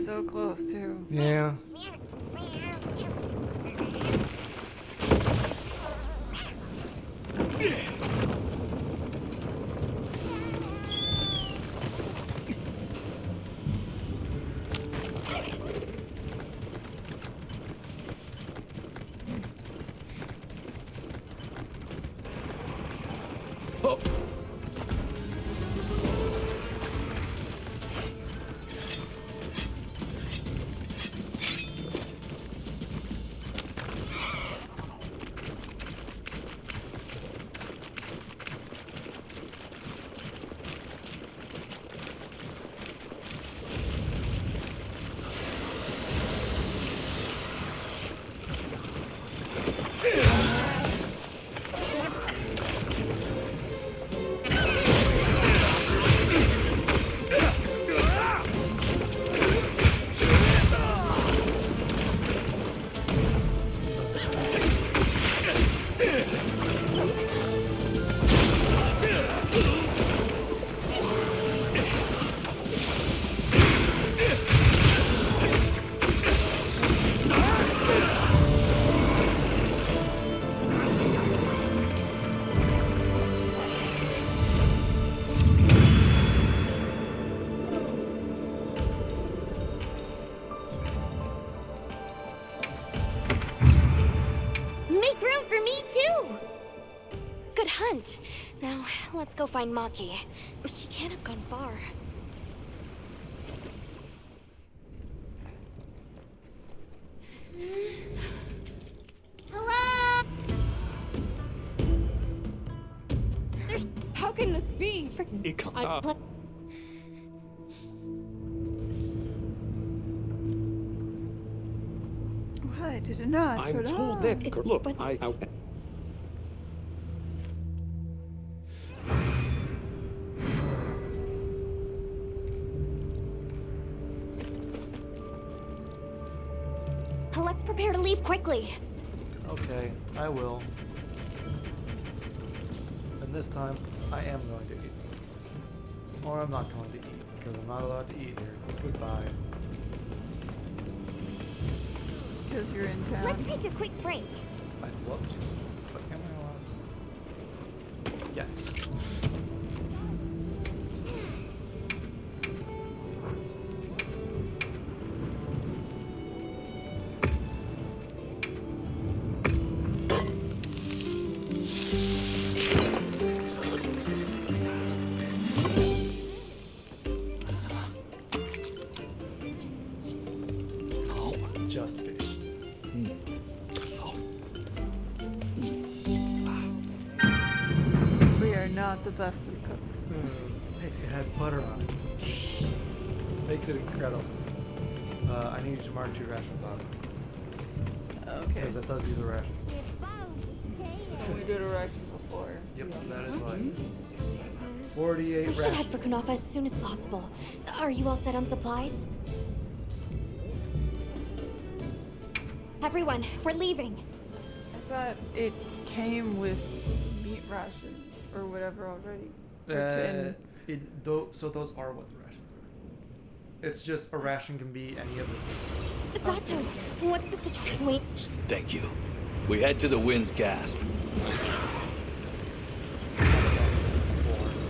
So close too. Yeah. Oh. Make room for me too! Good hunt. Now, let's go find Maki. She can't have gone far. Hello? There's... How can this be? Why did it not? I'm told that. Look, I Let's prepare to leave quickly. Okay, I will. And this time, I am going to eat. Or I'm not going to eat, because I'm not allowed to eat here. Goodbye. Because you're in town. Let's take a quick break. I'd love to, but am I allowed to? Yes. Just fish. We are not the best of cooks. Hey, it had butter on it. Makes it incredible. I need you to mark 2 rations on it. Okay. Because that does use a ration. We did a ration before. Yep, that is right. 48 We should rations. head for Kunafa as soon as possible. Are you all set on supplies? Everyone, we're leaving. I thought it came with meat rations or whatever already. So those are what the rations are. It's just a ration can be any of the things. Sato, what's the situation? Wait. Thank you. We head to the wind's gasp.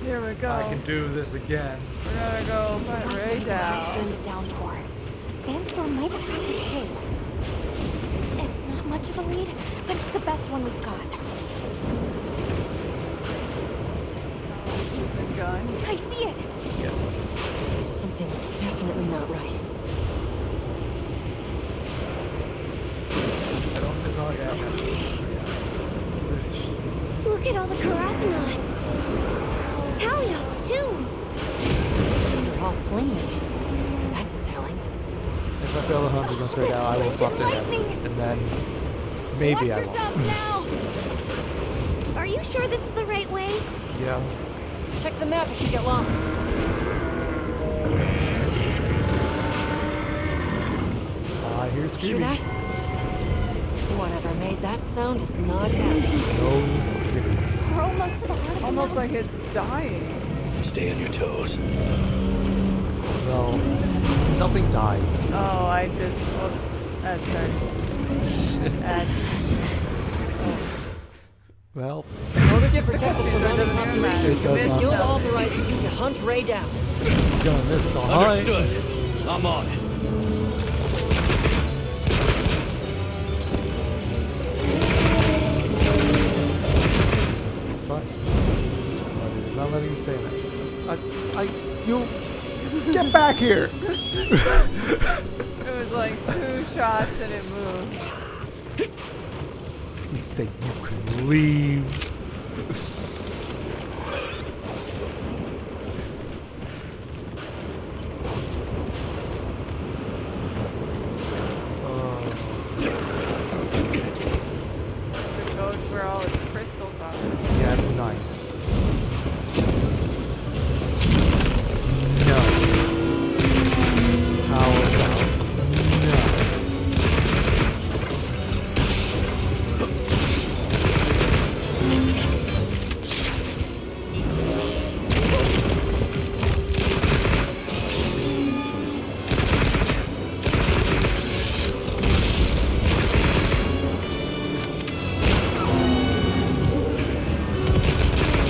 Here we go. I can do this again. We're gonna go find Ray down. During the downpour. The sandstorm might attract it too. It's not much of a lead, but it's the best one we've got. sign? I see it. Yes. Something's definitely not right. I don't. It's not like I have that. Look at all the Karatanot. Taliots, too. They're all fleeing. That's telling. If I fail the hunt against right now, I will swap to him, and then maybe Watch I won't. yourself now. Are you sure this is the right way? Yeah. Check the map if you get lost. I hear Hear screaming. that? Whatever made that sound is not happy. No kidding. We're almost to the heart of the Almost like mountain. it's dying. Stay on your toes. No. Nothing dies. Oh, I just, whoops, that hurts. That, Well, In order to protect the surrounding It population, does this not guild matter. authorizes you to hunt Ray down. I'm gonna miss the hunt. Understood. I'm on it. It's fine. But it's not letting you stay in it. You get back here! it was like 2 shots and it moved. You said you could leave. It goes where all its crystals are. Yeah, it's nice. No. How about no?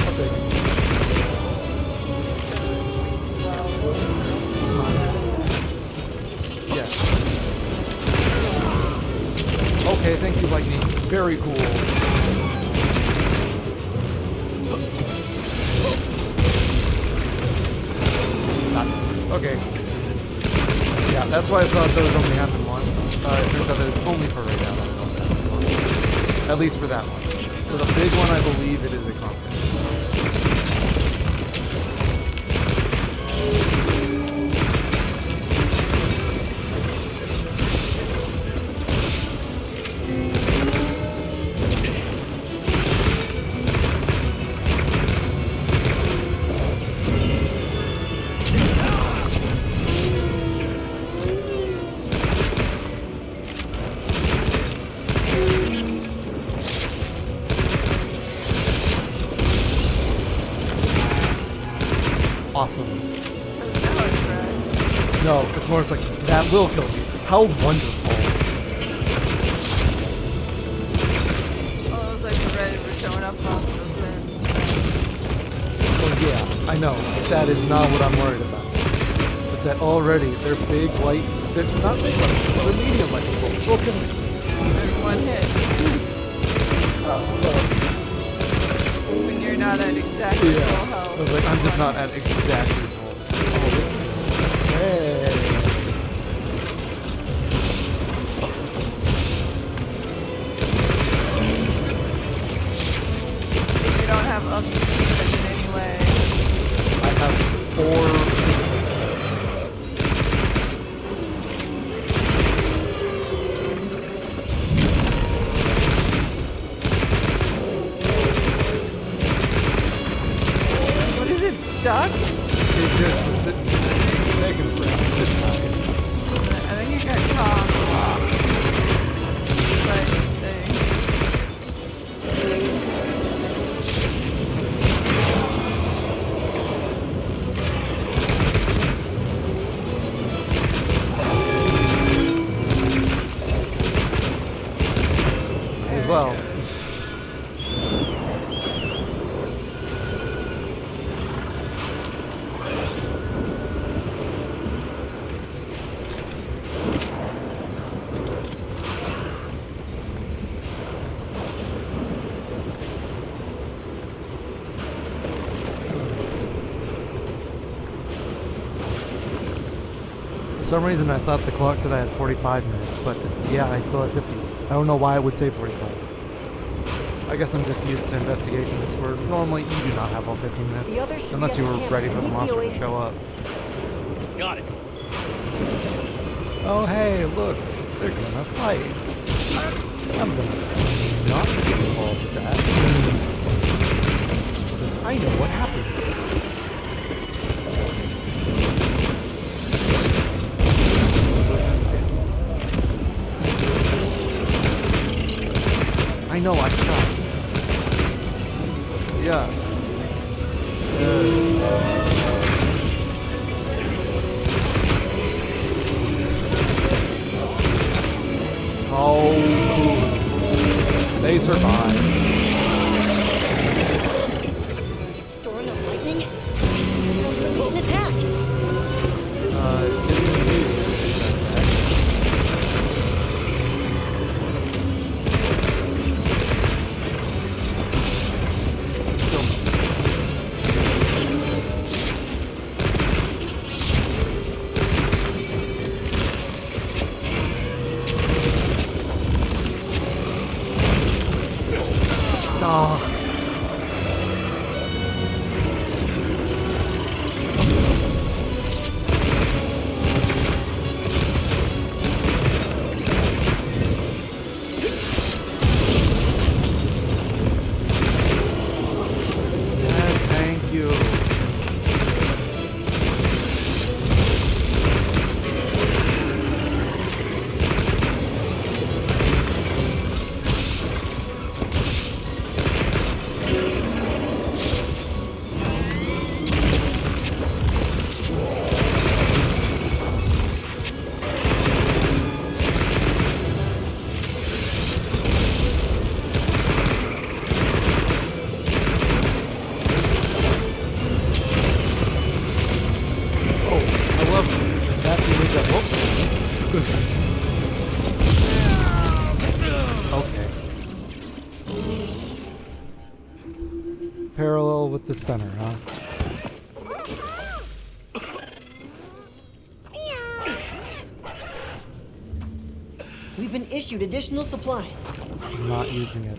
I'll take it. Yes. Okay, thank you, Lightning. Very cool. Not nice. Okay. Yeah, that's why I thought those only happened once. It turns out that it's only for right now that it only happens once. At least for that one. For the big one, I believe it is a constant. Awesome. No, it's more like that will kill me. How wonderful. Oh, it was like the red were showing up off the fins. Well, yeah, I know. That is not what I'm worried about. It's that already they're big light. They're not big light. They're medium light bolts. Will kill me. There's one hit. When you're not at exactly full Yeah. health. I was like, I'm just not at exactly full. Oh, this is. Hey. You don't have upspeed in any way. I have 4 physical. What is it, stuck? It just was sitting there, taking a breath. This time. I think it got caught. Ledge thing. As well. some reason I thought the clock said I had 45 minutes, but yeah, I still have 50. I don't know why it would say 45. I guess I'm just used to investigations where normally you do not have all 50 minutes. Unless you were ready for the monster to show up. Got it. Oh hey, look, they're gonna fight. I'm gonna not get involved with that. Because I know what happens. I know, I tried. Yeah. Oh, they survived. Storing up lightning? It's an attack! Yes, thank you. I love that's a good Okay. Parallel with the center, huh? We've been issued additional supplies. I'm not using it.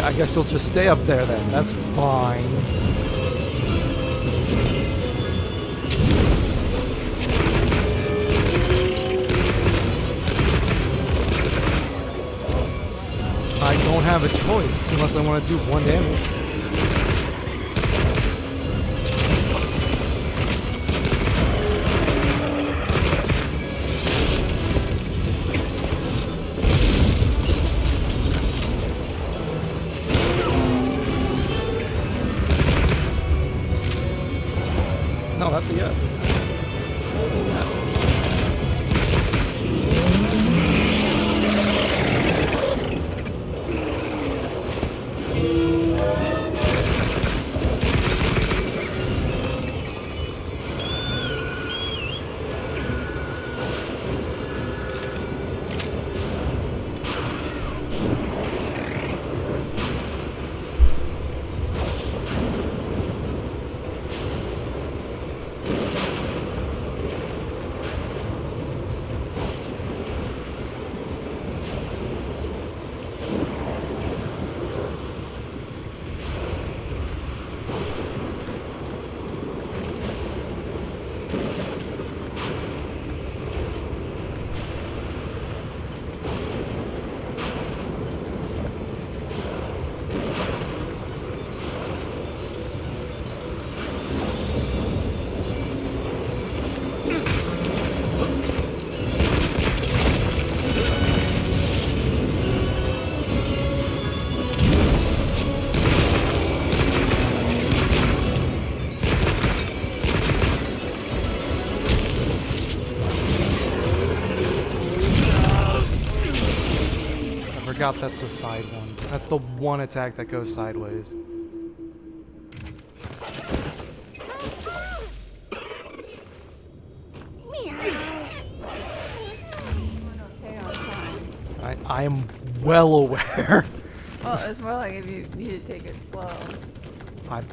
I guess you'll just stay up there then. That's fine. I don't have a choice unless I want to do 1 damage. No, that's a yes. Forgot that's the side one. That's the one attack that goes sideways. I am well aware. Well, it's more like if you need to take it slow. I'm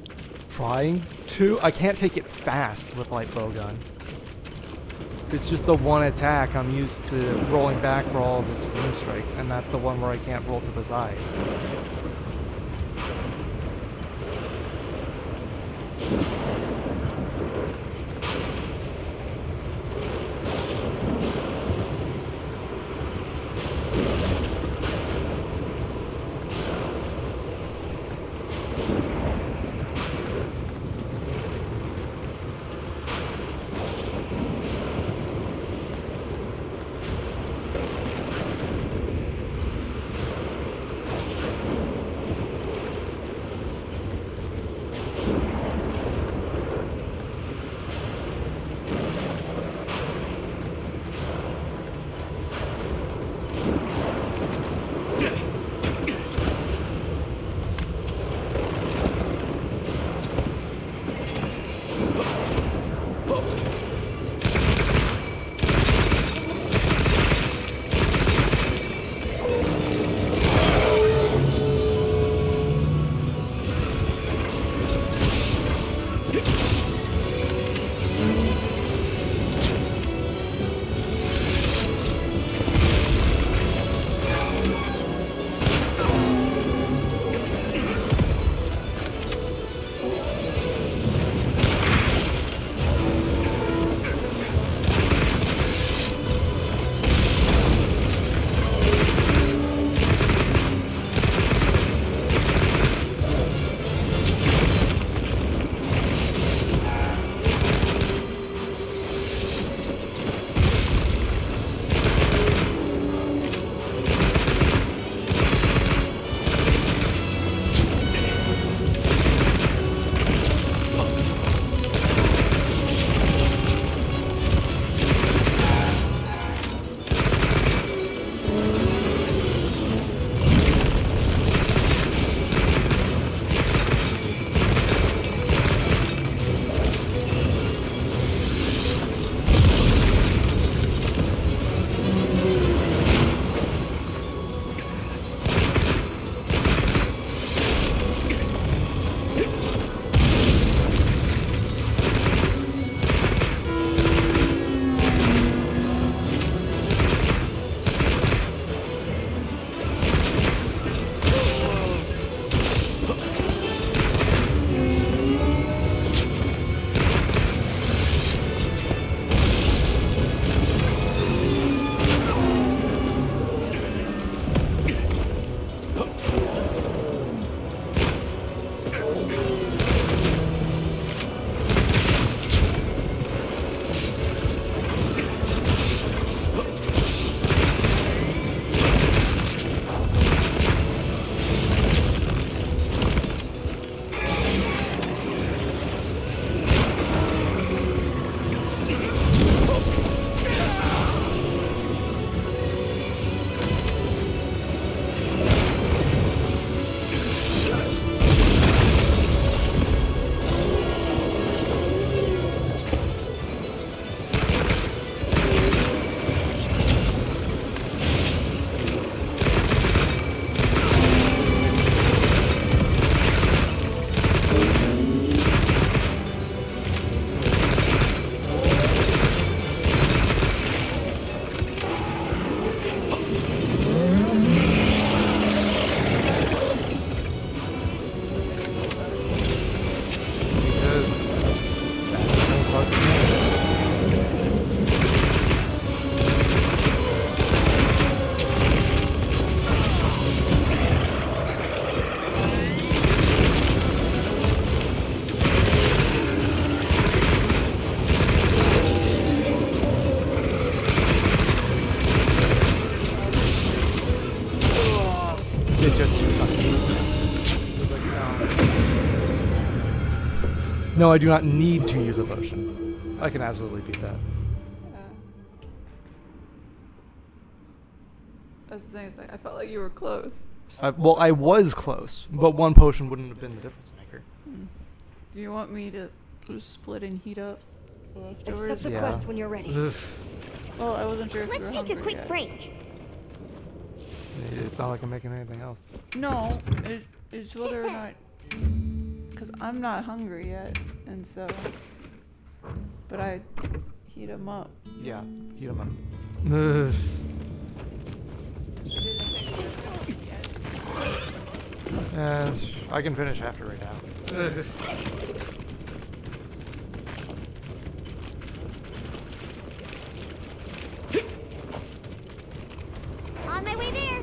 trying to. I can't take it fast with light bowgun. It's just the one attack I'm used to rolling back for all of its wind strikes, and that's the one where I can't roll to the side. It just stuck. It was like, no. No, I do not need to use a potion. I can absolutely beat that. That's the thing. Is like, I felt like you were close. Well, I was close, but one potion wouldn't have been the difference maker. Do you want me to split and heat up? Accept the quest when you're ready. Well, I wasn't sure if you were Let's take a hungry quick yet. break. It's not like I'm making anything else. No, it's whether or not, because I'm not hungry yet, and so, but I heat them up. Yeah, heat them up. I can finish after right now. On my way there.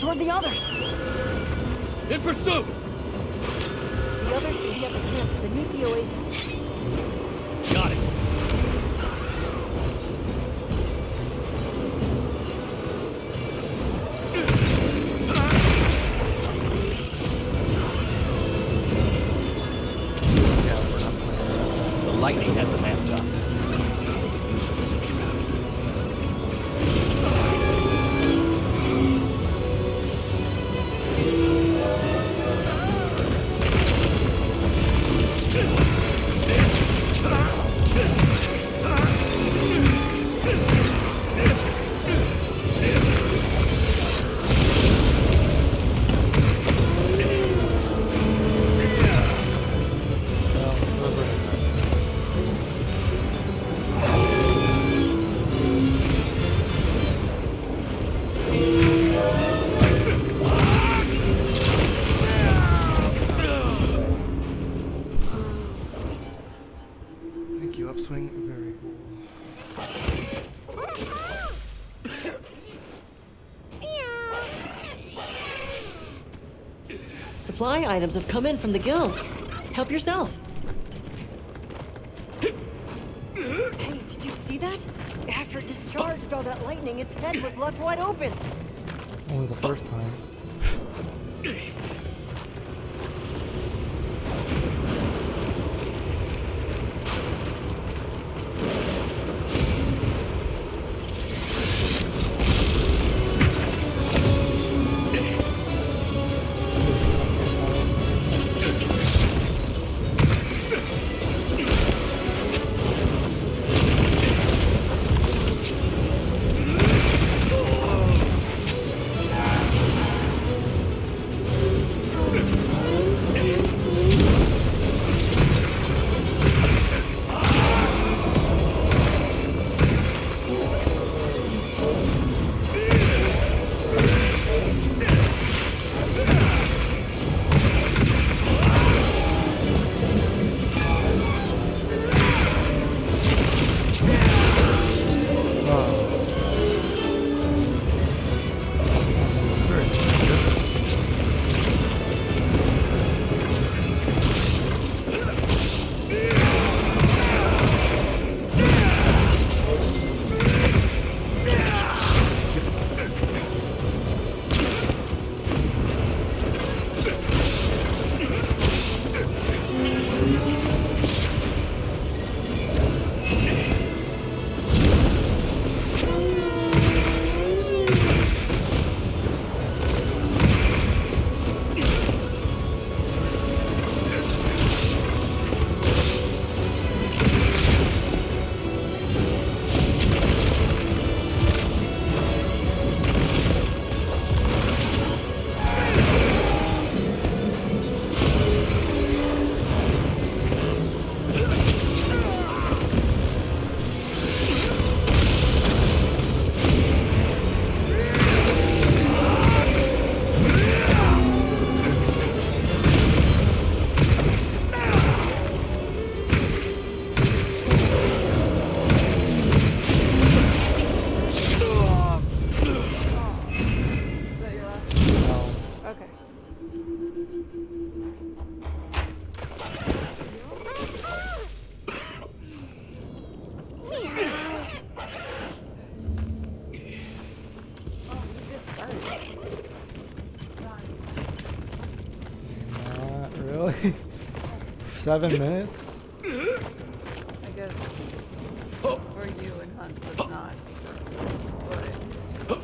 toward the others. In pursuit! The others should be at the camp beneath the oasis. Got it. The lightning has them amped up. Use them as a trap. Thank you, upswing. Very cool. Supply items have come in from the guild. Help yourself. Hey, did you see that? After it discharged all that lightning, its head was left wide open. Only the first time. Really? 7 minutes? I guess for you and Hunt, it's not. But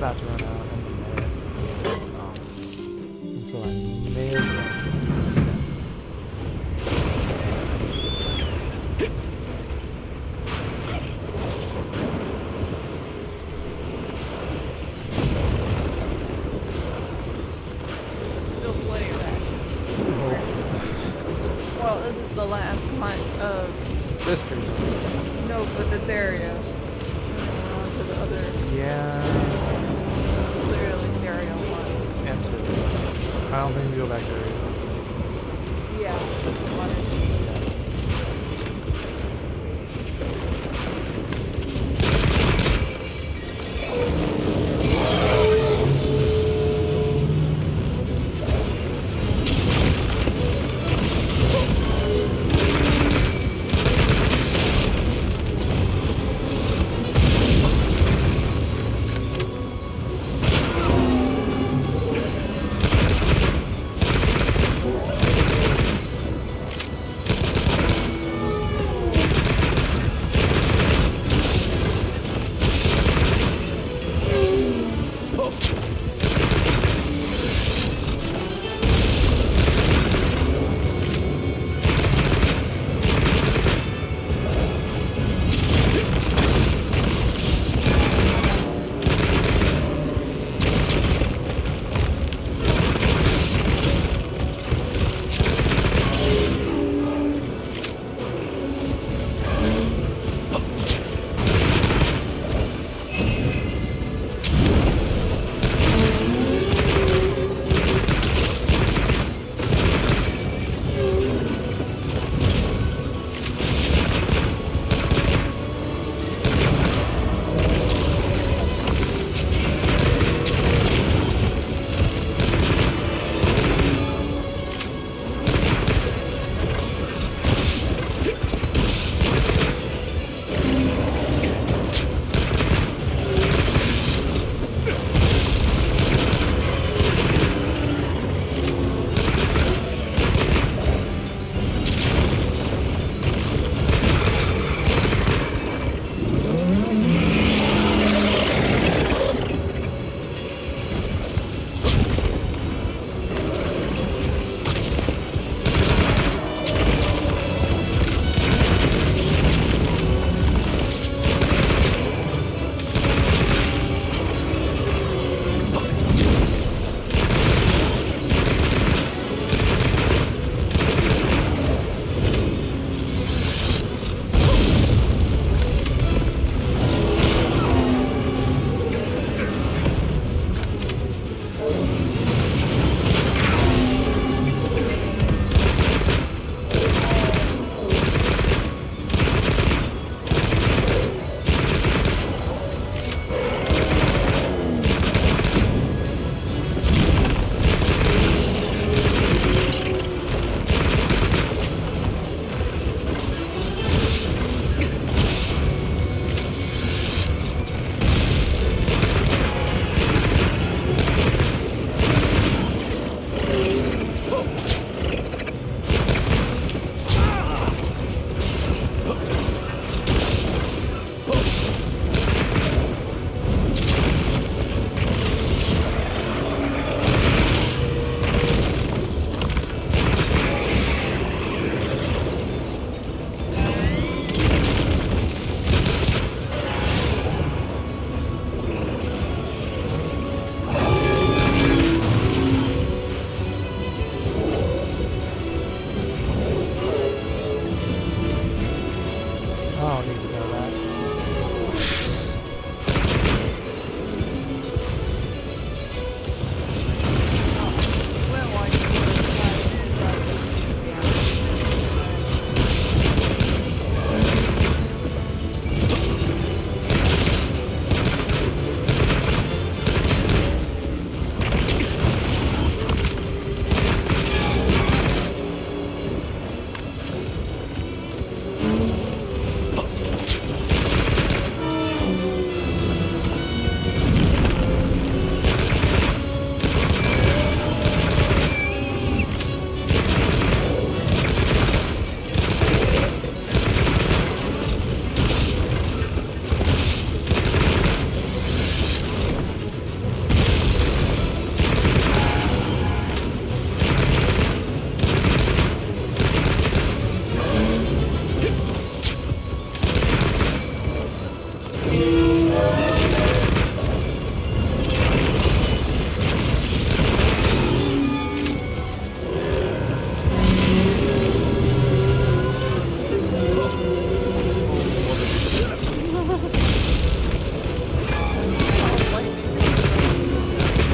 about to run out in a minute. And so I may as well. Still plenty of rations. Well, this is the last time of This street. no, but this area. On to the other. Yeah. Clearly stereo one. And two. I don't think we go back there. Yeah. Water.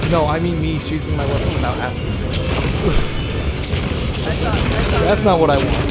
No, I mean me shooting my weapon without asking for it. That's not what I want.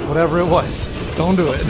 Whatever it was, don't do it.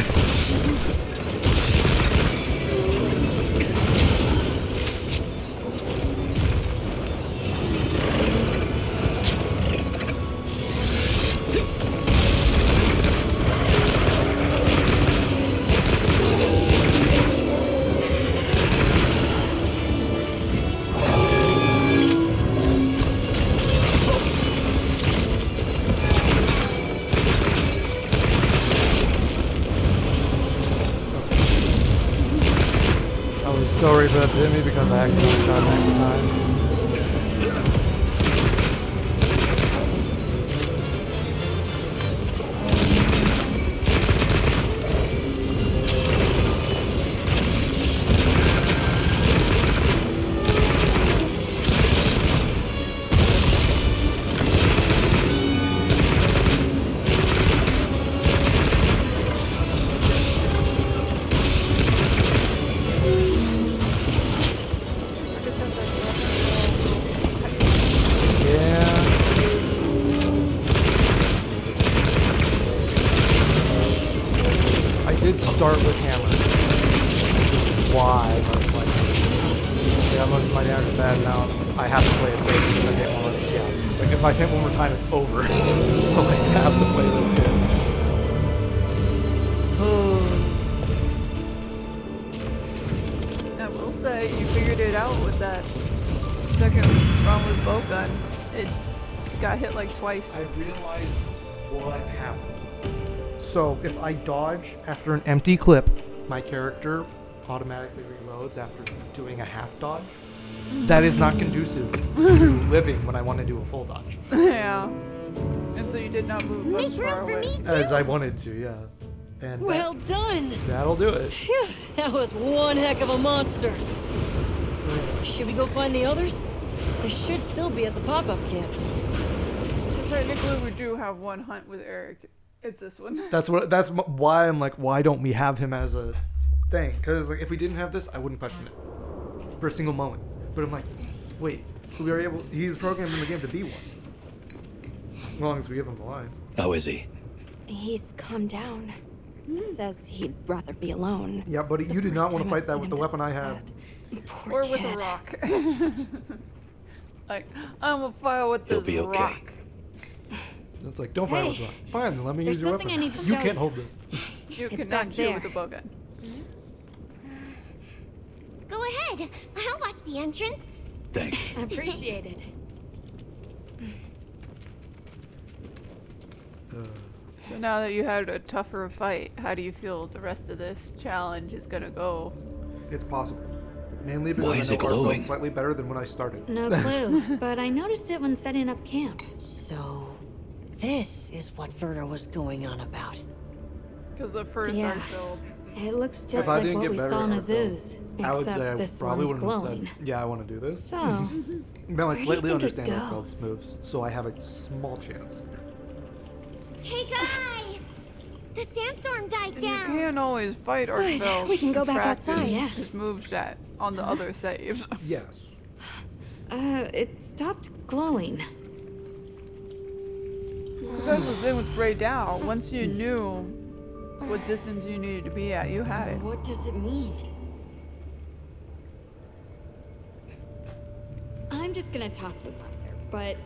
Sorry for that hit me because I accidentally shot an extra time. Start with hammer. Just why? But it's like, yeah, most of my damage is bad now. I have to play it safe because I hit one. Yeah, it's like if I hit one more time, it's over. So I have to play this game. I will say, you figured it out with that second round with bow gun. It got hit like twice. I realized what happened. So if I dodge after an empty clip, my character automatically reloads after doing a half dodge. That is not conducive to living when I want to do a full dodge. Yeah. And so you did not move much far away. As I wanted to, yeah. And well done! That'll do it. Phew, that was one heck of a monster. Should we go find the others? They should still be at the pop-up camp. So technically we do have one hunt with Eric. It's this one. That's why I'm like, why don't we have him as a thing? Because like, if we didn't have this, I wouldn't question it for a single moment. But I'm like, wait, we are able. He's programmed in the game to be one. As long as we give him the lines. How is he? He's calmed down. says he'd rather be alone. Yeah, buddy, It's you the do not first want to time I've fight that seen with him the weapon this I have. sad. Poor Or with a kid. rock. Like, I'm gonna fight with He'll this be okay. rock. It's like, don't fight with Hey, rock. Fine, then let me there's use your something weapon. I need to You show can't you. hold this. You It's cannot back shoot there. with a bowgun. Go ahead. I'll watch the entrance. Thanks. Appreciated. So now that you had a tougher fight, how do you feel the rest of this challenge is gonna go? It's possible. Mainly because Why I is know it Art felt glowing? slightly better than when I started. No clue, but I noticed it when setting up camp. So, this is what Verta was going on about. Because the first Yeah. Dark Build. It looks If just I like didn't what get we better saw in at Art Felt, Azu's, I would except say I this probably one's wouldn't glowing. have said, yeah, I want to do this. So, Now I where do you slightly think it understand Art goes? Felt's moves, so I have a small chance. Hey guys! The sandstorm died And you down. can't always fight Good, Archveld. we can go back practice outside. Yeah. his moveset on the other saves. Yes. it stopped glowing. Because that's the thing with Ray Dow. Once you knew what distance you needed to be at, you had it. What does it mean? I'm just gonna toss this out there, but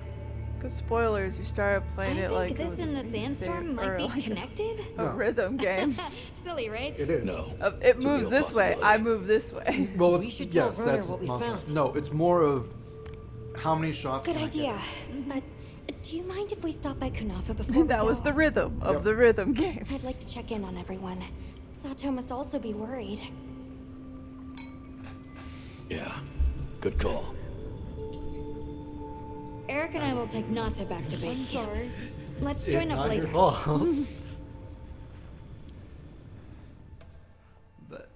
Because spoilers, you started I playing it like think it this was and a the beat sandstorm save- might or be like connected. a No. rhythm game. Silly, right? It is. No. It It's a moves real this way. I possibility. move this way. Well, We it's, should tell yes, Verta that's what we monster. found. No, it's more of how many shots Good can I get idea. in? But do you mind if we stop by Kunafa before we That was go? the rhythm of Yep. the rhythm game. I'd like to check in on everyone. Sato must also be worried. Yeah. Good call. Eric and I will take Nata back to base camp. Let's join It's up not later. your fault. But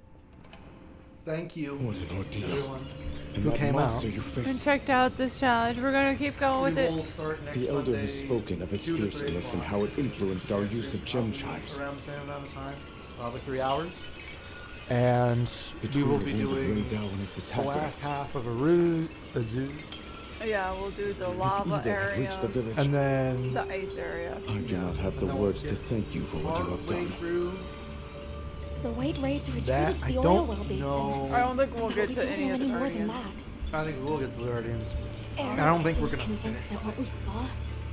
thank you, What an ordeal. everyone And who that came out. monster you And faced. checked out this challenge. We're gonna keep going with We will it. start next The Elder has Sunday, spoken of its 2 to 3 fearsomeness and o'clock. how it influenced our use of gem chimes. Around the same amount of time, probably 3 hours. And Between we will the be wind of doing Raydal and its the attacker, last half of a zoo, Yeah, we'll do the if lava either have area, reached the village, and then the ice area. I do not have the And then words we'll to get thank you for what you have partway done. through The White Wraith retreated that. to I the oil don't well basin. know. I don't think we'll But get we to don't any know of the any more than guardians. that. I think we will get to the Guardians. Eric I don't think we're seemed gonna convinced finish that what we saw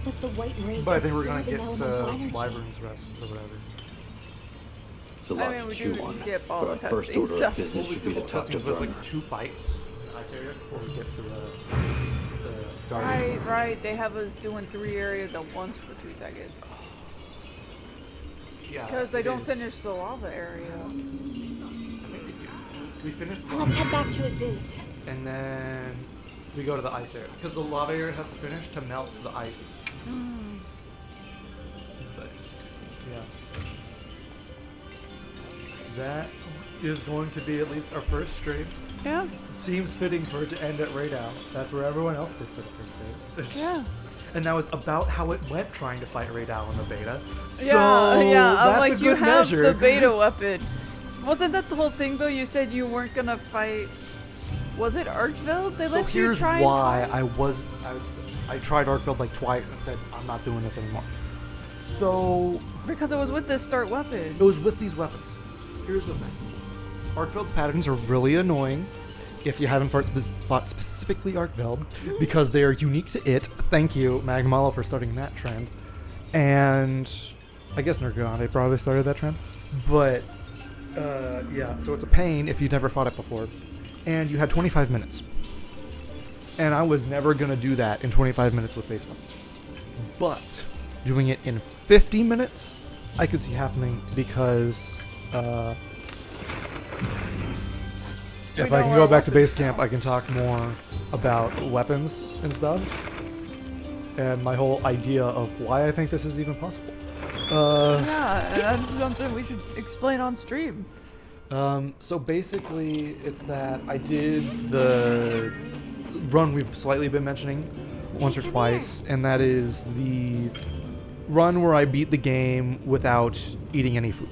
was the White Wraith But I think we're gonna absorbing get elemental to energy. Wyvern's Rest or whatever. It's a I lot mean, to we chew do on. skip all But our the first cutscenes, order so- of business should be to talk to Cutscenes was Werner. like 2 fights in the ice area before we get to the Guardians. Right. They have us doing 3 areas at once for 2 seconds. Yeah. Because they it don't is. finish the lava area. I think they do. We finished the Let's lava head back to Azu's. and then we go to the ice area because the lava area has to finish to melt the ice. But yeah, that is going to be at least our first stream. Yeah. It seems fitting for it to end at Raydal. That's where everyone else did for the first stream. Yeah. And that was about how it went trying to fight Raydal in the beta. So yeah. I'm that's like, a good you have measure. the beta weapon. Wasn't that the whole thing though? You said you weren't gonna fight. Was it Archveld? They So let you here's try why and fight? I tried Arkfeld like twice and said I'm not doing this anymore. So Because it was with this start weapon. it was with these weapons. Here's the thing. Arkfeld's patterns are really annoying if you haven't fought specifically Arkveld because they are unique to it. Thank you, Magmala, for starting that trend. And I guess Nergante probably started that trend. But yeah, so it's a pain if you've never fought it before. And you had 25 minutes. And I was never going to do that in 25 minutes with base weapons. But doing it in 50 minutes, I could see happening because if I can go back to base camp, I can talk more about weapons and stuff. And my whole idea of why I think this is even possible. Yeah, and that's something we should explain on stream. So basically, it's that I did the run we've slightly been mentioning once or twice, and that is the run where I beat the game without eating any food.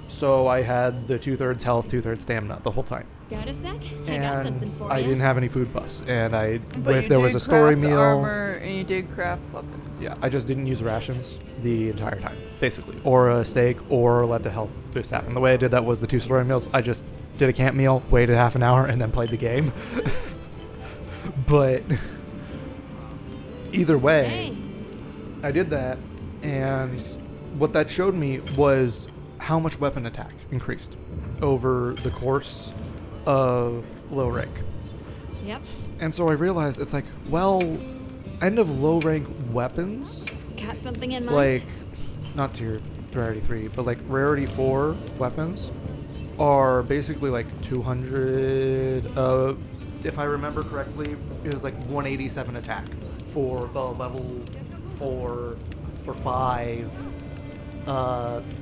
So I had the 2/3 health, 2/3 stamina the whole time. Got a sec? I got something and for I you. didn't have any food buffs, and But if you there was did a story craft meal, armor and you did craft weapons. yeah, I just didn't use rations the entire time, basically, or a steak, or let the health boost happen. The way I did that was the 2 story meals. I just did a camp meal, waited half an hour, and then played the game. But either way, Hey. I did that, and what that showed me was how much weapon attack increased over the course of low rank. Yep. And so I realized it's like, well, end of low rank weapons, Got something in mind? like, not tier rarity 3, but like rarity 4 weapons are basically like 200, if I remember correctly, it was like 187 attack for the level 4 or 5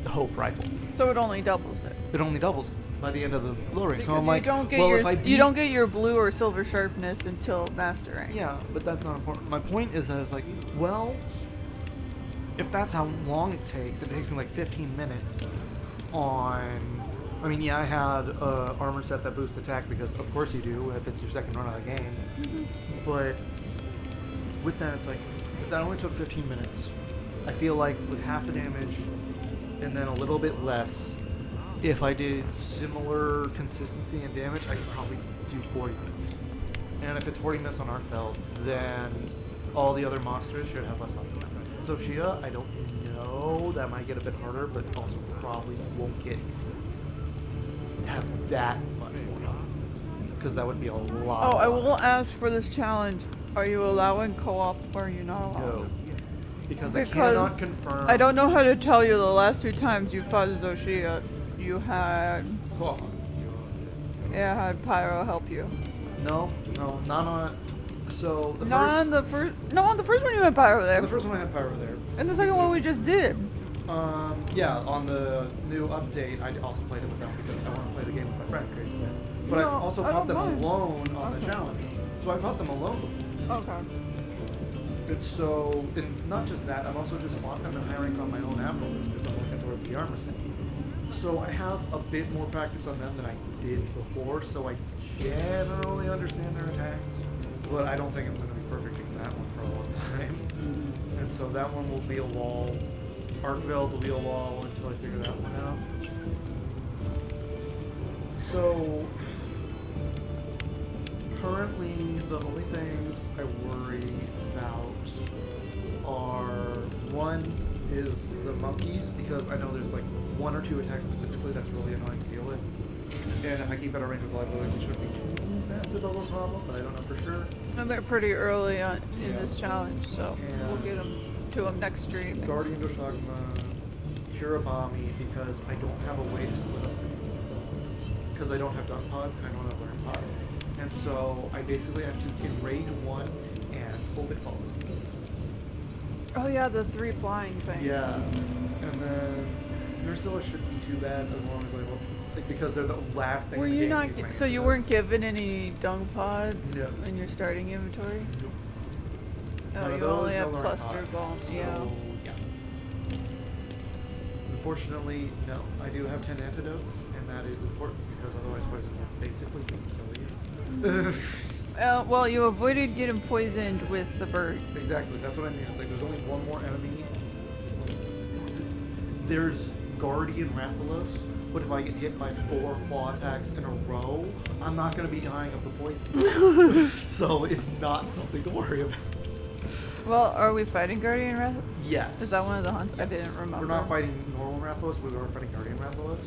Hope rifle. So it only doubles it. It only doubles by the end of the low rank. So Because I'm like, you don't get well, your if I you don't get your blue or silver sharpness until master rank. Yeah, but that's not important. My point is that it's like, well, if that's how long it takes me like 15 minutes on... I mean, yeah, I had a armor set that boosts attack because of course you do if it's your second run of the game. But with that, it's like, if that only took 15 minutes, I feel like with half the damage and then a little bit less, if I did similar consistency and damage, I could probably do 40 minutes. And if it's 40 minutes on Arkfeld, then all the other monsters should have less health than that. So Shia, I don't know, that might get a bit harder, but also probably won't have that much more health. Because that would be a lot. Oh, I will ask for this challenge. Are you allowing co-op or are you not allowing? No. Because I cannot confirm. I don't know how to tell you the last 2 times you fought Zoshia, you had... Co-op. Yeah, had Pyro help you. No, not on... So, the Not first... on the first... No, on the first one you had Pyro there. The first one I had Pyro there. And the second one we just did. Yeah, on the new update, I also played it with them because I want to play the game with my friend, Grace. But No, I've also I fought don't them mind. alone on the challenge. So I fought them alone before. Okay. And so, and not just that, I've also just fought them in high rank on my own afterwards because I'm working towards the armor set. So I have a bit more practice on them than I did before, so I generally understand their attacks. But I don't think I'm going to be perfect in that one for a long time. And so that one will be a wall. Arkveld will be a wall until I figure that one out. So currently the only things I worry about are, one is the monkeys, because I know there's like 1 or 2 attacks specifically that's really annoying to deal with. And if I keep at a range with liability, it shouldn't be too massive of a problem, but I don't know for sure. And they're pretty early on in Yeah. this challenge, so we'll get to them next stream. Guardian Doshagma, Kiribami, because I don't have a way to split up because I don't have dunk pods and I don't have learn pods. And so I basically have to enrage one and hope it follows me. Oh yeah, the 3 flying things. Yeah. And then Nursilla shouldn't be too bad as long as I will, like, because they're the last thing Were in the you game not? she's So you weren't given any dung pods No. in your starting inventory? Nope. Oh, None of you those, only no have learn cluster pods. bombs. So, Yeah. yeah. Unfortunately, no. I do have 10 antidotes, and that is important because otherwise poison will basically just kill you. Well, you avoided getting poisoned with the bird. Exactly, that's what I mean. It's like there's only one more enemy. There's Guardian Rathalos, but if I get hit by 4 claw attacks in a row, I'm not going to be dying of the poison. So it's not something to worry about. Well, are we fighting Guardian Wrath? Yes. Is that one of the hunts? I didn't remember. We're not fighting normal Rathalos, we are fighting Guardian Rathalos.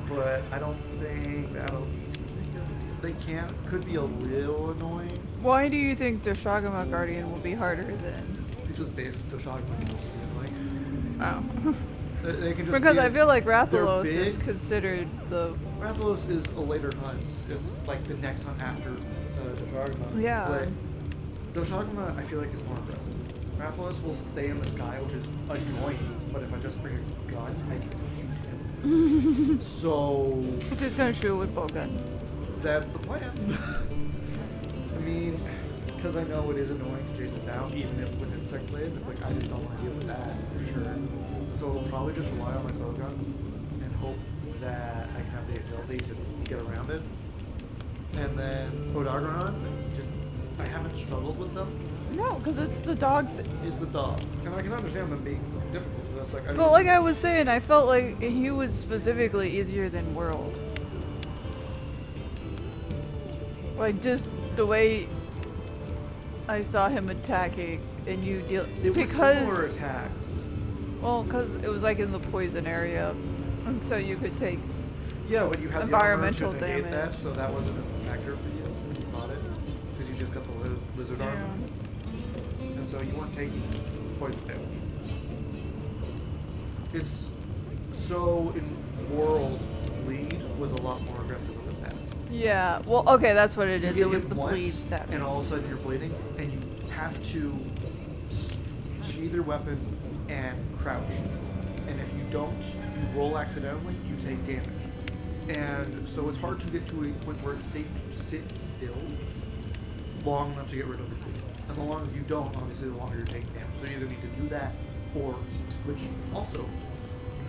But I don't think that'll... They could be a little annoying. Why do you think Doshagama Guardian will be harder than... Because base Doshagama can also be annoying. Oh. They can just Because be, I feel like they're Rathalos is big. considered the... Rathalos is a later hunt. It's like the next hunt after Doshagama. Yeah. But Doshagama, I feel like, is more aggressive. Rathalos will stay in the sky, which is annoying, but if I just bring a gun, I can shoot him. So... I'm just gonna shoot with bowgun. That's the plan. I mean, because I know it is annoying to chase it down, even if with insect blade, it's like I just don't want to deal with that for sure. So I'll probably just rely on my bowgun and hope that I can have the agility ability to get around it. And then Odagranon, just I haven't struggled with them. No, because it's the dog. It's the dog, and I can understand them being difficult. But that's like. But like I was saying, I felt like he was specifically easier than World. Like just the way I saw him attacking, and you deal They were because similar attacks. well, because it was like in the poison area, and so you could take Yeah, but you had environmental the armor to negate damage. that, so that wasn't a factor for you when you fought it, because you just got the lizard armor, and so you weren't taking poison damage. It's so in World, Bleed was a lot more aggressive with the stats. Yeah. Well, okay, that's what it You is. get It was hit the once, bleed stat. and all of a sudden you're bleeding, and you have to sheathe your weapon and crouch. And if you don't, you roll accidentally, you take damage. And so it's hard to get to a point where it's safe to sit still long enough to get rid of the bleed. And the longer you don't, obviously the longer you're taking damage. So you either need to do that or eat, which also,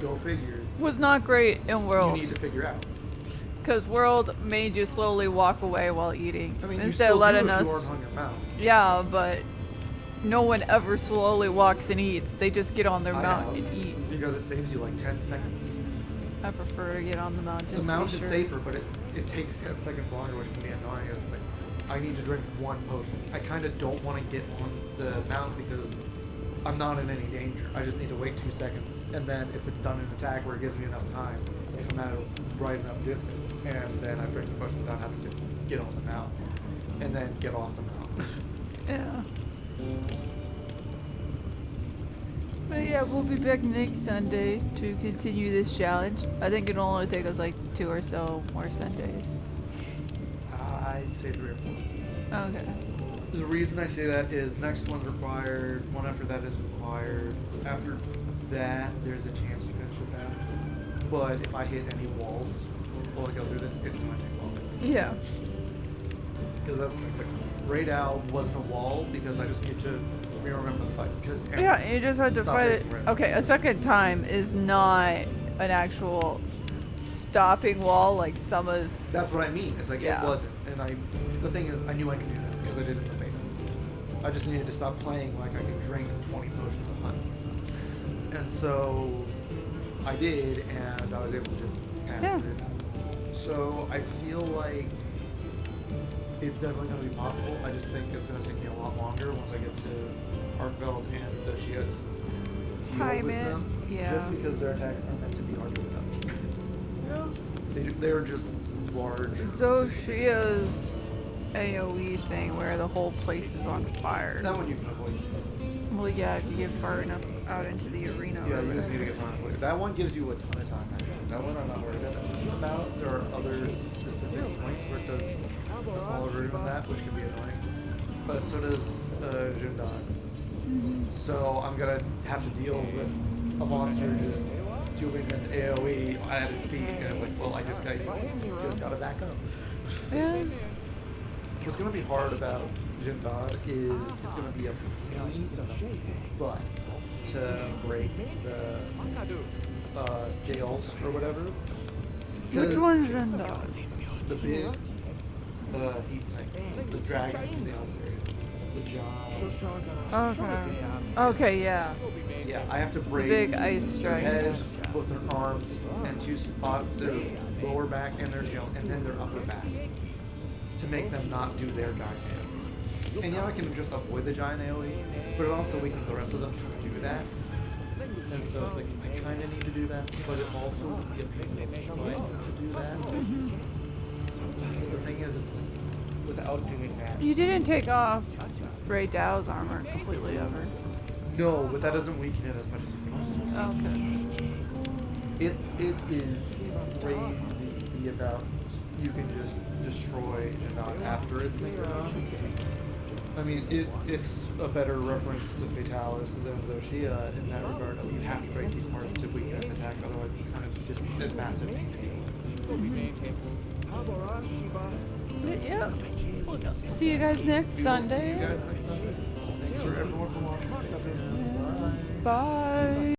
go figure, Was not great in World. you need to figure out. Because World made you slowly walk away while eating I mean, you instead still of letting do if us. you aren't on your mount. Yeah, but no one ever slowly walks and eats. They just get on their I mount have, and eat. because it saves you like 10 seconds. I prefer to get on the mount. Just The mount to be is sure. safer, but it takes 10 seconds longer, which can be annoying. It's like, I need to drink one potion. I kind of don't want to get on the mount because I'm not in any danger. I just need to wait 2 seconds, and then it's a done an attack where it gives me enough time if I'm at a right enough distance, and then I drink the potion without having to get on the mount, and then get off the mount. Yeah. But yeah, we'll be back next Sunday to continue this challenge. I think it'll only take us like 2 or so more Sundays. I'd say 3 or 4. Okay. The reason I say that is next one's required, one after that is required. After that, there's a chance to finish with that. But if I hit any walls while I go through this, it's going to take longer. Yeah. Because that's the thing. Raid Owl wasn't a wall because I just need to remember the fight. Yeah, you just had to stop fight it. taking risks. Okay, a second time is not an actual stopping wall like some of. That's what I mean. It's like Yeah. it wasn't. And the thing is, I knew I could do that because I did it in the beta. I just needed to stop playing like I could drink 20 potions a month. And so I did, and I was able to just pass it. So I feel like it's definitely going to be possible. I just think it's going to take me a lot longer once I get to Arkveld and Zoshia to deal Time with it, them. yeah. Just because their attacks are meant to be hard to enough. Yeah. They're just large. Zoshia's AoE thing where the whole place is on fire. That one you can avoid. Well, yeah, if you get far enough out into the arena. Yeah, or you just whatever. need to get far enough. That one gives you a ton of time, actually. That one I'm not worried about. There are other specific points where it does a smaller version of that, which can be annoying. But so does Jundad. So I'm going to have to deal with a monster just doing an AoE at its feet, and it's like, well, I just got to back up. Yeah. What's going to be hard about Jundad is it's going to be a pain in the butt to break the scales or whatever. Which one's Jundad? The big heat sink, the dragon in the house area, the giant. Okay. Okay, yeah. Yeah, I have to break big ice their dragon. head, both their arms, and to spot their lower back and their tail, and then their upper back, to make them not do their giant AoE. And yeah, I can just avoid the giant AoE, but it also weakens the rest of them to do that. And so it's like, I kind of need to do that, but it also would be a pain in the butt to do that. The thing is, it's like, without doing that. You didn't take off Ray Dow's armor completely ever. No, but that doesn't weaken it as much as you think. Okay. It is crazy the amount you can just destroy Jannat after it's taken on. I mean, it's a better reference to Fatalis than Zoshia in that regard. I mean, you have to break these parts to weaken its attack, otherwise it's kind of just a massive pain. But yeah. See you guys next We will see Sunday. you guys next Sunday. Thanks for everyone for watching. Bye.